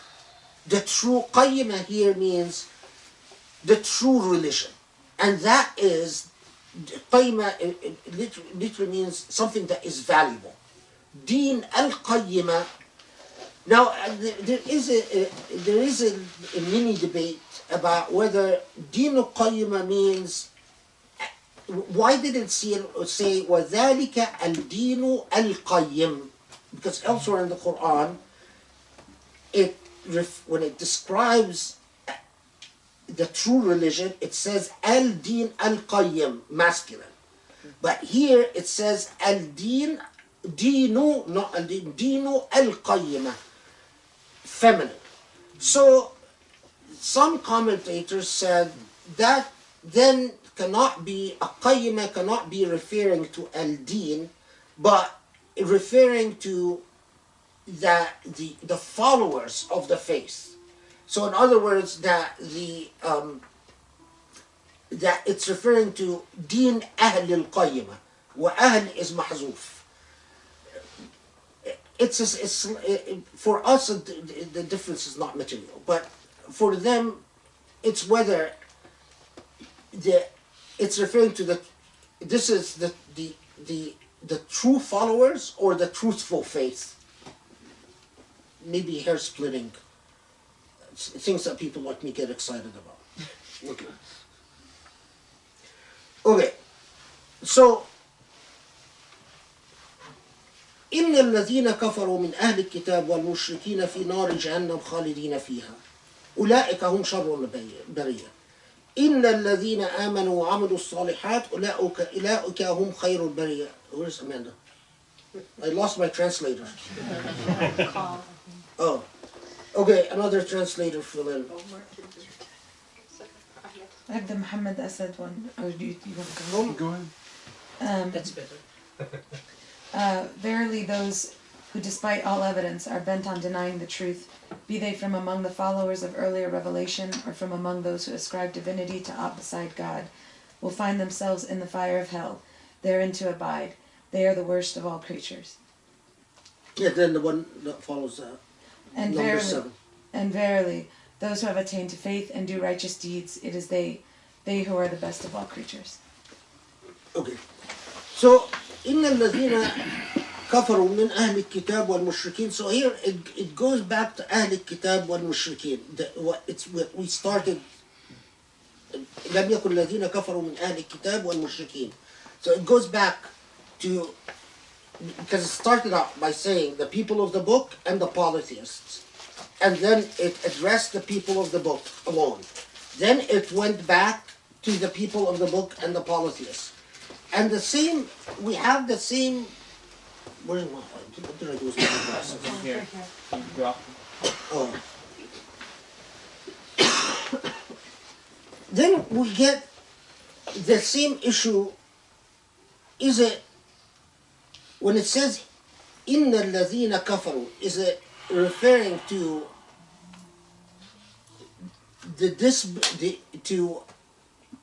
S2: the true qayyimah here means the true religion. And that is, qayyimah literally means something that is valuable. Deen al-qayyimah. Now, there is a mini debate about whether deen al-qayyimah means, why did it say وَذَلِكَ الْدِينُ الْقَيِّمِ? Because elsewhere in the Quran, when it describes the true religion, it says al-din al-qayyim, masculine. But here it says al-din, dinu, not al-din, dinu al-qayyimah, feminine. So some commentators said that then cannot be, a qayyimah cannot be referring to al-din, but referring to the followers of the faith. So in other words, that it's referring to deen ahl al-qayyimah, wa ahl is mahzuf. For us the difference is not material, but for them it's whether it's referring to this is the true followers or the truthful faith. Maybe hair splitting things that people like me get excited about. Okay. Okay. So, إن الذين كفروا من أهل الكتاب والمشركين في نار جهنم خالدين فيها أولئك هم شر البرية إن الذين آمنوا وعملوا الصالحات أولئك هم خير البرية. Where's Amanda? I lost my translator. Oh, okay, another translator fill in.
S8: I have the Muhammad Asad one. Or do you want to go?
S4: Go ahead.
S3: That's better.
S8: Verily those who despite all evidence are bent on denying the truth, be they from among the followers of earlier revelation or from among those who ascribe divinity to aught beside God, will find themselves in the fire of hell, therein to abide. They are the worst of all creatures.
S2: Yeah, then the one that follows that.
S8: And
S2: Number
S8: verily,
S2: 7.
S8: and verily, those who have attained to faith and do righteous deeds, it is they who are the best of all creatures.
S2: Okay. So, إن الذين كفروا من أهل الكتاب والمشركين. So here it goes back to أهل الكتاب والمشركين. We started لم يكن الذين كفروا من أهل الكتاب والمشركين. So it goes back to, because it started out by saying the people of the book and the polytheists. And then it addressed the people of the book alone. Then it went back to the people of the book and the polytheists. And the same, we have the same, what did I do with my glasses?
S6: Here. Drop.
S2: Oh. Then we get the same issue. Is it, when it says, إِنَّ الَّذِينَ كَفَرُوا, is it referring to to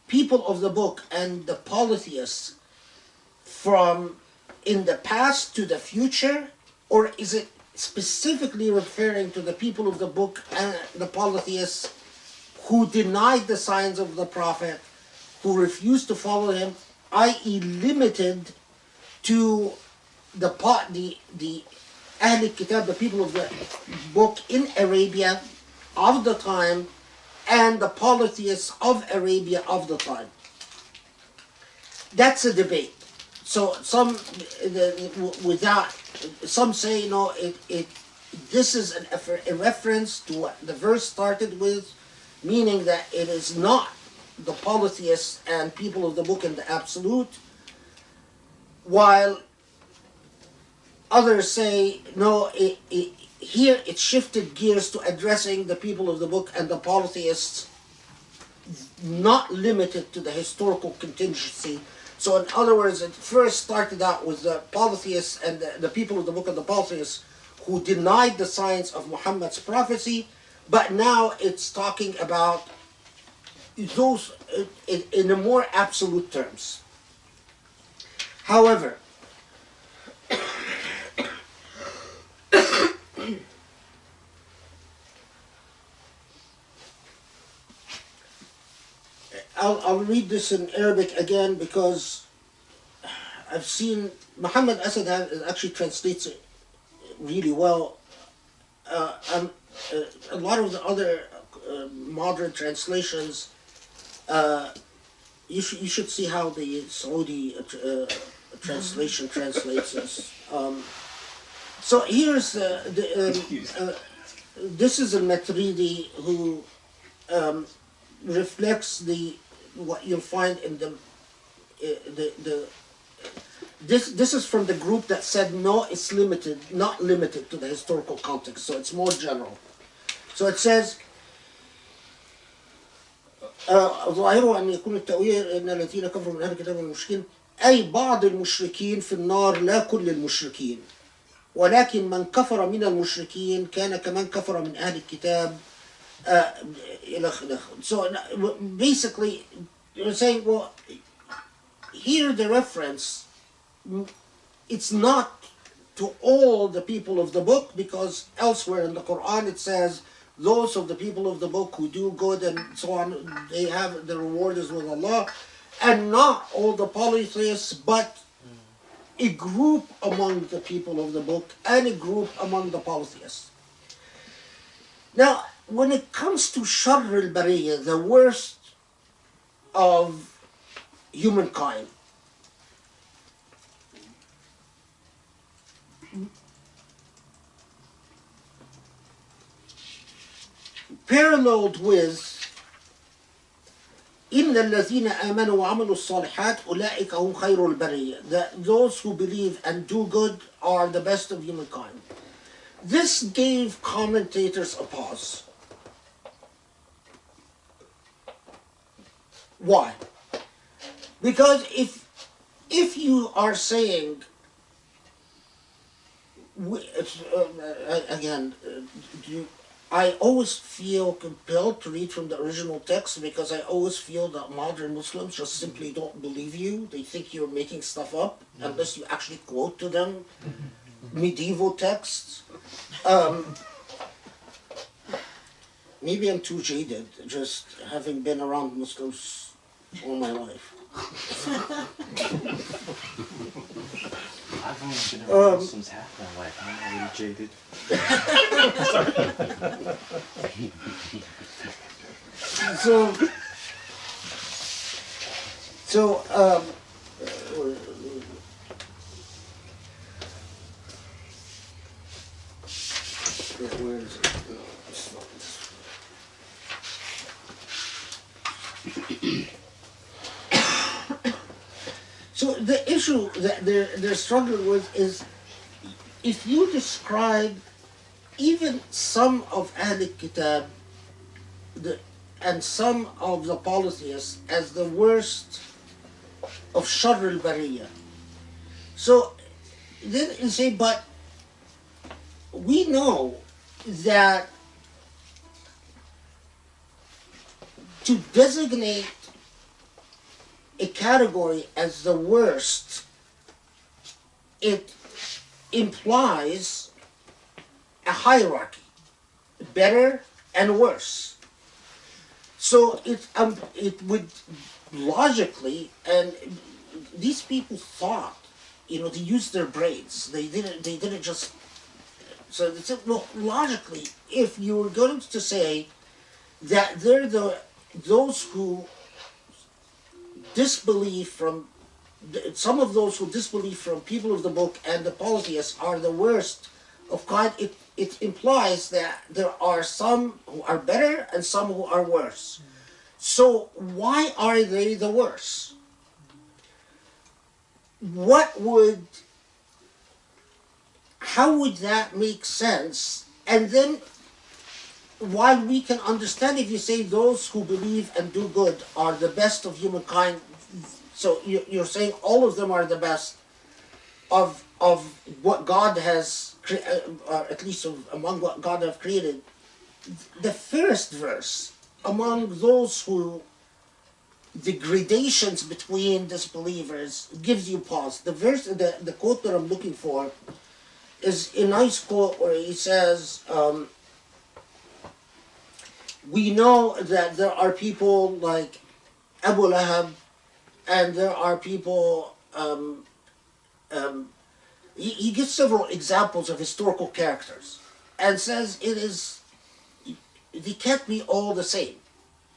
S2: people of the book and the polytheists from in the past to the future, or is it specifically referring to the people of the book and the polytheists who denied the signs of the prophet, who refused to follow him, i.e. limited to the Ahl Kitab, the people of the book in Arabia of the time, and the polytheists of Arabia of the time? That's a debate. So some say, no, this is a reference to what the verse started with, meaning that it is not the polytheists and people of the book in the absolute, while others say, no, here it shifted gears to addressing the people of the book and the polytheists, not limited to the historical contingency. So in other words, it first started out with the polytheists and the people of the book and the polytheists who denied the signs of Muhammad's prophecy, but now it's talking about those in a more absolute terms. However, I'll read this in Arabic again because I've seen Muhammad Asad actually translates it really well. And a lot of the other modern translations, you should see how the Saudi translation translates this. So here's this is a Matridi who reflects what you'll find in this is from the group that said no, it's not limited to the historical context, so it's more general. So it says ظاهره أن يكون التأويل إن الذين كفروا من أهل الكتاب والمشركين أي بعض المشركين في النار لا كل المشركين ولكن من كفر من المشركين كان كمن كفر من أهل الكتاب. So basically you're saying, well, here the reference, it's not to all the people of the book, because elsewhere in the Quran it says those of the people of the book who do good and so on, they have the reward is with Allah, and not all the polytheists, but a group among the people of the book and a group among the polytheists. Now, when it comes to Sharr al-Bariyya, the worst of humankind, paralleled with إِنَّ الَّذِينَ آمَنُوا وَعَمِلُوا الصَّالِحَاتِ أُولَٰئِكَ هُمْ خَيْرُ الْبَرِيَّةِ, that those who believe and do good are the best of humankind. This gave commentators a pause. Why? Because if you are saying, again, I always feel compelled to read from the original text because I always feel that modern Muslims just simply don't believe you. They think you're making stuff up unless you actually quote to them medieval texts. Maybe I'm too jaded, just having been around Muslims all my life.
S4: I've only been around Muslims half my life. I'm already jaded.
S2: Where is it? So the issue that they're struggling with is, if you describe even some of Ahl Kitab and some of the polytheists as the worst of Sharr al-Bariyya, so then you say, but we know that to designate a category as the worst, it implies a hierarchy, better and worse. So it would logically, and these people thought, they used their brains. They didn't just. So they said, well, logically, if you were going to say that they're those who disbelief from some of those who disbelieve from people of the book and the polytheists are the worst of kind, it implies that there are some who are better and some who are worse. So why are they the worst? How would that make sense? And then, while we can understand if you say those who believe and do good are the best of humankind, so you're saying all of them are the best of what God has, or at least among what God has created. The first verse, among those who, the gradations between disbelievers, gives you pause. The verse, the quote that I'm looking for is a nice quote where he says, we know that there are people like Abu Lahab, and there are people, he gives several examples of historical characters, and says they can't be all the same,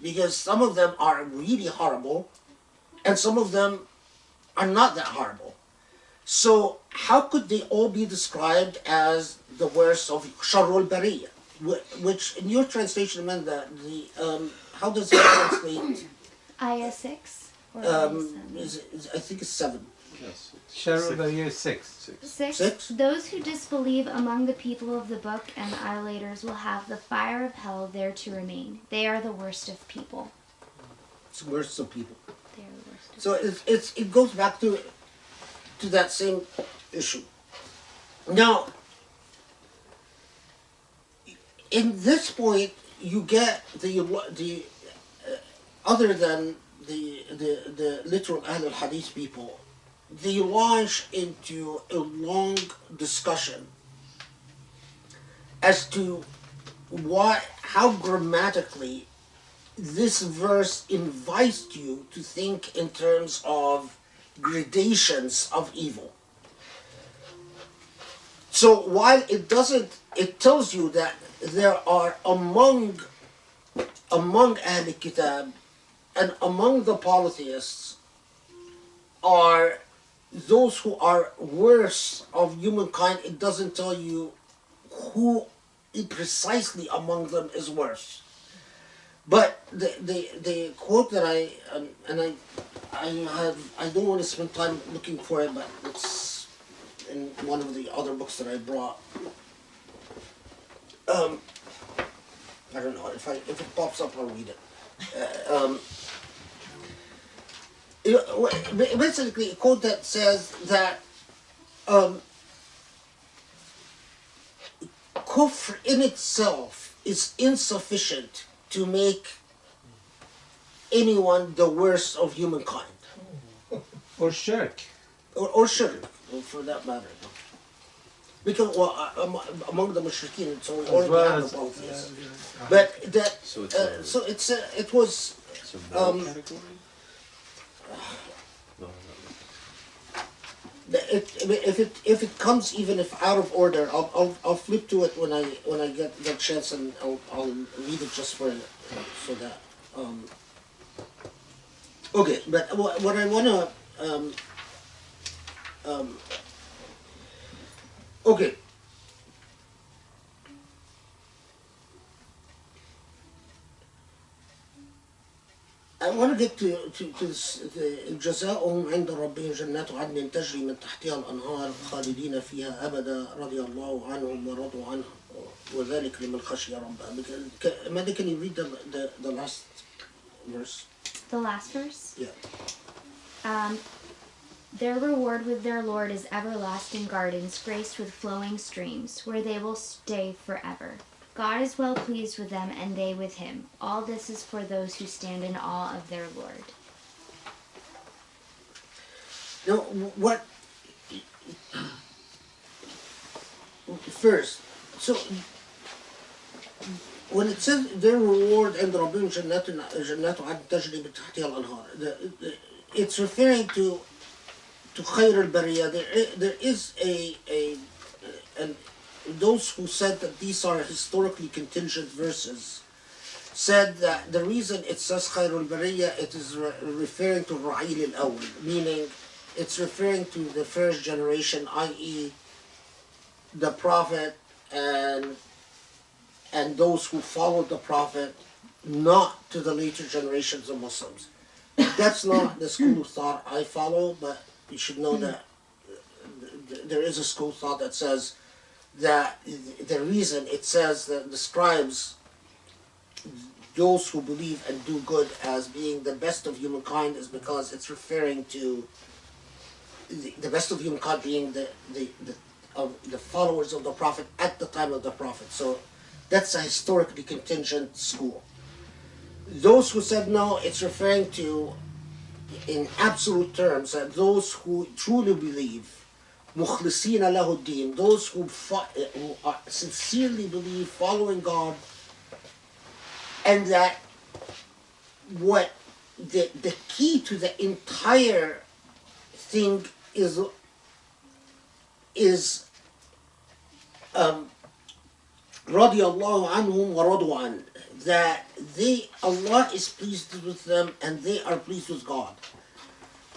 S2: because some of them are really horrible, and some of them are not that horrible. So how could they all be described as the worst of Sharr al-Bariyya? Which, in your translation, Amanda, how does it translate?
S5: Ayah 6? Or
S2: I think it's 7.
S4: Yes.
S6: Sharr al-Bariyya 6.
S5: 6. Those who disbelieve among the people of the book and the idolaters will have the fire of hell there to remain. They are the worst of people.
S2: It's the worst of people.
S5: They are the worst of
S2: So it goes back to that same issue. Now, in this point, you get the other than the literal Ahl al-Hadith people, they launch into a long discussion as to how grammatically this verse invites you to think in terms of gradations of evil. So while it doesn't, it tells you that there are among Ahl Kitab and among the polytheists are those who are worse of humankind. It doesn't tell you who precisely among them is worse. But the quote that I don't want to spend time looking for it, but it's in one of the other books that I brought. I don't know if it pops up, I'll read it. Basically, a quote that says that kufr in itself is insufficient to make anyone the worst of humankind.
S6: Or shirk.
S2: Or shirk, for that matter. Because, well, among the mushrikeen, it's only
S6: As well
S2: the
S6: as
S2: polytheists. But that,
S4: So it's
S2: it was,
S4: it's a moral category? No,
S2: if it comes even if out of order, I'll flip to it when I get the chance, and I'll read it just for so that okay. But what I wanna okay. I want to get to this, جزاؤهم عند ربهم جنات عدن تجري من تحتها الأنهار خالدين فيها أبدا رضي الله عنهم ورضوا عنه وذلك لمن خشي ربه. Madi, can you read the last verse?
S5: The last verse?
S2: Yeah.
S5: Their reward with their Lord is everlasting gardens graced with flowing streams, where they will stay forever. God is well pleased with them, and they with him. All this is for those who stand in awe of their Lord.
S2: Now, what? First, so when it says their reward and ربهم جنات عدن تجري من تحتها الأنهار, it's referring to خير البرية. There is an those who said that these are historically contingent verses said that the reason it says خير البرية, it is referring to الرعيل الأول, meaning it's referring to the first generation, i.e. the Prophet and those who followed the Prophet, not to the later generations of Muslims. That's not the school of thought I follow, but you should know that there is a school of thought that says that the reason it says that describes those who believe and do good as being the best of humankind is because it's referring to the best of humankind being the followers of the Prophet at the time of the Prophet. So that's a historically contingent school. Those who said no, it's referring to, in absolute terms, that those who truly believe, مخلصين له الدين, those who sincerely believe, following God, and that what the key to the entire thing is رضي الله عنهم ورضوا عنه, that Allah is pleased with them and they are pleased with God.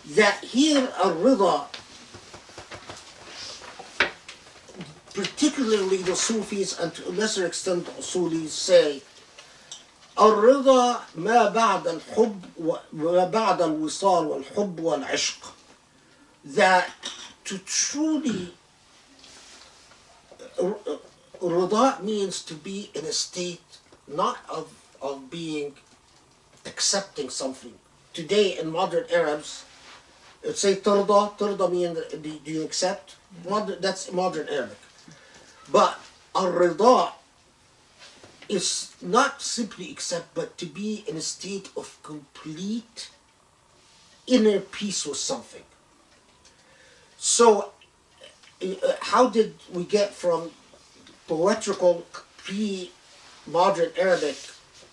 S2: That here الرضا, particularly the Sufis and to a lesser extent the Usulis, say الرضا ما بعد الحب وما بعد الوصال والحب والعشق. That to truly رضا means to be in a state not of being accepting something. Today in modern Arabs, it's say ترضى means do you accept? That's modern Arabic. But الرضا is not simply accept, but to be in a state of complete inner peace with something. So how did we get from poetical pre-modern Arabic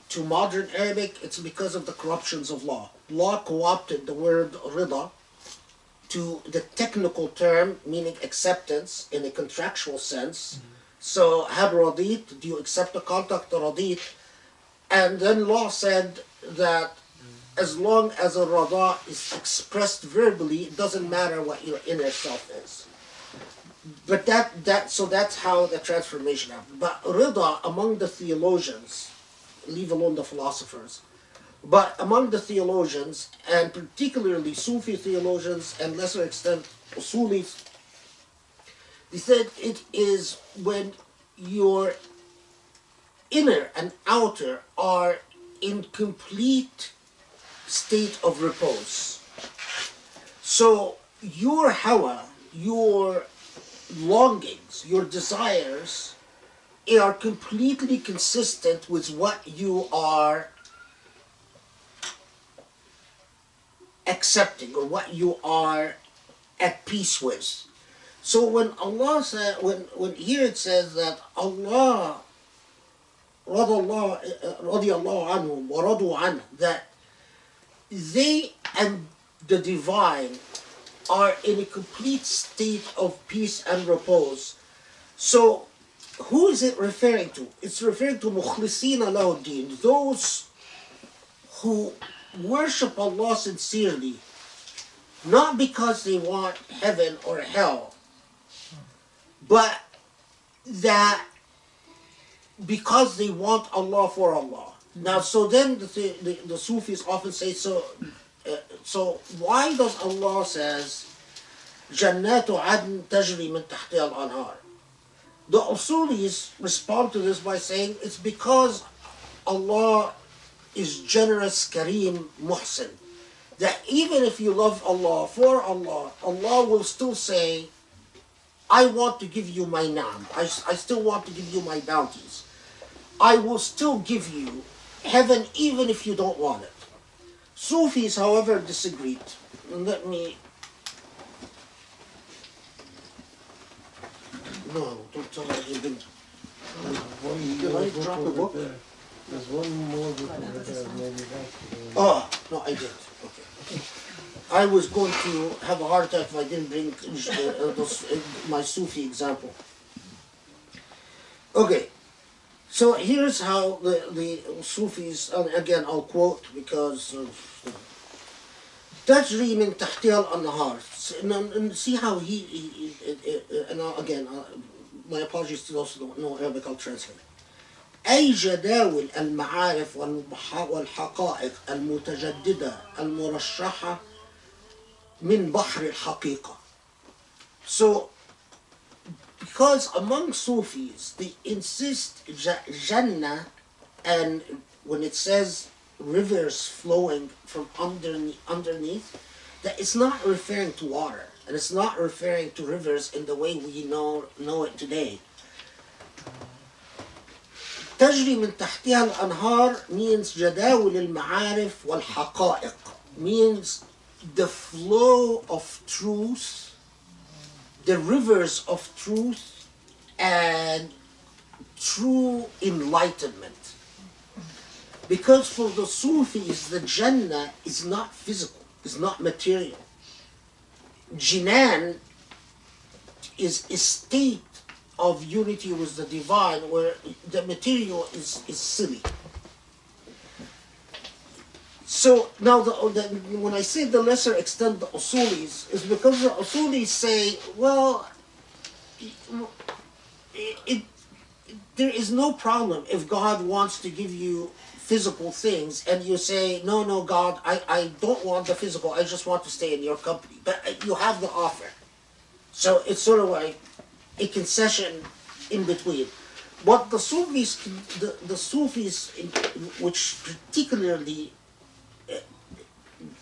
S2: to modern Arabic? It's because of the corruptions of law. Law co-opted the word rida to the technical term, meaning acceptance in a contractual sense. So, had radit, do you accept the contract, radit? And then law said that as long as a rada is expressed verbally, it doesn't matter what your inner self is. But so that's how the transformation happened. But rida among the theologians, leave alone the philosophers, but among the theologians, and particularly Sufi theologians and lesser extent Usulis, they said it is when your inner and outer are in complete state of repose. So your hawa, your longings, your desires are completely consistent with what you are accepting or what you are at peace with. So when Allah said, when here it says that Allah radiyallahu anhum wa radu anhu, that they and the divine are in a complete state of peace and repose. So who is it referring to? It's referring to mukhlisina lahu din, those who worship Allah sincerely, not because they want heaven or hell, but that because they want Allah for Allah. Now, so then the Sufis often say, so why does Allah says, Jannatu adn tajri min tahtiha al-anhar? The Usulis respond to this by saying it's because Allah is generous, Kareem, Muhsin. That even if you love Allah, for Allah, Allah will still say, I want to give you my naam. I still want to give you my bounties. I will still give you heaven even if you don't want it. Sufis, however, disagreed. Let me... No, don't tell me you didn't. Did I drop a book?
S6: There's one more book over there, maybe that's...
S2: Oh, no, I didn't. Okay. I was going to have a heart attack if I didn't bring my Sufi example. Okay. So here's how the Sufis, and again I'll quote because Tajri min tahtiha al-anhar. And see how and again, my apologies to those who don't know Arabic, I'll translate. أي جداول المعارف والحقائق المتجددة المرشحة من بحر الحقيقة. So, because among Sufis, they insist Jannah, and when it says rivers flowing from underneath, that it's not referring to water, and it's not referring to rivers in the way we know it today. تجري من تحتها الأنهار means جداول المعارف والحقائق, means the flow of truth, the rivers of truth and true enlightenment. Because for the Sufis, the Jannah is not physical, is not material. Jinan is a state of unity with the divine where the material is silly. So now when I say the lesser extent the Usulis, is because the Usulis say, well, there is no problem if God wants to give you physical things and you say, no, God, I don't want the physical, I just want to stay in your company. But you have the offer. So it's sort of like a concession in between. What the Sufis, which particularly,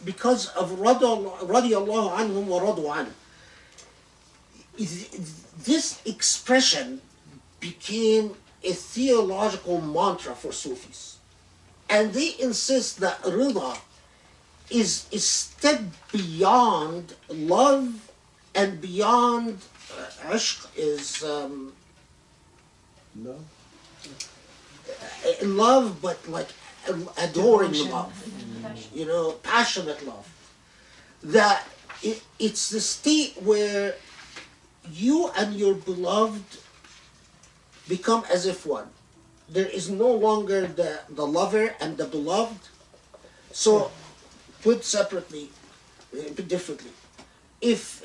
S2: because of radiyallahu anhum wa radu an, this expression became a theological mantra for Sufis. And they insist that rida is a step beyond love and beyond ishq is love, but like adoring love, passionate love. That it's the state where you and your beloved become as if one. There is no longer the lover and the beloved. So, put separately, put differently. If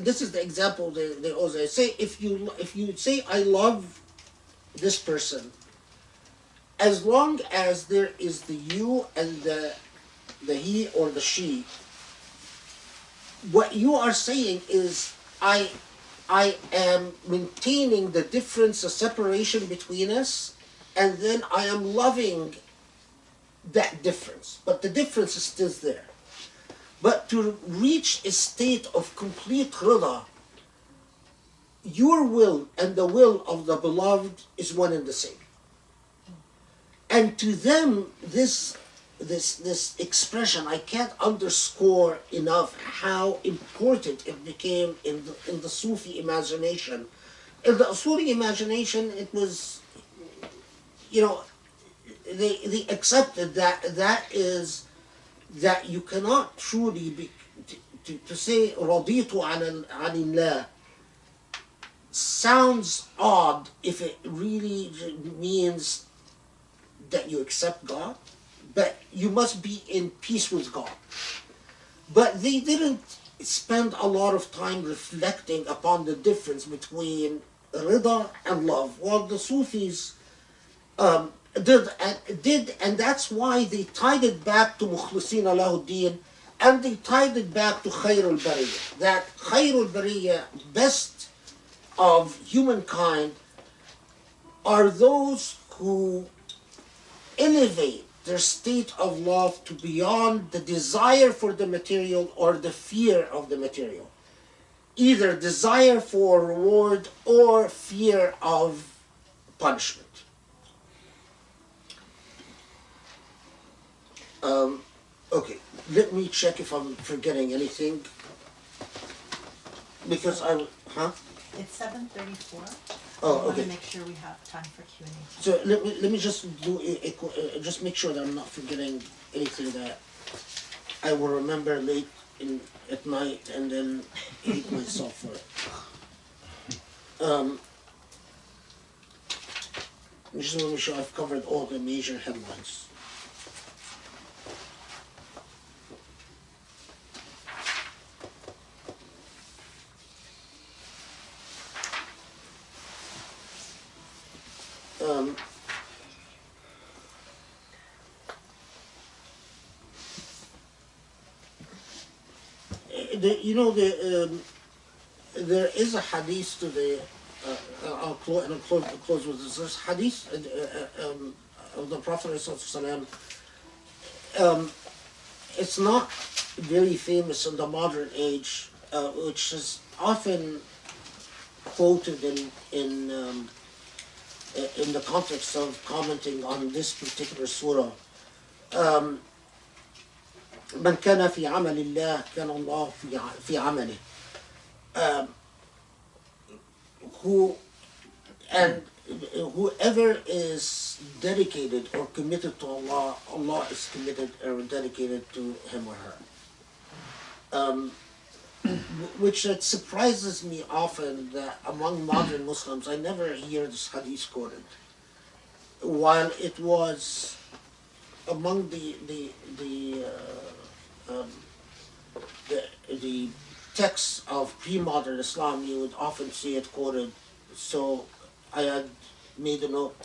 S2: this is the example they always say, if you say I love this person, as long as there is the you and the he or the she, what you are saying is I am maintaining the difference, the separation between us, and then I am loving that difference. But the difference is still there. But to reach a state of complete rida, your will and the will of the beloved is one and the same. And to them, this expression, I can't underscore enough how important it became in the Sufi imagination. In the Usuli imagination, it was, they accepted that you cannot truly be, to say raditu anillah sounds odd if it really means that you accept God, but you must be in peace with God. But they didn't spend a lot of time reflecting upon the difference between rida and love. Well, the Sufis did, and that's why they tied it back to mukhlisina lahuddin, and they tied it back to khayr al-bariyah. That khayr al-bariyah, best of humankind, are those who elevate their state of love to beyond the desire for the material or the fear of the material. Either desire for reward or fear of punishment. Okay, let me check if I'm forgetting anything. Because
S9: It's 7:34.
S2: Oh,
S9: I want
S2: okay.
S9: to make sure we have time for Q&A.
S2: So let me just do just make sure that I'm not forgetting anything that I will remember late at night and then hate myself for it. Just want to make sure I've covered all the major headlines. There is a hadith to the. I'll close with this. There's hadith of the Prophet ﷺ. It's not very famous in the modern age, which is often quoted in the context of commenting on this particular surah. من كان في عمل الله كان الله في عمله. Whoever is dedicated or committed to Allah, Allah is committed or dedicated to him or her. Which it surprises me often that among modern Muslims I never hear this hadith quoted, while it was among the texts of pre-modern Islam. You would often see it quoted. So I had made a note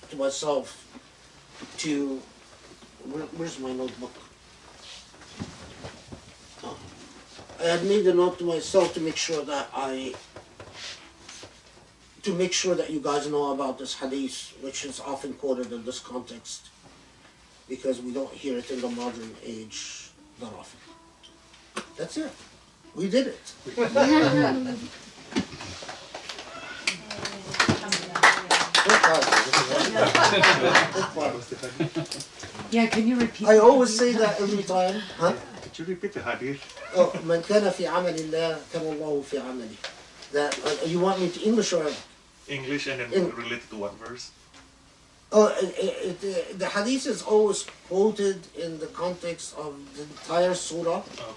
S2: to myself to where's my notebook? I had made a note to myself to make sure that you guys know about this hadith, which is often quoted in this context, because we don't hear it in the modern age that often. That's it. We did it.
S8: Yeah, can you repeat?
S2: I always say that every time. Huh?
S10: Could you repeat the hadith?
S2: Oh, من كان في عمل الله كان الله في عمله. That you want me to English or
S10: English and then related to what verse?
S2: Oh, the hadith is always quoted in the context of the entire surah.
S10: Oh.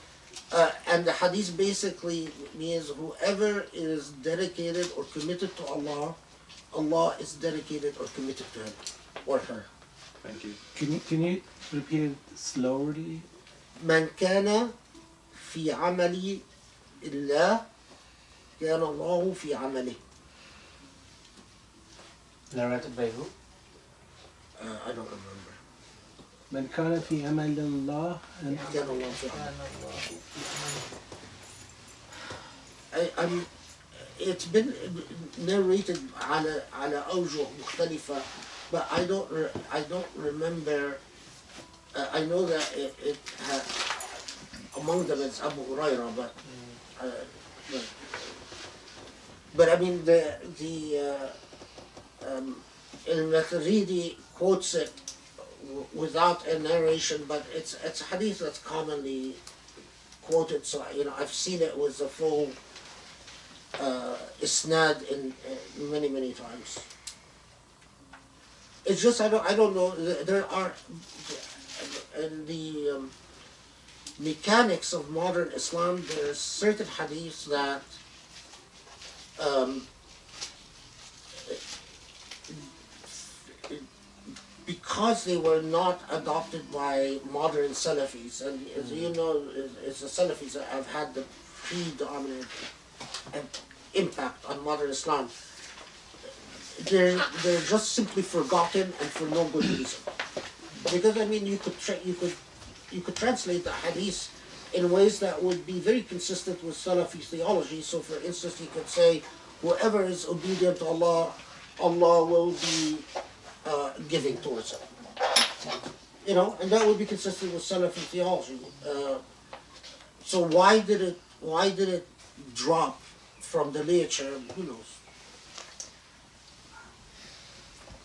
S2: And the hadith basically means whoever is dedicated or committed to Allah, Allah is dedicated or committed to him or her.
S10: Thank you.
S6: Can you repeat it slowly?
S2: من كان في عمل الله كان الله في عمله.
S7: Narrated by who?
S2: I don't remember.
S6: من كان في عمل الله and
S2: كان الله في عمله. It's been narrated على أوجه مختلفة, but I don't remember. I know that it had, among them it's Abu Huraira, but I mean Al-Maturidi quotes it without a narration, but it's a hadith that's commonly quoted. So I've seen it with the full isnad in many times. It's just I don't know. There are in the mechanics of modern Islam, there are certain hadiths that because they were not adopted by modern Salafis, and as you know, it's the Salafis that have had the predominant impact on modern Islam. They're just simply forgotten and for no good reason. Because I mean, you could translate the hadith in ways that would be very consistent with Salafi theology. So, for instance, you could say, whoever is obedient to Allah, Allah will be giving towards him. And that would be consistent with Salafi theology. So why did it drop from the literature? Who knows?